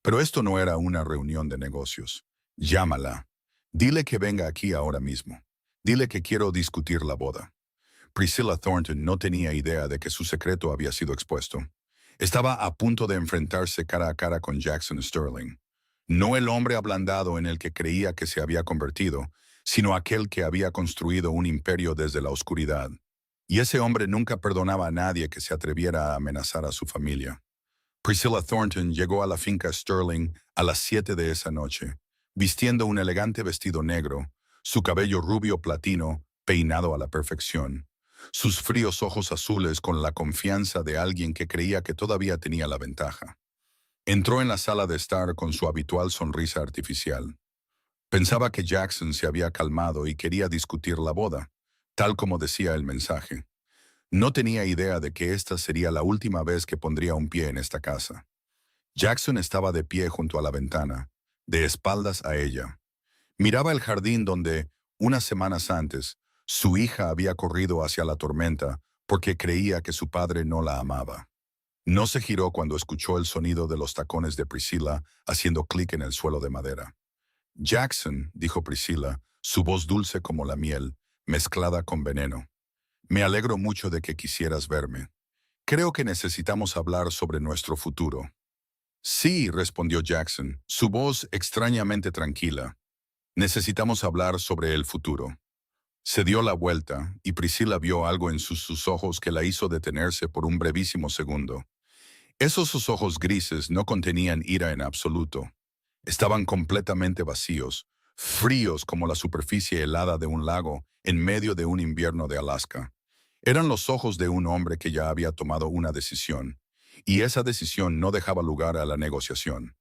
Speaker 1: Pero esto no era una reunión de negocios. Llámala. Dile que venga aquí ahora mismo. Dile que quiero discutir la boda. Priscilla Thornton no tenía idea de que su secreto había sido expuesto. Estaba a punto de enfrentarse cara a cara con Jackson Sterling. No el hombre ablandado en el que creía que se había convertido, sino aquel que había construido un imperio desde la oscuridad. Y ese hombre nunca perdonaba a nadie que se atreviera a amenazar a su familia. Priscilla Thornton llegó a la finca Sterling a las 7 de esa noche, vistiendo un elegante vestido negro, su cabello rubio platino peinado a la perfección, sus fríos ojos azules con la confianza de alguien que creía que todavía tenía la ventaja. Entró en la sala de estar con su habitual sonrisa artificial. Pensaba que Jackson se había calmado y quería discutir la boda, tal como decía el mensaje. No tenía idea de que esta sería la última vez que pondría un pie en esta casa. Jackson estaba de pie junto a la ventana, de espaldas a ella. Miraba el jardín donde, unas semanas antes, su hija había corrido hacia la tormenta porque creía que su padre no la amaba. No se giró cuando escuchó el sonido de los tacones de Priscilla haciendo clic en el suelo de madera. Jackson, dijo Priscilla, su voz dulce como la miel, mezclada con veneno. Me alegro mucho de que quisieras verme. Creo que necesitamos hablar sobre nuestro futuro. Sí, respondió Jackson, su voz extrañamente tranquila. Necesitamos hablar sobre el futuro. Se dio la vuelta y Priscilla vio algo en sus ojos que la hizo detenerse por un brevísimo segundo. Sus ojos grises no contenían ira en absoluto. Estaban completamente vacíos, fríos como la superficie helada de un lago en medio de un invierno de Alaska. Eran los ojos de un hombre que ya había tomado una decisión, y esa decisión no dejaba lugar a la negociación.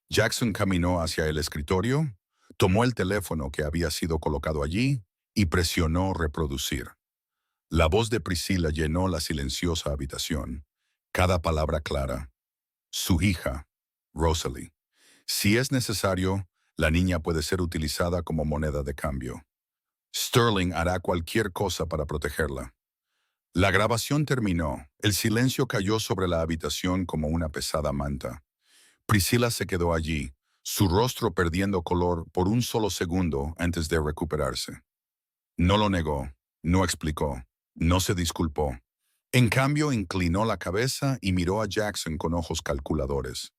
Speaker 1: Jackson caminó hacia el escritorio, tomó el teléfono que había sido colocado allí y presionó reproducir. La voz de Priscilla llenó la silenciosa habitación, cada palabra clara. Su hija, Rosalie. Si es necesario, la niña puede ser utilizada como moneda de cambio. Sterling hará cualquier cosa para protegerla. La grabación terminó. El silencio cayó sobre la habitación como una pesada manta. Priscilla se quedó allí, su rostro perdiendo color por un solo segundo antes de recuperarse. No lo negó, no explicó, no se disculpó. En cambio, inclinó la cabeza y miró a Jackson con ojos calculadores.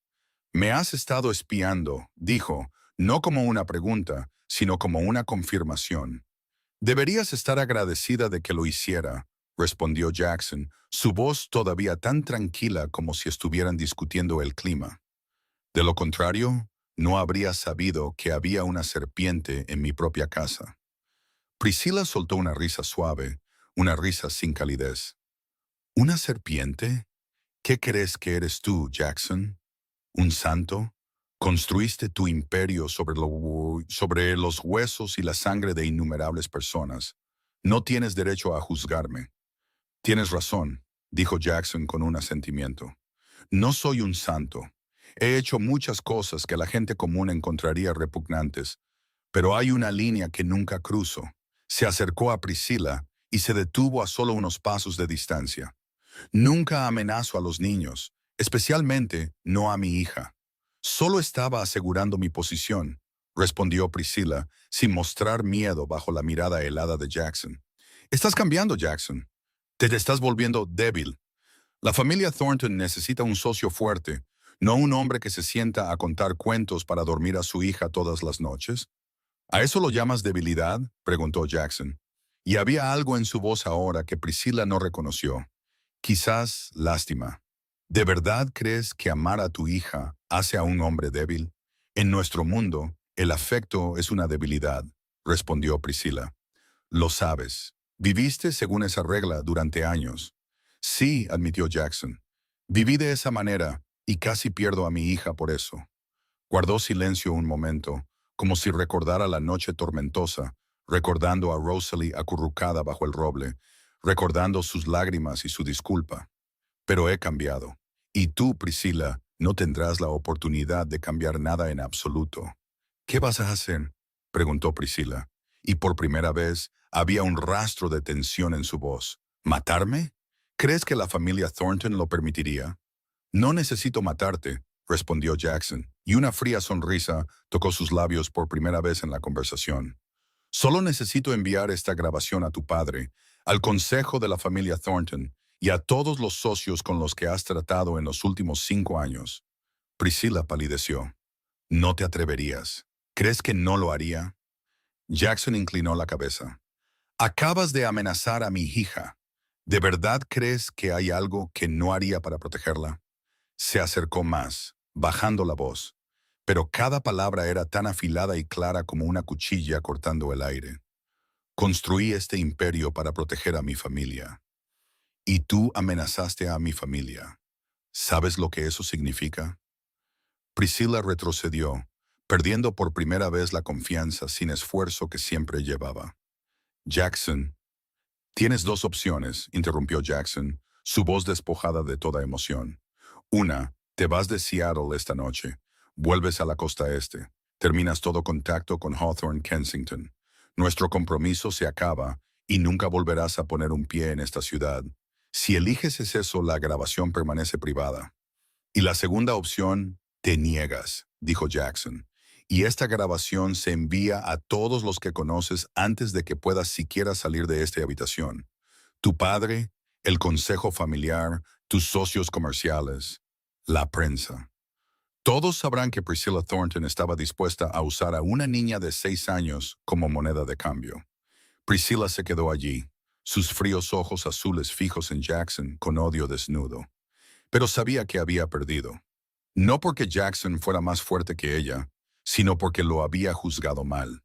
Speaker 1: Me has estado espiando, dijo, no como una pregunta, sino como una confirmación. Deberías estar agradecida de que lo hiciera, respondió Jackson, su voz todavía tan tranquila como si estuvieran discutiendo el clima. De lo contrario, no habría sabido que había una serpiente en mi propia casa. Priscilla soltó una risa suave, una risa sin calidez. ¿Una serpiente? ¿Qué crees que eres tú, Jackson? ¿Un santo? Construiste tu imperio sobre los huesos y la sangre de innumerables personas. No tienes derecho a juzgarme. Tienes razón, dijo Jackson con un asentimiento. No soy un santo. He hecho muchas cosas que la gente común encontraría repugnantes, pero hay una línea que nunca cruzo. Se acercó a Priscilla y se detuvo a solo unos pasos de distancia. Nunca amenazo a los niños, especialmente no a mi hija. Solo estaba asegurando mi posición, respondió Priscilla, sin mostrar miedo bajo la mirada helada de Jackson. Estás cambiando, Jackson. Te estás volviendo débil. La familia Thornton necesita un socio fuerte, no un hombre que se sienta a contar cuentos para dormir a su hija todas las noches. ¿A eso lo llamas debilidad?, preguntó Jackson. Y había algo en su voz ahora que Priscilla no reconoció. Quizás lástima. ¿De verdad crees que amar a tu hija hace a un hombre débil? En nuestro mundo, el afecto es una debilidad, respondió Priscilla. Lo sabes. Viviste según esa regla durante años. Sí, admitió Jackson. Viví de esa manera y casi pierdo a mi hija por eso. Guardó silencio un momento, como si recordara la noche tormentosa, recordando a Rosalie acurrucada bajo el roble, recordando sus lágrimas y su disculpa. Pero he cambiado. Y tú, Priscilla, no tendrás la oportunidad de cambiar nada en absoluto. ¿Qué vas a hacer?, preguntó Priscilla, y por primera vez había un rastro de tensión en su voz. ¿Matarme? ¿Crees que la familia Thornton lo permitiría? No necesito matarte, respondió Jackson, y una fría sonrisa tocó sus labios por primera vez en la conversación. Solo necesito enviar esta grabación a tu padre, al consejo de la familia Thornton y a todos los socios con los que has tratado en los últimos 5 años. Priscilla palideció. No te atreverías. ¿Crees que no lo haría? Jackson inclinó la cabeza. Acabas de amenazar a mi hija. ¿De verdad crees que hay algo que no haría para protegerla? Se acercó más, bajando la voz, pero cada palabra era tan afilada y clara como una cuchilla cortando el aire. Construí este imperio para proteger a mi familia. Y tú amenazaste a mi familia. ¿Sabes lo que eso significa? Priscilla retrocedió, perdiendo por primera vez la confianza sin esfuerzo que siempre llevaba. Jackson. Tienes 2 opciones, interrumpió Jackson, su voz despojada de toda emoción. Una, te vas de Seattle esta noche, vuelves a la costa este, terminas todo contacto con Hawthorne Kensington. Nuestro compromiso se acaba y nunca volverás a poner un pie en esta ciudad. Si eliges eso, la grabación permanece privada. Y la segunda opción, te niegas, dijo Jackson. Y esta grabación se envía a todos los que conoces antes de que puedas siquiera salir de esta habitación. Tu padre, el consejo familiar, tus socios comerciales, la prensa. Todos sabrán que Priscilla Thornton estaba dispuesta a usar a una niña de 6 años como moneda de cambio. Priscilla se quedó allí, sus fríos ojos azules fijos en Jackson con odio desnudo. Pero sabía que había perdido. No porque Jackson fuera más fuerte que ella, sino porque lo había juzgado mal.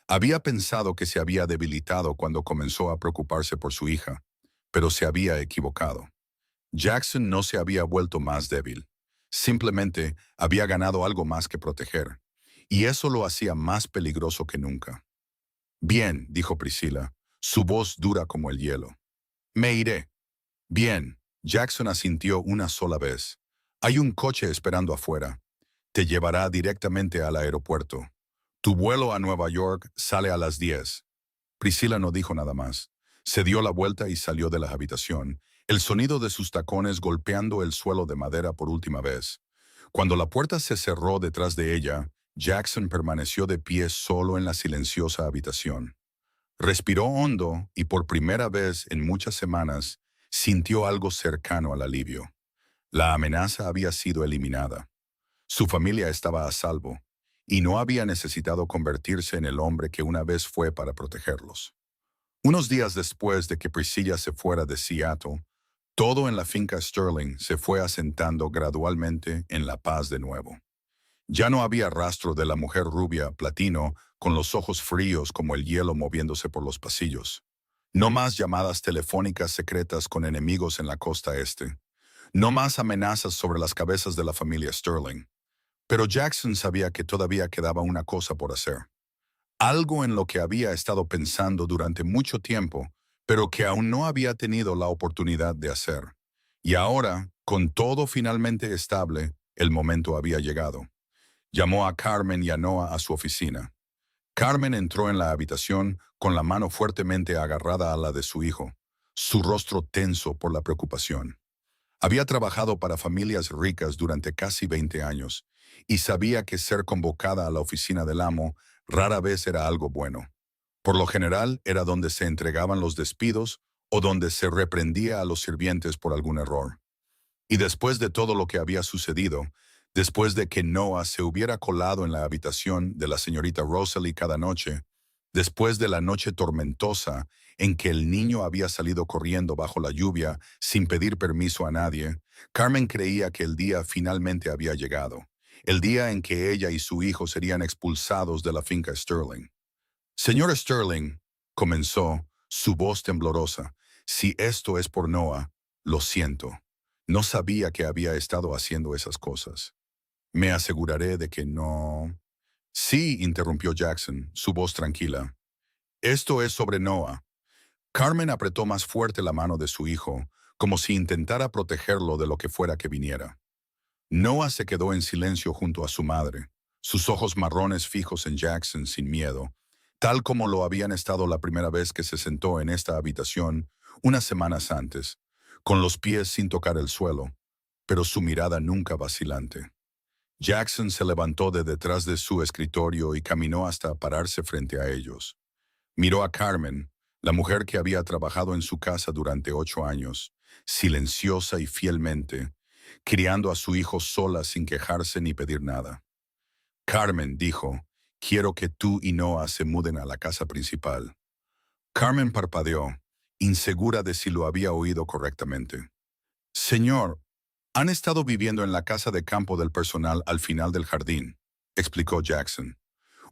Speaker 1: Había pensado que se había debilitado cuando comenzó a preocuparse por su hija, pero se había equivocado. Jackson no se había vuelto más débil. Simplemente había ganado algo más que proteger, y eso lo hacía más peligroso que nunca. Bien, dijo Priscilla, su voz dura como el hielo. Me iré. Bien, Jackson asintió una sola vez. Hay un coche esperando afuera. Te llevará directamente al aeropuerto. Tu vuelo a Nueva York sale a las 10. Priscilla no dijo nada más. Se dio la vuelta y salió de la habitación, el sonido de sus tacones golpeando el suelo de madera por última vez. Cuando la puerta se cerró detrás de ella, Jackson permaneció de pie solo en la silenciosa habitación. Respiró hondo y por primera vez en muchas semanas sintió algo cercano al alivio. La amenaza había sido eliminada. Su familia estaba a salvo, y no había necesitado convertirse en el hombre que una vez fue para protegerlos. Unos días después de que Priscilla se fuera de Seattle, todo en la finca Sterling se fue asentando gradualmente en la paz de nuevo. Ya no había rastro de la mujer rubia, platino, con los ojos fríos como el hielo moviéndose por los pasillos. No más llamadas telefónicas secretas con enemigos en la costa este. No más amenazas sobre las cabezas de la familia Sterling. Pero Jackson sabía que todavía quedaba una cosa por hacer. algo en lo que había estado pensando durante mucho tiempo, pero que aún no había tenido la oportunidad de hacer. Y ahora, con todo finalmente estable, el momento había llegado. Llamó a Carmen y a Noah a su oficina. Carmen entró en la habitación con la mano fuertemente agarrada a la de su hijo, su rostro tenso por la preocupación. Había trabajado para familias ricas durante casi 20 años y sabía que ser convocada a la oficina del amo rara vez era algo bueno. Por lo general era donde se entregaban los despidos o donde se reprendía a los sirvientes por algún error. Y después de todo lo que había sucedido, después de que Noah se hubiera colado en la habitación de la señorita Rosalie cada noche, después de la noche tormentosa en que el niño había salido corriendo bajo la lluvia sin pedir permiso a nadie, Carmen creía que el día finalmente había llegado, el día en que ella y su hijo serían expulsados de la finca Sterling. Señor Sterling, comenzó, su voz temblorosa, si esto es por Noah, lo siento. No sabía que había estado haciendo esas cosas. Me aseguraré de que no... Sí, interrumpió Jackson, su voz tranquila. Esto es sobre Noah. Carmen apretó más fuerte la mano de su hijo, como si intentara protegerlo de lo que fuera que viniera. Noah se quedó en silencio junto a su madre, sus ojos marrones fijos en Jackson sin miedo, tal como lo habían estado la primera vez que se sentó en esta habitación unas semanas antes, con los pies sin tocar el suelo, pero su mirada nunca vacilante. Jackson se levantó de detrás de su escritorio y caminó hasta pararse frente a ellos. Miró a Carmen, la mujer que había trabajado en su casa durante 8 años, silenciosa y fielmente, criando a su hijo sola sin quejarse ni pedir nada. Carmen dijo, quiero que tú y Noah se muden a la casa principal. Carmen parpadeó, insegura de si lo había oído correctamente. Señor, han estado viviendo en la casa de campo del personal al final del jardín, explicó Jackson.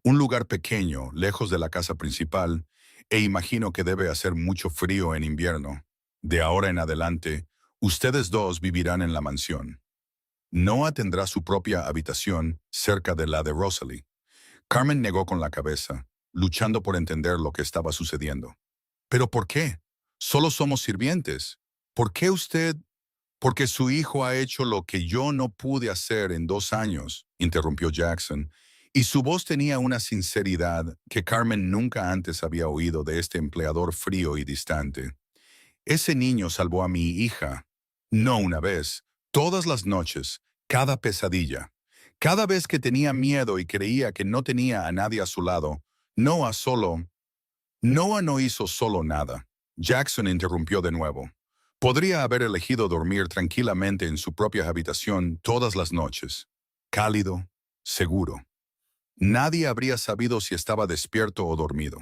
Speaker 1: Un lugar pequeño, lejos de la casa principal, e imagino que debe hacer mucho frío en invierno. De ahora en adelante, ustedes dos vivirán en la mansión. Noah tendrá su propia habitación cerca de la de Rosalie. Carmen negó con la cabeza, luchando por entender lo que estaba sucediendo. ¿Pero por qué? Solo somos sirvientes. ¿Por qué usted...? Porque su hijo ha hecho lo que yo no pude hacer en 2 años, interrumpió Jackson, y su voz tenía una sinceridad que Carmen nunca antes había oído de este empleador frío y distante. Ese niño salvó a mi hija. No una vez, todas las noches, cada pesadilla. Cada vez que tenía miedo y creía que no tenía a nadie a su lado, Noah solo... Noah no hizo solo nada. Jackson interrumpió de nuevo. Podría haber elegido dormir tranquilamente en su propia habitación todas las noches. Cálido, seguro. Nadie habría sabido si estaba despierto o dormido.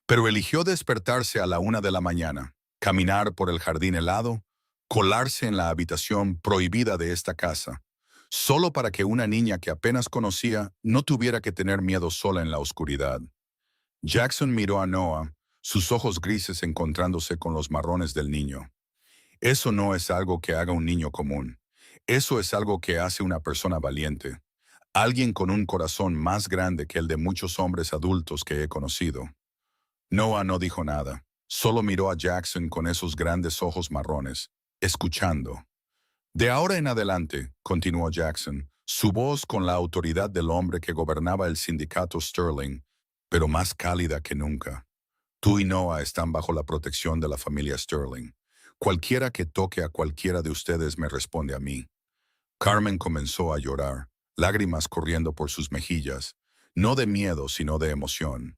Speaker 1: Pero eligió despertarse a la 1 de la mañana, caminar por el jardín helado, colarse en la habitación prohibida de esta casa, solo para que una niña que apenas conocía no tuviera que tener miedo sola en la oscuridad. Jackson miró a Noah, sus ojos grises encontrándose con los marrones del niño. Eso no es algo que haga un niño común. Eso es algo que hace una persona valiente. Alguien con un corazón más grande que el de muchos hombres adultos que he conocido. Noah no dijo nada. Solo miró a Jackson con esos grandes ojos marrones, escuchando. De ahora en adelante, continuó Jackson, su voz con la autoridad del hombre que gobernaba el sindicato Sterling, pero más cálida que nunca. Tú y Noah están bajo la protección de la familia Sterling. Cualquiera que toque a cualquiera de ustedes me responde a mí. Carmen comenzó a llorar, lágrimas corriendo por sus mejillas, no de miedo sino de emoción.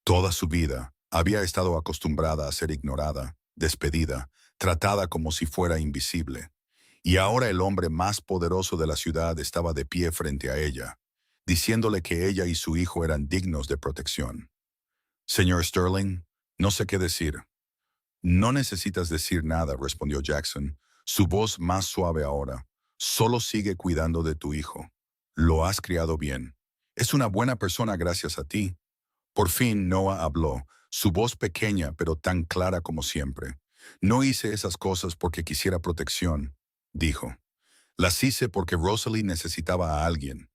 Speaker 1: Toda su vida había estado acostumbrada a ser ignorada, despedida, tratada como si fuera invisible. Y ahora el hombre más poderoso de la ciudad estaba de pie frente a ella, diciéndole que ella y su hijo eran dignos de protección. Señor Sterling, no sé qué decir. No necesitas decir nada, respondió Jackson, su voz más suave ahora. Solo sigue cuidando de tu hijo. Lo has criado bien. Es una buena persona gracias a ti. Por fin Noah habló, su voz pequeña pero tan clara como siempre. No hice esas cosas porque quisiera protección, dijo. Las hice porque Rosalie necesitaba a alguien.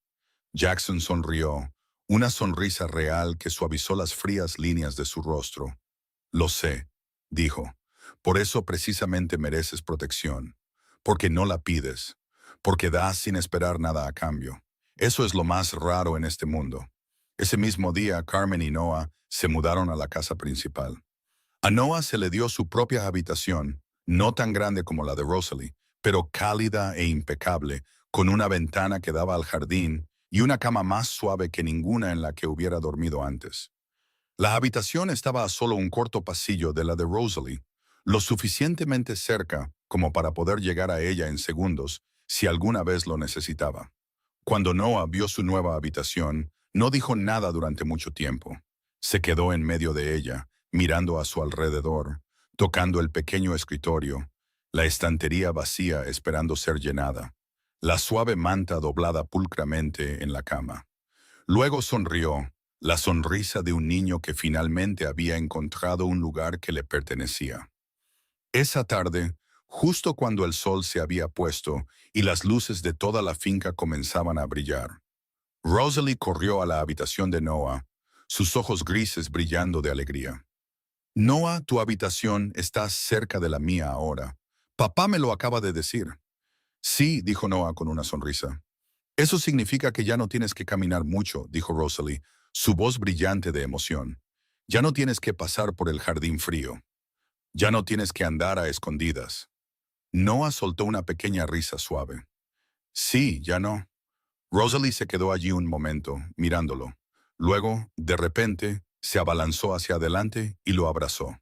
Speaker 1: Jackson sonrió, una sonrisa real que suavizó las frías líneas de su rostro. Lo sé, dijo. Por eso precisamente mereces protección. Porque no la pides. Porque das sin esperar nada a cambio. Eso es lo más raro en este mundo. Ese mismo día, Carmen y Noah se mudaron a la casa principal. A Noah se le dio su propia habitación, no tan grande como la de Rosalie, pero cálida e impecable, con una ventana que daba al jardín y una cama más suave que ninguna en la que hubiera dormido antes. La habitación estaba a solo un corto pasillo de la de Rosalie, lo suficientemente cerca como para poder llegar a ella en segundos si alguna vez lo necesitaba. Cuando Noah vio su nueva habitación, no dijo nada durante mucho tiempo. Se quedó en medio de ella, mirando a su alrededor, tocando el pequeño escritorio, la estantería vacía esperando ser llenada, la suave manta doblada pulcramente en la cama. Luego sonrió, la sonrisa de un niño que finalmente había encontrado un lugar que le pertenecía. Esa tarde, justo cuando el sol se había puesto y las luces de toda la finca comenzaban a brillar, Rosalie corrió a la habitación de Noah, sus ojos grises brillando de alegría. Noah, tu habitación está cerca de la mía ahora. Papá me lo acaba de decir. Sí, dijo Noah con una sonrisa. Eso significa que ya no tienes que caminar mucho, dijo Rosalie, su voz brillante de emoción. Ya no tienes que pasar por el jardín frío. Ya no tienes que andar a escondidas. Noah soltó una pequeña risa suave. Sí, ya no. Rosalie se quedó allí un momento, mirándolo. Luego, de repente, se abalanzó hacia adelante y lo abrazó.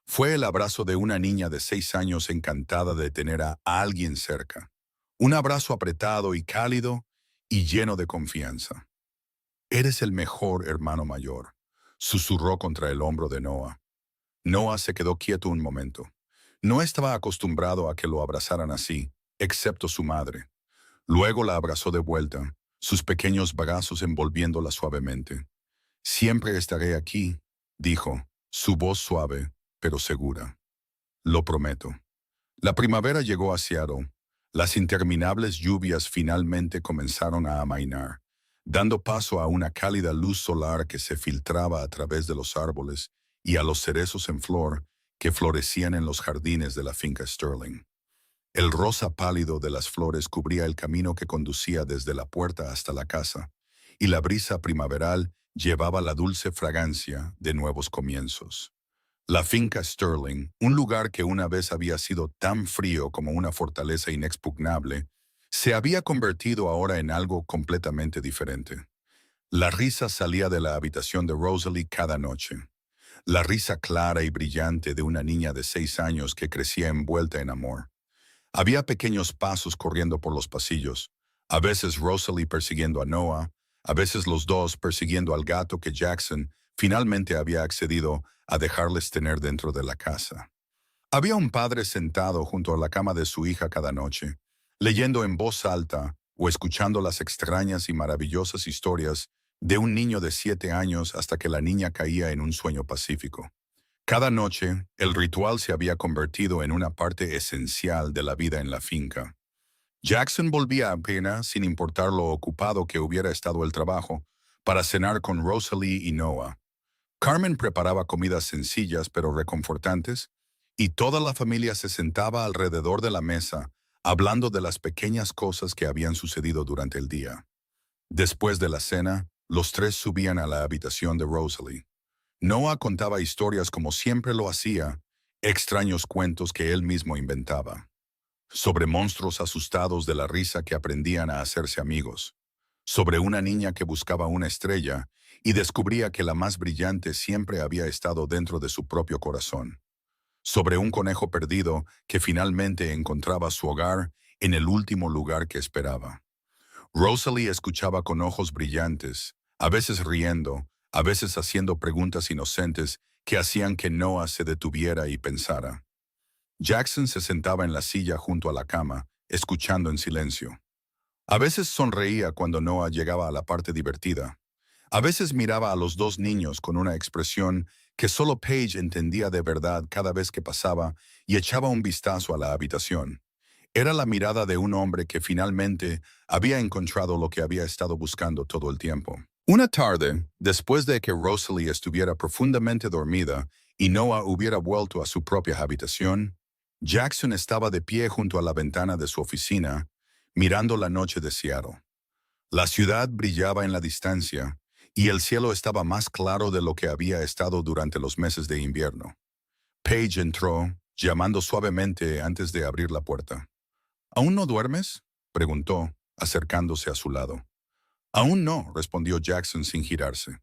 Speaker 1: Fue el abrazo de una niña de 6 años encantada de tener a alguien cerca. Un abrazo apretado y cálido y lleno de confianza. Eres el mejor hermano mayor, susurró contra el hombro de Noah. Noah se quedó quieto un momento. No estaba acostumbrado a que lo abrazaran así, excepto su madre. Luego la abrazó de vuelta, sus pequeños brazos envolviéndola suavemente. Siempre estaré aquí, dijo, su voz suave, pero segura. Lo prometo. La primavera llegó a Seattle. Las interminables lluvias finalmente comenzaron a amainar, dando paso a una cálida luz solar que se filtraba a través de los árboles y a los cerezos en flor que florecían en los jardines de la finca Sterling. El rosa pálido de las flores cubría el camino que conducía desde la puerta hasta la casa, y la brisa primaveral llevaba la dulce fragancia de nuevos comienzos. La finca Sterling, un lugar que una vez había sido tan frío como una fortaleza inexpugnable, se había convertido ahora en algo completamente diferente. La risa salía de la habitación de Rosalie cada noche. La risa clara y brillante de una niña de 6 años que crecía envuelta en amor. Había pequeños pasos corriendo por los pasillos, a veces Rosalie persiguiendo a Noah, a veces los dos persiguiendo al gato que Jackson finalmente había accedido a dejarles tener dentro de la casa. Había un padre sentado junto a la cama de su hija cada noche, leyendo en voz alta o escuchando las extrañas y maravillosas historias de un niño de 7 años hasta que la niña caía en un sueño pacífico. Cada noche, el ritual se había convertido en una parte esencial de la vida en la finca. Jackson volvía apenas, sin importar lo ocupado que hubiera estado el trabajo, para cenar con Rosalie y Noah. Carmen preparaba comidas sencillas pero reconfortantes, y toda la familia se sentaba alrededor de la mesa, hablando de las pequeñas cosas que habían sucedido durante el día. Después de la cena, los tres subían a la habitación de Rosalie. Noah contaba historias como siempre lo hacía, extraños cuentos que él mismo inventaba, sobre monstruos asustados de la risa que aprendían a hacerse amigos, sobre una niña que buscaba una estrella y descubría que la más brillante siempre había estado dentro de su propio corazón, sobre un conejo perdido que finalmente encontraba su hogar en el último lugar que esperaba. Rosalie escuchaba con ojos brillantes, a veces riendo, a veces haciendo preguntas inocentes que hacían que Noah se detuviera y pensara. Jackson se sentaba en la silla junto a la cama, escuchando en silencio. A veces sonreía cuando Noah llegaba a la parte divertida. A veces miraba a los dos niños con una expresión que solo Paige entendía de verdad cada vez que pasaba y echaba un vistazo a la habitación. Era la mirada de un hombre que finalmente había encontrado lo que había estado buscando todo el tiempo. Una tarde, después de que Rosalie estuviera profundamente dormida y Noah hubiera vuelto a su propia habitación, Jackson estaba de pie junto a la ventana de su oficina, mirando la noche de Seattle. La ciudad brillaba en la distancia y el cielo estaba más claro de lo que había estado durante los meses de invierno. Paige entró, llamando suavemente antes de abrir la puerta. ¿Aún no duermes?, preguntó, acercándose a su lado. Aún no, respondió Jackson sin girarse.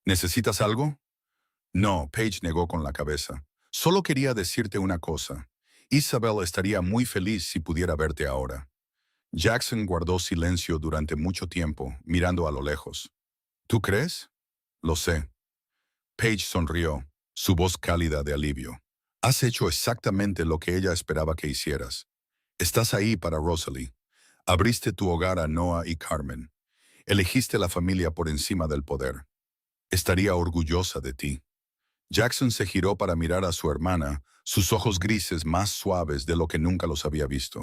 Speaker 1: ¿Necesitas algo? No, Paige negó con la cabeza. Solo quería decirte una cosa. Isabel estaría muy feliz si pudiera verte ahora. Jackson guardó silencio durante mucho tiempo, mirando a lo lejos. ¿Tú crees? Lo sé. Paige sonrió, su voz cálida de alivio. Has hecho exactamente lo que ella esperaba que hicieras. Estás ahí para Rosalie. Abriste tu hogar a Noah y Carmen. Elegiste la familia por encima del poder. Estaría orgullosa de ti. Jackson se giró para mirar a su hermana, sus ojos grises más suaves de lo que nunca los había visto.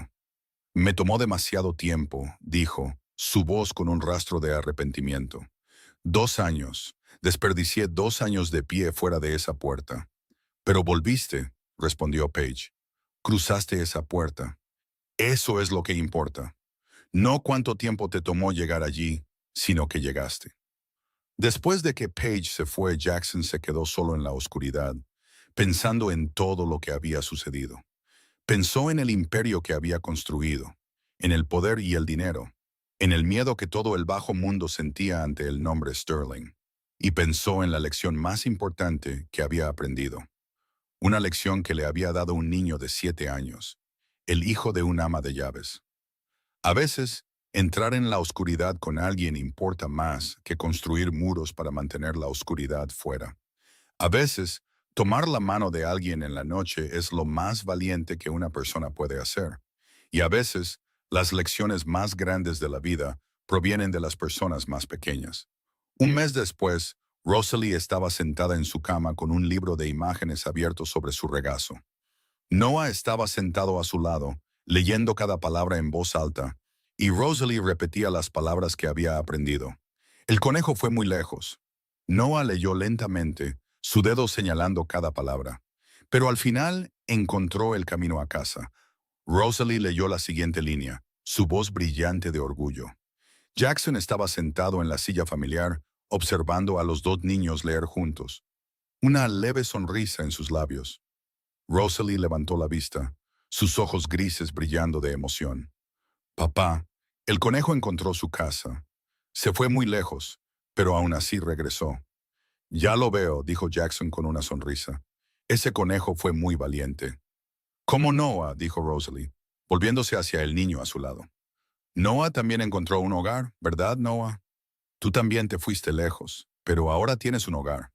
Speaker 1: Me tomó demasiado tiempo, dijo, su voz con un rastro de arrepentimiento. 2 años. Desperdicié 2 años de pie fuera de esa puerta. Pero volviste, respondió Paige. Cruzaste esa puerta. Eso es lo que importa. No cuánto tiempo te tomó llegar allí, sino que llegaste. Después de que Paige se fue, Jackson se quedó solo en la oscuridad, pensando en todo lo que había sucedido. Pensó en el imperio que había construido, en el poder y el dinero, en el miedo que todo el bajo mundo sentía ante el nombre Sterling, y pensó en la lección más importante que había aprendido. Una lección que le había dado un niño de 7 años, el hijo de un ama de llaves. A veces, entrar en la oscuridad con alguien importa más que construir muros para mantener la oscuridad fuera. A veces, tomar la mano de alguien en la noche es lo más valiente que una persona puede hacer. Y a veces, las lecciones más grandes de la vida provienen de las personas más pequeñas. Un mes después, Rosalie estaba sentada en su cama con un libro de imágenes abierto sobre su regazo. Noah estaba sentado a su lado, leyendo cada palabra en voz alta, y Rosalie repetía las palabras que había aprendido. El conejo fue muy lejos. Noah leyó lentamente, su dedo señalando cada palabra. Pero al final encontró el camino a casa. Rosalie leyó la siguiente línea, su voz brillante de orgullo. Jackson estaba sentado en la silla familiar, observando a los 2 niños leer juntos. Una leve sonrisa en sus labios. Rosalie levantó la vista, sus ojos grises brillando de emoción. Papá, el conejo encontró su casa. Se fue muy lejos, pero aún así regresó. Ya lo veo, dijo Jackson con una sonrisa. Ese conejo fue muy valiente. ¿Cómo Noah?, dijo Rosalie, volviéndose hacia el niño a su lado. Noah también encontró un hogar, ¿verdad, Noah? Tú también te fuiste lejos, pero ahora tienes un hogar.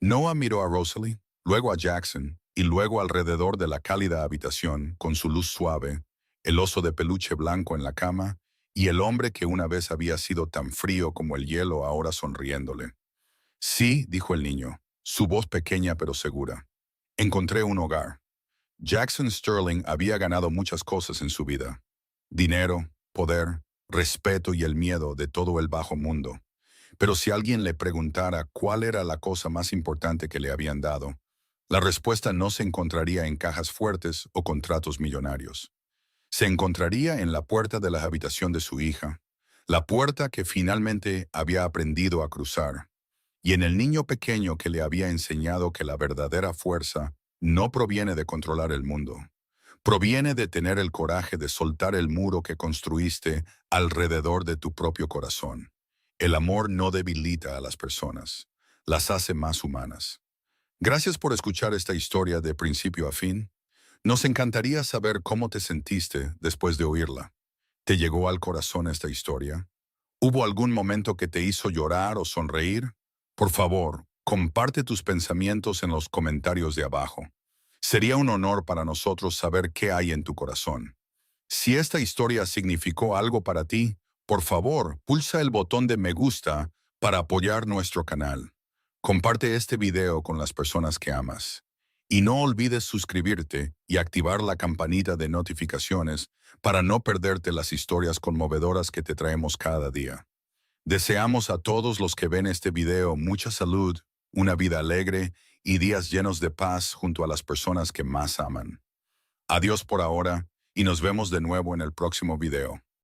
Speaker 1: Noah miró a Rosalie, luego a Jackson, y luego alrededor de la cálida habitación, con su luz suave, el oso de peluche blanco en la cama, y el hombre que una vez había sido tan frío como el hielo ahora sonriéndole. Sí, dijo el niño, su voz pequeña pero segura. Encontré un hogar. Jackson Sterling había ganado muchas cosas en su vida. Dinero, poder, respeto y el miedo de todo el bajo mundo. Pero si alguien le preguntara cuál era la cosa más importante que le habían dado, la respuesta no se encontraría en cajas fuertes o contratos millonarios. Se encontraría en la puerta de la habitación de su hija, la puerta que finalmente había aprendido a cruzar, y en el niño pequeño que le había enseñado que la verdadera fuerza no proviene de controlar el mundo. Proviene de tener el coraje de soltar el muro que construiste alrededor de tu propio corazón. El amor no debilita a las personas, las hace más humanas. Gracias por escuchar esta historia de principio a fin. Nos encantaría saber cómo te sentiste después de oírla. ¿Te llegó al corazón esta historia? ¿Hubo algún momento que te hizo llorar o sonreír? Por favor, comparte tus pensamientos en los comentarios de abajo. Sería un honor para nosotros saber qué hay en tu corazón. Si esta historia significó algo para ti, por favor, pulsa el botón de me gusta para apoyar nuestro canal. Comparte este video con las personas que amas. Y no olvides suscribirte y activar la campanita de notificaciones para no perderte las historias conmovedoras que te traemos cada día. Deseamos a todos los que ven este video mucha salud, una vida alegre y días llenos de paz junto a las personas que más aman. Adiós por ahora y nos vemos de nuevo en el próximo video.